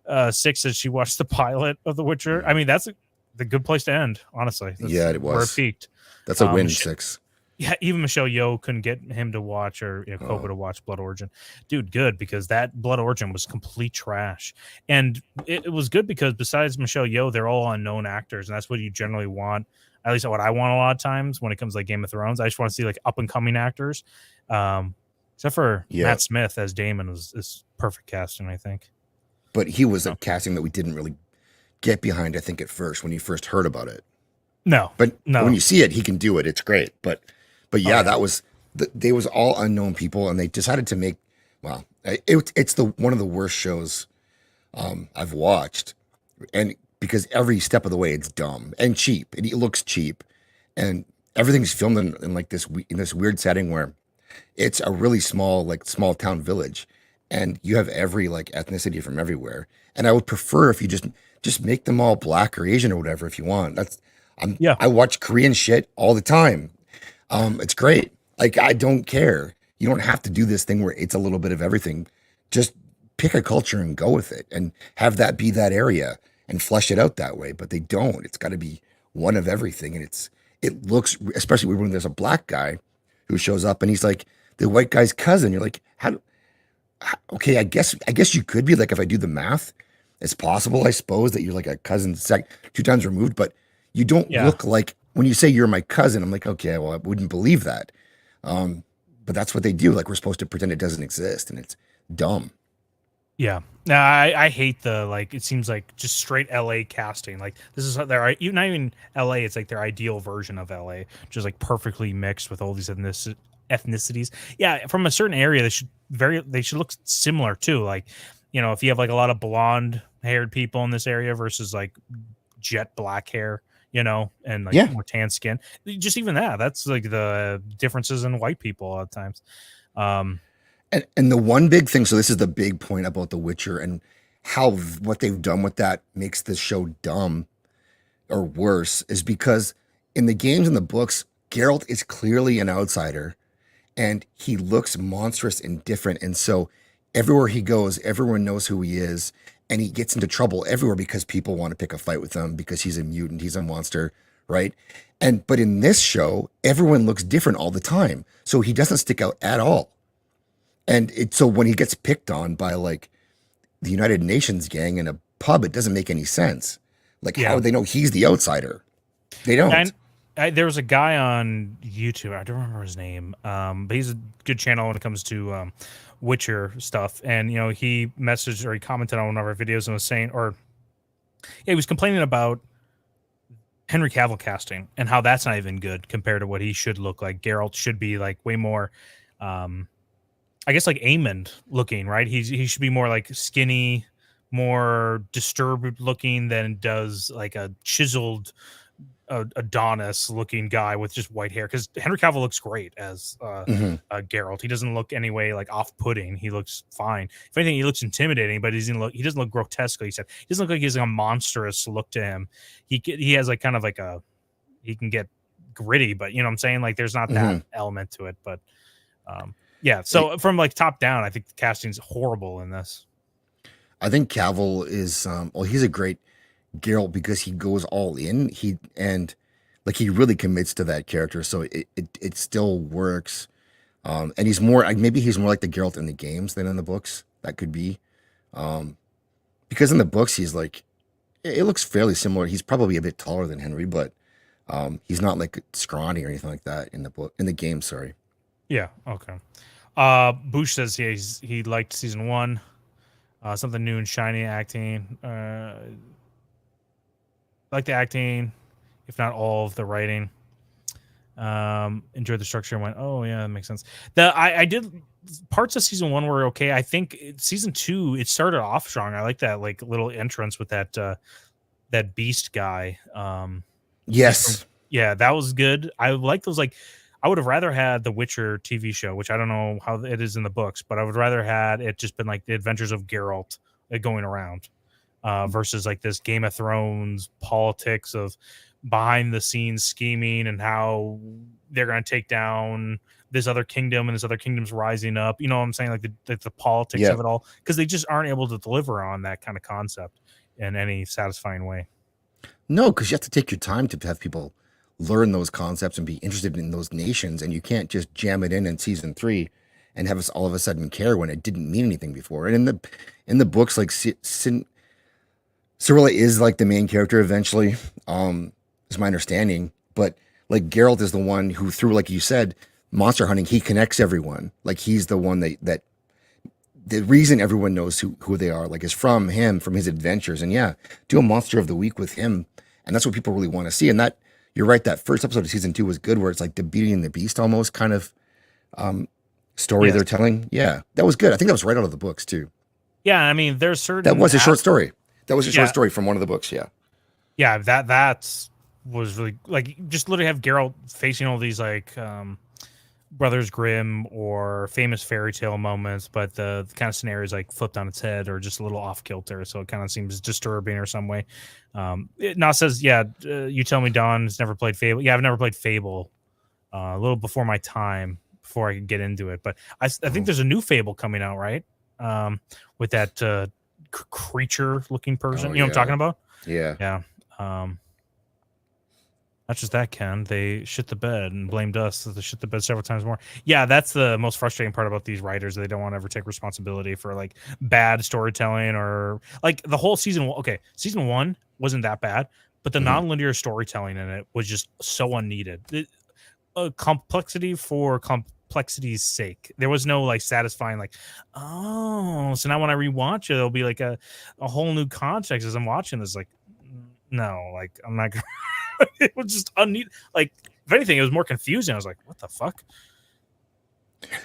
A: that. 6 says she watched the pilot of The Witcher. I mean, that's the good place to end, honestly. That's
C: it
A: where it
C: was.
A: peaked.
C: That's a win. 6.
A: Yeah, even Michelle Yeoh couldn't get him to watch, or Koba to watch Blood Origin. Dude, good, because that Blood Origin was complete trash. And it was good because besides Michelle Yeoh, they're all unknown actors, and that's what you generally want. At least what I want a lot of times when it comes to like Game of Thrones. I just want to see like up and coming actors. Except for Matt Smith as Daemon is perfect casting, I think.
C: But he was a casting that we didn't really get behind, I think, at first when you first heard about it.
A: No.
C: But when you see it, he can do it. It's great. But yeah, that was they was all unknown people, and they decided to make it's one of the worst shows I've watched, and because every step of the way it's dumb and cheap, and it looks cheap, and everything's filmed in like this weird setting where it's a really small town village, and you have every like ethnicity from everywhere. And I would prefer if you just make them all black or Asian or whatever if you want. I watch Korean shit all the time. It's great. Like, I don't care. You don't have to do this thing where it's a little bit of everything. Just pick a culture and go with it and have that be that area and flesh it out that way. But they don't. It's got to be one of everything. And it looks, especially when there's a black guy who shows up and he's like the white guy's cousin. You're like, okay, I guess you could be like, if I do the math, it's possible, I suppose, that you're like a cousin 2 times removed, but you don't look like, when you say you're my cousin, I'm like, okay, well, I wouldn't believe that. But that's what they do. Like, we're supposed to pretend it doesn't exist, and it's dumb.
A: Yeah. No, I hate it seems like just straight LA casting. Like, this is not even LA, it's like their ideal version of LA, just like perfectly mixed with all these ethnicities. Yeah, from a certain area, they should look similar too. Like, if you have like a lot of blonde haired people in this area versus like jet black hair, and like more tan skin, just even that's like the differences in white people a lot of times.
C: And the one big thing, so this is the big point about The Witcher and how what they've done with that makes this show dumb or worse, is because in the games and the books, Geralt is clearly an outsider and he looks monstrous and different. And so everywhere he goes, everyone knows who he is. And he gets into trouble everywhere because people want to pick a fight with him because he's a mutant, he's a monster, right? But in this show, everyone looks different all the time. So he doesn't stick out at all. And so when he gets picked on by like the United Nations gang in a pub, it doesn't make any sense. Like, how do they know he's the outsider? They don't.
A: There was a guy on YouTube, I don't remember his name, but he's a good channel when it comes to Witcher stuff. And, he messaged or he commented on one of our videos and was saying, he was complaining about Henry Cavill casting and how that's not even good compared to what he should look like. Geralt should be like way more, I guess like Aemond looking, right? He should be more like skinny, more disturbed looking than does like a chiseled Adonis looking guy with just white hair, because Henry Cavill looks great as Geralt. He doesn't look any way like off-putting. He looks fine. If anything, he looks intimidating, but he doesn't look grotesque. He said he doesn't look like he's like a monstrous look to him. He has like kind of like he can get gritty, but you know what I'm saying, like there's not that element to it. But yeah, so from like top down, I think the casting's horrible in this.
C: I think Cavill is he's a great Geralt because he goes all in. He really commits to that character, so it still works. And he's more like the Geralt in the games than in the books. That could be because in the books he's like, it looks fairly similar. He's probably a bit taller than Henry, but he's not like scrawny or anything like that in the game. Sorry.
A: Yeah. Okay. Bush says he liked season 1. Something new and shiny acting. Like the acting, if not all of the writing. Enjoyed the structure and went, oh yeah, that makes sense. I did parts of season 1 were okay. I think season 2 it started off strong. I like that like little entrance with that beast guy.
C: Yes.
A: That was good. I like those. Like, I would have rather had the Witcher TV show, which I don't know how it is in the books, but I would rather had it just been like the adventures of Geralt going around. versus like this Game of Thrones politics of behind the scenes scheming and how they're going to take down this other kingdom and this other kingdom's rising up. You know what I'm saying? Like the politics of it all, because they just aren't able to deliver on that kind of concept in any satisfying way.
C: No, because you have to take your time to have people learn those concepts and be interested in those nations, and you can't just jam it in season 3 and have us all of a sudden care when it didn't mean anything before. And in the books, like Cirilla is like the main character eventually, is my understanding. But like Geralt is the one who, through, like you said, monster hunting, he connects everyone. Like he's the one that the reason everyone knows who they are, like, is from him, from his adventures. And yeah, do a monster of the week with him, and that's what people really want to see. And that, you're right, that first episode of season 2 was good, where it's like the Beauty and the Beast almost kind of story they're telling. Yeah, that was good. I think that was right out of the books too.
A: Yeah, I mean, there's certain
C: that was a short story. That was a short story from one of the books.
A: Yeah, that was really, like, just literally have Geralt facing all these like Brothers Grimm or famous fairy tale moments, but the kind of scenario is like flipped on its head or just a little off kilter, so it kind of seems disturbing or some way. It now says, you tell me Dawn's never played Fable. Yeah, I've never played Fable. A little before my time, before I could get into it, but I think there's a new Fable coming out, right? With that creature looking person. You know what I'm talking about?
C: Yeah.
A: Not just that, Ken. They shit the bed and blamed us. They shit the bed several times more. Yeah, that's the most frustrating part about these writers. They don't want to ever take responsibility for like bad storytelling or like the whole season. Okay, season 1 wasn't that bad, but the non-linear storytelling in it was just so unneeded. Complexity for complexity's sake. There was no like satisfying like, oh, so now when I rewatch it, it'll be like a whole new context as I'm watching this. Like, no, like I'm not gonna it was just unneeded. Like, if anything, it was more confusing. I was like, what the fuck?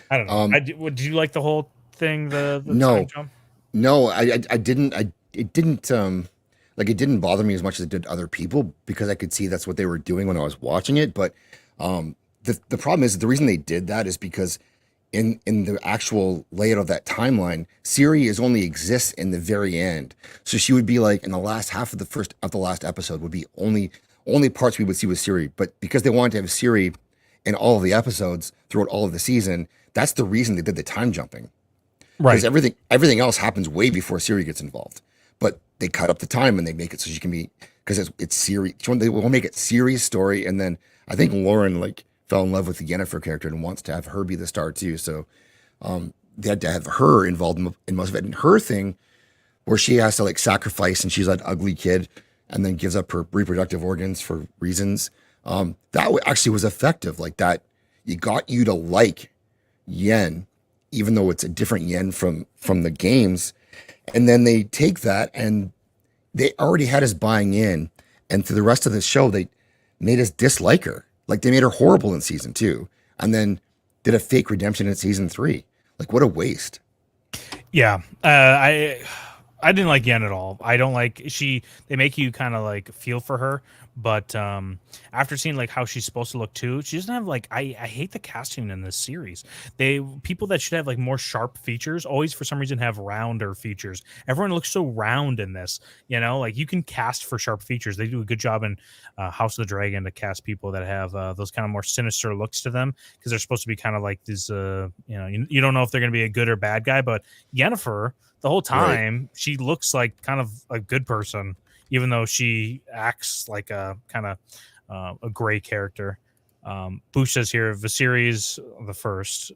A: I don't know. Did you like the whole thing? The time jump?
C: No, I didn't. It didn't it didn't bother me as much as it did other people, because I could see that's what they were doing when I was watching it. But the problem is, the reason they did that is because in the actual layout of that timeline, Ciri is only exists in the very end. So she would be like in the last half of the last episode would be only parts we would see with Ciri. But because they wanted to have Ciri in all of the episodes throughout all of the season, that's the reason they did the time jumping.
A: Right.
C: Because everything else happens way before Ciri gets involved. But they cut up the time and they make it so she can be, because it's Ciri. They will make it Ciri's story, and then I think Lauren like fell in love with the Yennefer character and wants to have her be the star too. So they had to have her involved in most of it. And her thing, where she has to like sacrifice, and she's an ugly kid, and then gives up her reproductive organs for reasons. That actually was effective. Like that, you got you to like Yen, even though it's a different Yen from the games. And then they take that, and they already had us buying in. And through the rest of the show, they made us dislike her. Like they made her horrible in season 2, and then did a fake redemption in season 3. Like, what a waste.
A: Yeah. I didn't like Yen at all. I don't like they make you kind of like feel for her, but after seeing like how she's supposed to look too, she doesn't have like I hate the casting in this series. People that should have like more sharp features always for some reason have rounder features. Everyone looks so round in this, like you can cast for sharp features. They do a good job in House of the Dragon to cast people that have those kind of more sinister looks to them, because they're supposed to be kind of like these you don't know if they're going to be a good or bad guy. But Yennefer, the whole time, she looks like kind of a good person, even though she acts like a kind of a gray character. Boosh says here, Viserys the First,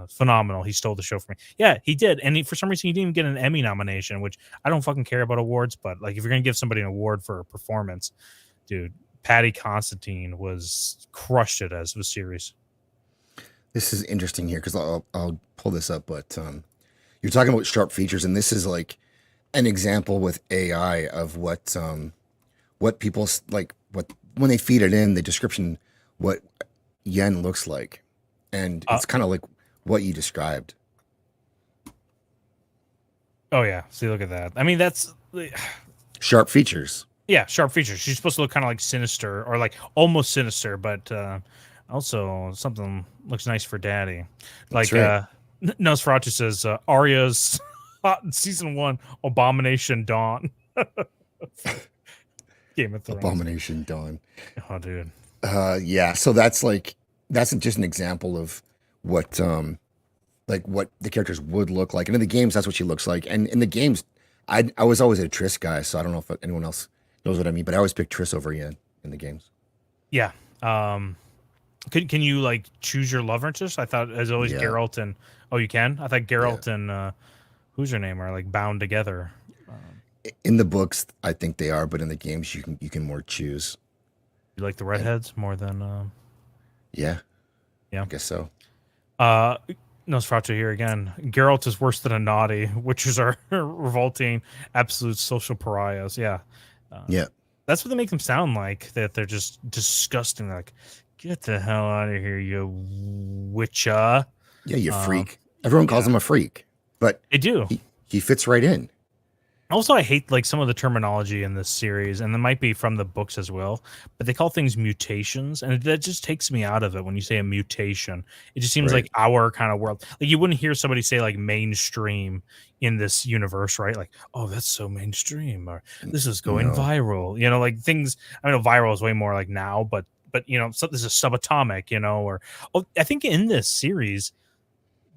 A: phenomenal. He stole the show from me. Yeah, he did. And for some reason, he didn't even get an Emmy nomination, which I don't fucking care about awards. But like, if you're going to give somebody an award for a performance, dude, Patty Constantine crushed it as Viserys.
C: This is interesting here, because I'll pull this up, but you're talking about sharp features, and this is like an example with AI of what people like, when they feed it in the description, what Yen looks like, and it's kind of like what you described.
A: Oh yeah, see, look at that. I mean, that's
C: sharp features.
A: Yeah, sharp features. She's supposed to look kind of like sinister, or like almost sinister, but also something looks nice for daddy. Like right. Nosferatu says, Arya's season 1 abomination Dawn. Game of Thrones.
C: Abomination Dawn.
A: Oh, dude.
C: Yeah. So that's just an example of what what the characters would look like. And in the games, that's what she looks like. And in the games, I was always a Triss guy, so I don't know if anyone else knows what I mean, but I always pick Triss over Yen in the games.
A: Yeah. Can you like choose your love interest? I thought as always
C: Yeah.
A: Geralt and you can. I thought Geralt and who's her name are like bound together.
C: In the books, I think they are, but in the games, you can more choose.
A: You like the redheads more than
C: Yeah.
A: Yeah.
C: I guess so.
A: Nosferatu here again. Geralt is worse than a naughty. Witchers are revolting, absolute social pariahs. Yeah.
C: Yeah.
A: That's what they make them sound like. That they're just disgusting. Like, get the hell out of here, you witcher.
C: Yeah, you freak. Everyone calls him a freak, but
A: they do.
C: He fits right in.
A: Also, I hate like some of the terminology in this series, and that might be from the books as well. But they call things mutations, and that just takes me out of it when you say a mutation. It just seems
C: Right.
A: like our kind of world. Like you wouldn't hear somebody say like mainstream in this universe, right? Like, oh, that's so mainstream, or this is going
C: No.
A: viral. You know, like things. I know viral is way more like now, but you know, so this is subatomic. You know, or I think in this series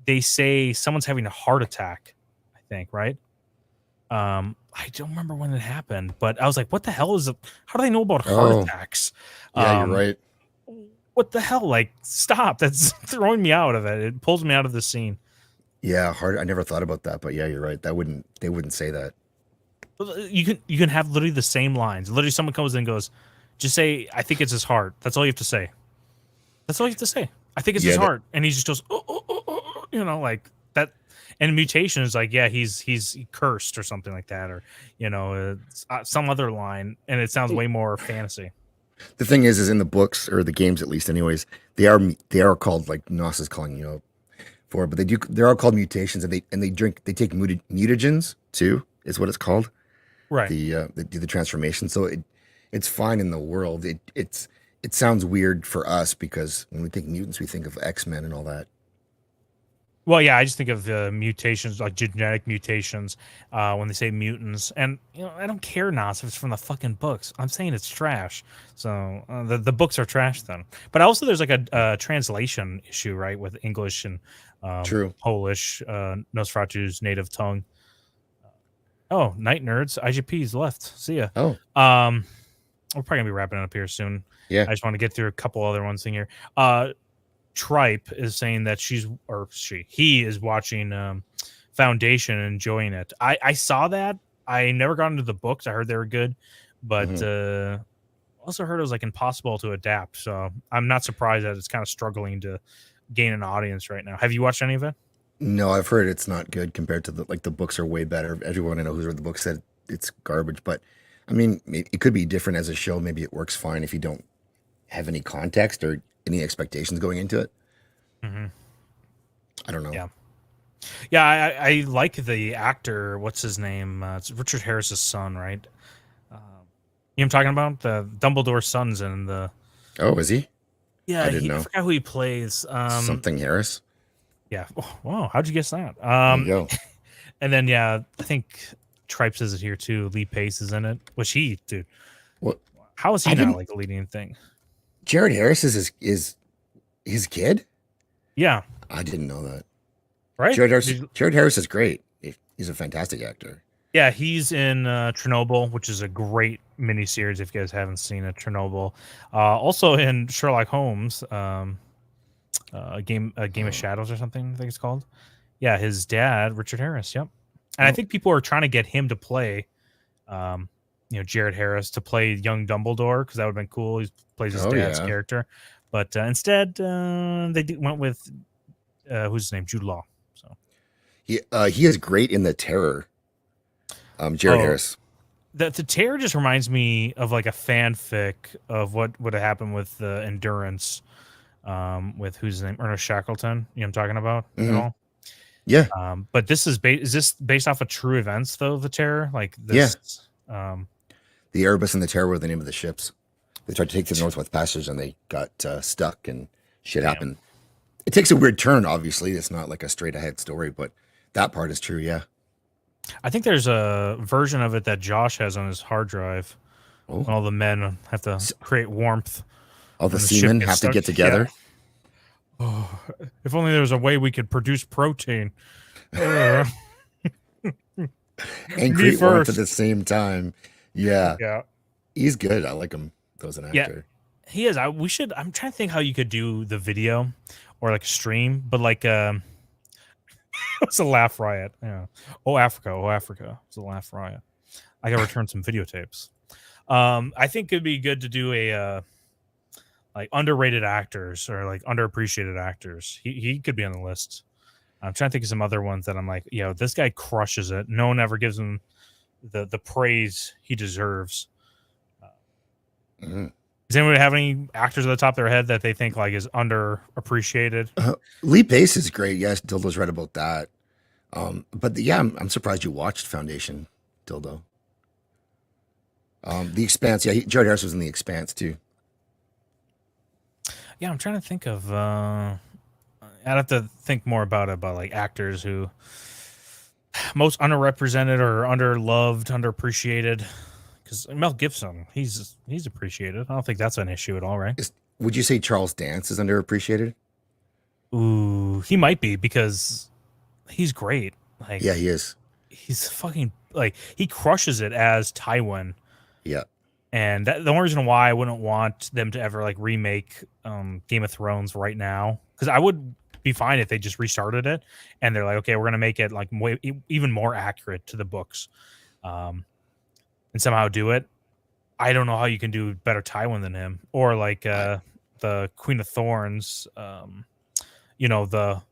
A: they say someone's having a heart attack. I think right. I don't remember when it happened, but I was like, what the hell is it? How do they know about heart attacks?
C: Yeah, you're right.
A: What the hell? Like, stop. That's throwing me out of it. It pulls me out of the scene.
C: Yeah, hard. I never thought about that, but yeah, you're right. They wouldn't say that.
A: You can have literally the same lines. Literally someone comes in and goes, just say, I think it's his heart. That's all you have to say. That's all you have to say. I think it's his heart. And he just goes, you know, like that. And mutation is like, yeah, he's cursed or something like that, or you know, some other line, and it sounds way more fantasy.
C: The thing is in the books or the games, at least, anyways, they are called like Nos is calling you up for, but they are called mutations, and they take mutagens too, is what it's called.
A: Right.
C: They do the transformation, so it's fine in the world. It sounds weird for us because when we think mutants, we think of X-Men and all that.
A: Well, yeah, I just think of the mutations, like genetic mutations, when they say mutants. And, you know, I don't care, Nas, if it's from the fucking books. I'm saying it's trash. So the books are trash then. But also there's like a translation issue, right, with English and
C: True.
A: Polish, Nosferatu's native tongue. Oh, Night Nerds, IGP's left. See ya.
C: Oh.
A: We're probably going to be wrapping it up here soon.
C: Yeah.
A: I just want to get through a couple other ones in here. Tripe is saying that he is watching Foundation and enjoying it. I saw that. I never got into the books. I heard they were good, but also heard it was like impossible to adapt. So I'm not surprised that it's kind of struggling to gain an audience right now. Have you watched any of it?
C: No, I've heard it's not good compared to the books are way better. Everyone I know who's read the book said it's garbage, but I mean, it could be different as a show. Maybe it works fine if you don't have any context or any expectations going into it.
A: Mm-hmm.
C: I don't know.
A: Yeah. I like the actor. What's his name? It's Richard Harris's son, right? You know what I'm talking about? The Dumbledore's son's in the.
C: Oh, is he?
A: Yeah,
C: I didn't know.
A: I forgot who he plays.
C: Something Harris.
A: Yeah. Oh, wow. How'd you guess that?
C: There you go.
A: And then I think Tripe says it here too. Lee Pace is in it. Which dude.
C: What?
A: How is he not like the leading thing?
C: Jared Harris is his kid?
A: Yeah.
C: I didn't know that.
A: Right?
C: Jared Harris is great. He's a fantastic actor.
A: Yeah, he's in Chernobyl, which is a great miniseries if you guys haven't seen it. Chernobyl. Also in Sherlock Holmes, a game of Shadows or something, I think it's called. Yeah, his dad, Richard Harris. Yep. And I think people are trying to get him to play, Jared Harris to play young Dumbledore because that would have been cool. He plays his dad's character, but instead they went with who's his name, Jude Law. So
C: he is great in The Terror. Jared Harris.
A: The Terror just reminds me of like a fanfic of what would have happened with the Endurance, with who's his name, Ernest Shackleton. You know what I'm talking about at all?
C: Yeah.
A: But this is this based off of true events though? The Terror, like this. Yeah.
C: The Erebus and the Terror were the name of the ships. They tried to take the Northwest Passage and they got stuck and shit happened. It takes a weird turn. Obviously, it's not like a straight ahead story, but that part is true. Yeah.
A: I think there's a version of it that Josh has on his hard drive.
C: Oh.
A: When all the men have to create warmth.
C: All the
A: when ship
C: seamen
A: gets
C: have to
A: stuck.
C: get together.
A: Yeah. Oh, if only there was a way we could produce protein. Uh,
C: And
A: me
C: create warmth at
A: first.
C: the same time. Yeah.
A: Yeah.
C: He's good. I like him as an
A: Yeah.
C: actor.
A: He is. I'm trying to think how you could do the video or like a stream, but like it's a laugh riot. Yeah. Oh Africa. It's a laugh riot. I gotta return some videotapes. I think it'd be good to do a like underrated actors or like underappreciated actors. He could be on the list. I'm trying to think of some other ones that I'm like, this guy crushes it. No one ever gives him the praise he deserves.
C: Mhm.
A: Does anyone have any actors at the top of their head that they think like is underappreciated?
C: Lee Pace is great. Yes, Dildo's right about that. But yeah, I'm surprised you watched Foundation, Dildo. The Expanse. Yeah, Jared Harris was in The Expanse too.
A: Yeah, I'm trying to think of. I'd have to think more about like actors who most underrepresented or underloved, underappreciated. Because Mel Gibson, he's appreciated. I don't think that's an issue at all, right?
C: Would you say Charles Dance is underappreciated?
A: Ooh, he might be because he's great. Like,
C: Yeah, he is.
A: he's fucking like he crushes it as Tywin.
C: Yeah.
A: And the only reason why I wouldn't want them to ever like remake Game of Thrones right now, because I would be fine if they just restarted it and they're like, okay, we're gonna make it like even more accurate to the books, and somehow do it. I don't know how you can do better Tywin than him, or like the Queen of Thorns, the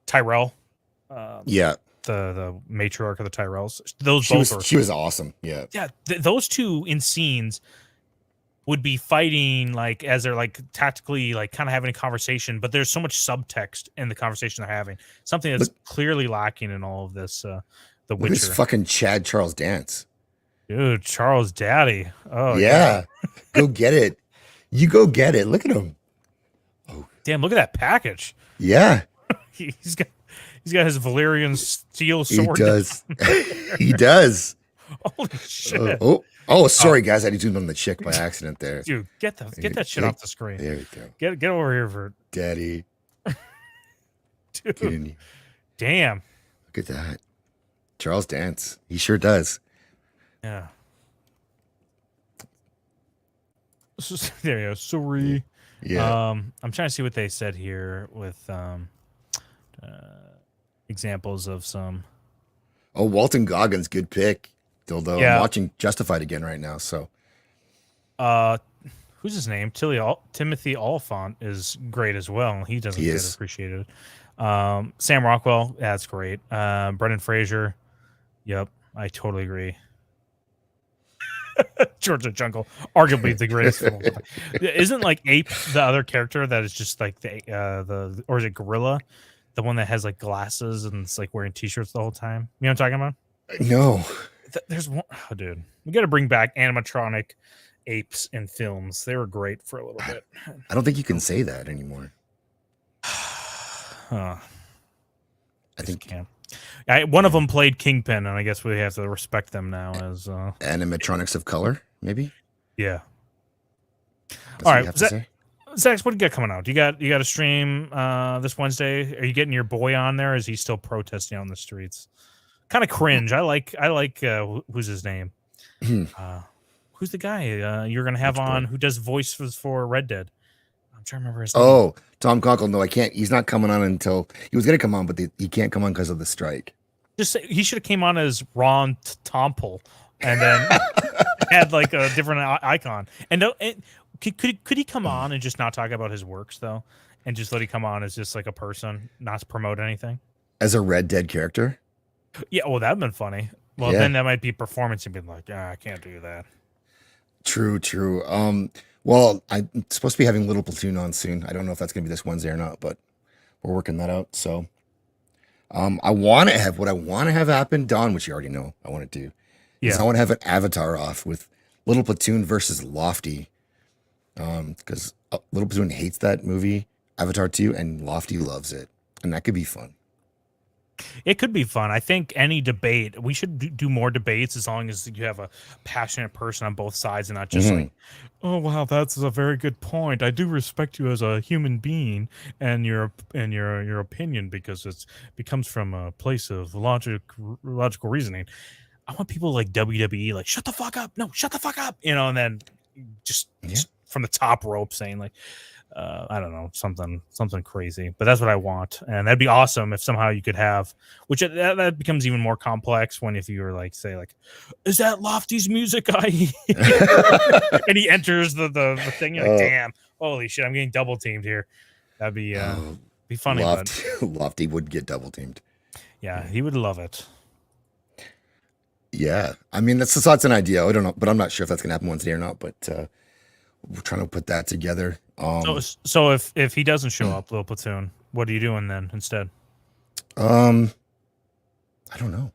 A: Tyrell,
C: Yeah.
A: the matriarch of the Tyrells. Those
C: She was awesome. Yeah.
A: Yeah, those two in scenes would be fighting like as they're like tactically like kind of having a conversation, but there's so much subtext in the conversation they're having. Something that's clearly lacking in all of this. The
C: Look at
A: Witcher,
C: this fucking Chad Charles Dance.
A: dude, Charles Daddy. Oh
C: yeah. Go get it. You go get it. Look at him.
A: damn! Look at that package.
C: Yeah.
A: He's got his Valyrian steel
C: He
A: sword.
C: does. He does.
A: Holy shit!
C: Sorry, guys. I zoomed on the chick by accident there.
A: Dude, get that shit off the screen.
C: There we go.
A: Get over here for
C: Daddy.
A: dude.
C: Get in here.
A: Damn.
C: Look at that. Charles Dance. He sure does.
A: Yeah. There you go. Sorry.
C: Yeah.
A: I'm trying to see what they said here with examples of some.
C: Oh, Walton Goggins, good pick. Dildo.
A: Yeah.
C: I'm watching Justified again right now. So
A: Who's his name? Timothy Oliphant is great as well. He doesn't get appreciated. Sam Rockwell, yeah, that's great. Brendan Fraser, yep, I totally agree. Georgia Jungle, arguably the greatest film. Isn't like Ape the other character that is just like the or is it Gorilla, the one that has like glasses and it's like wearing t-shirts the whole time? You know what I'm talking about?
C: no.
A: There's one, oh, dude. We got to bring back animatronic apes in films. They were great for a little bit.
C: I don't think you can say that anymore.
A: Huh.
C: I think
A: can. One of them played Kingpin, and I guess we have to respect them now as
C: animatronics of color, maybe.
A: Yeah.
C: That's
A: All
C: what you
A: right,
C: have to say?
A: Zax, what do you got coming out? You got a stream this Wednesday? Are you getting your boy on there? Or is he still protesting out in the streets? Kind of cringe. I like who's his name? Who's the guy you're gonna have on who does voices for Red Dead? I'm trying to remember his name.
C: Oh, Tom Conkle. No, I can't. He's not coming on until he was going to come on, but he can't come on because of the strike.
A: Just say, he should have came on as Ron Tompel and then had like a different icon. And could he come on and just not talk about his works though, and just let he come on as just like a person, not to promote anything?
C: As a Red Dead character?
A: Yeah, well, that'd been funny. Well,
C: Yeah.
A: then that might be performance and be like, I can't do that.
C: True. Well, I'm supposed to be having Little Platoon on soon. I don't know if that's going to be this Wednesday or not, but we're working that out. So, I want to have what I want to have happen, Don, which you already know I want to do. Is I want to have an Avatar off with Little Platoon versus Lofty. Because Little Platoon hates that movie, Avatar 2, and Lofty loves it. And that could be fun.
A: It could be fun. I think any debate, we should do more debates as long as you have a passionate person on both sides and not just like, oh wow, that's a very good point. I do respect you as a human being and your opinion because it becomes from a place of logical reasoning. I want people like WWE, like shut the fuck up, no, shut the fuck up, and then just from the top rope saying like, I don't know, something crazy, but that's what I want, and that'd be awesome if somehow you could have, which that becomes even more complex when if you were like, say like, is that Lofty's music guy? And he enters the thing, you're like, damn, holy shit, I'm getting double teamed here. That'd be be funny.
C: Lofty would get double teamed.
A: Yeah, he would love it.
C: Yeah, I mean that's an idea. I don't know, but I'm not sure if that's gonna happen Wednesday or not. But we're trying to put that together.
A: So if he doesn't show up, Lil Platoon, what are you doing then instead?
C: I don't know.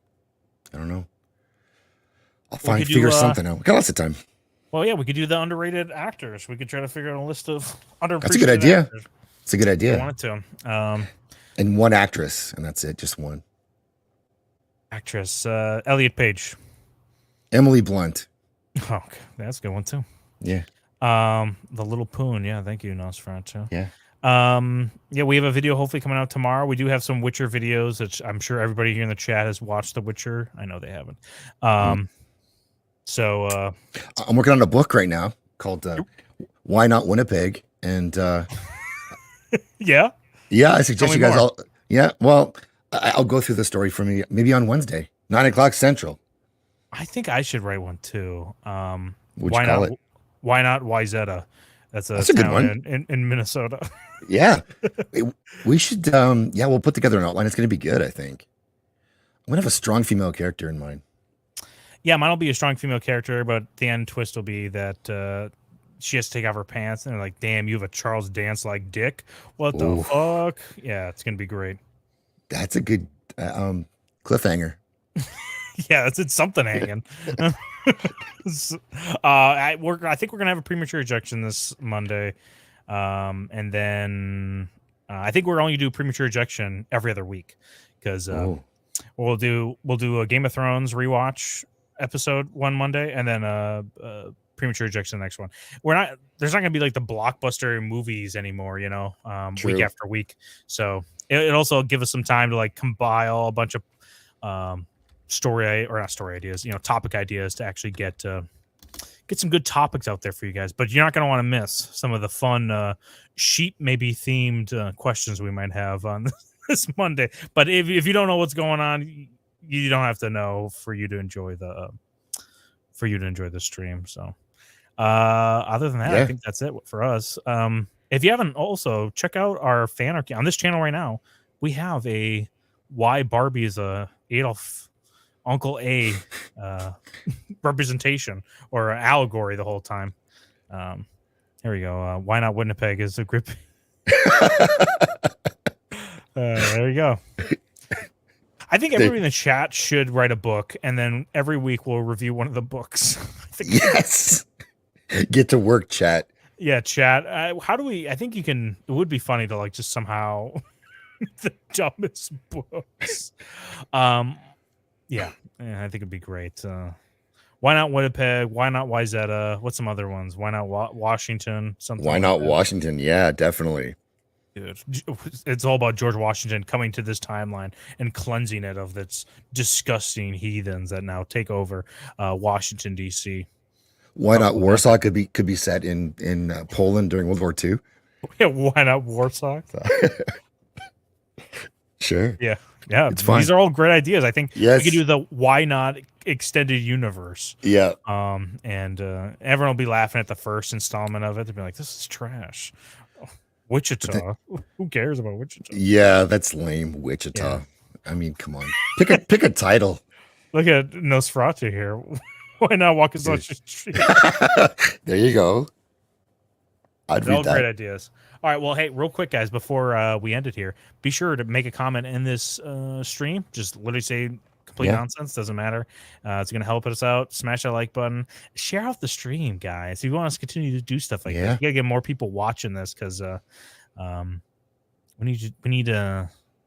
C: I'll figure something out. We got lots of time.
A: Well, yeah, we could do the underrated actors. We could try to figure out a list of underrated.
C: That's a good idea.
A: Actors.
C: It's a good idea.
A: I wanted to.
C: And one actress, and that's it. Just one
A: actress. Elliot Page.
C: Emily Blunt.
A: Oh, okay. That's a good one too.
C: Yeah.
A: The Little Poon. Yeah, thank you, Nosferatu.
C: Yeah.
A: Yeah, we have a video hopefully coming out tomorrow. We do have some Witcher videos that I'm sure everybody here in the chat has watched The Witcher. I know they haven't. So
C: I'm working on a book right now called Why Not Winnipeg, and
A: yeah,
C: I suggest you guys all. Yeah, well, I'll go through the story for me maybe on Wednesday, 9:00 Central.
A: I think I should write one too.
C: Why not?
A: Why not Wyzetta? That's a
C: good one
A: in Minnesota.
C: Yeah, we should. Yeah, we'll put together an outline. It's going to be good. I think I'm going to have a strong female character in mind.
A: Yeah, mine will be a strong female character, but the end twist will be that she has to take off her pants, and they're like, "Damn, you have a Charles Dance-like dick. What the fuck?" Yeah, it's going to be great.
C: That's a good cliffhanger.
A: Yeah, it's something hanging. I think we're gonna have a premature ejection this Monday, and then I think we're only gonna do premature ejection every other week because we'll do a Game of Thrones rewatch episode one Monday, and then premature ejection the next one. There's not gonna be like the blockbuster movies anymore, week after week. So it also give us some time to like compile a bunch of topic ideas to actually get some good topics out there for you guys. But you're not going to want to miss some of the fun sheep maybe themed questions we might have on this Monday. But if you don't know what's going on, you don't have to know for you to enjoy the stream. So other than that, I think that's it for us. If you haven't, also check out our Fanarchy on this channel right now. We have a why Barbie is a Adolf Uncle A representation or allegory the whole time. Here we go. Why not Winnipeg is a grip. There you go. I think everybody in the chat should write a book, and then every week we'll review one of the books.
C: Yes. Get to work, chat.
A: Yeah, chat. How do we? I think you can. It would be funny to like just somehow the dumbest books. Yeah, I think it'd be great. Why not Winnipeg? Why not Wyzetta? What's some other ones? Why not Washington? Something.
C: Why not Washington? Yeah, definitely.
A: Dude, it's all about George Washington coming to this timeline and cleansing it of its disgusting heathens that now take over Washington D.C.
C: Why not Warsaw? Could be set in Poland during World War II.
A: Yeah, why not Warsaw?
C: Sure.
A: Yeah,
C: it's fine.
A: These are all great ideas. I think
C: we
A: could do the why not extended universe.
C: Yeah.
A: And everyone will be laughing at the first installment of it. They'll be like, "This is trash." Wichita. Who cares about Wichita?
C: Yeah, that's lame. Wichita. Yeah. I mean, come on. Pick a title.
A: Look at Nosferatu here. Why not walk across the street?
C: There you go. I'd read
A: all
C: that.
A: Great ideas. All right. Well, hey, real quick, guys, before we end it here, be sure to make a comment in this stream. Just literally say complete nonsense. Doesn't matter. It's going to help us out. Smash that like button. Share out the stream, guys. If you want us to continue to do stuff like that, you got to get more people watching this because we need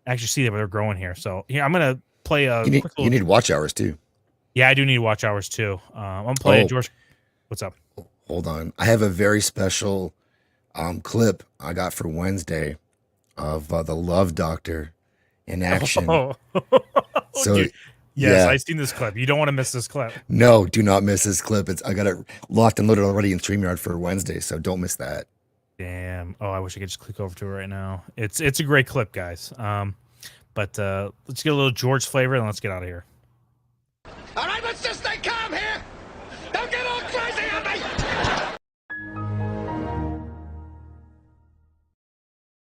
A: actually see that they're growing here. So here, I'm gonna play a.
C: You need,
A: quick
C: you
A: little-
C: need watch hours too.
A: Yeah, I do need watch hours too. I'm playing George. What's up?
C: Hold on. I have a very special clip I got for Wednesday of the Love Doctor in action.
A: Oh.
C: So
A: Dude. Yes,
C: yeah.
A: I've seen this clip. You don't want to miss this clip.
C: No, do not miss this clip. I got it locked and loaded already in StreamYard for Wednesday, so don't miss that.
A: Damn. Oh, I wish I could just click over to it right now. It's a great clip, guys. But let's get a little George flavor and let's get out of here.
M: All right, let's just stay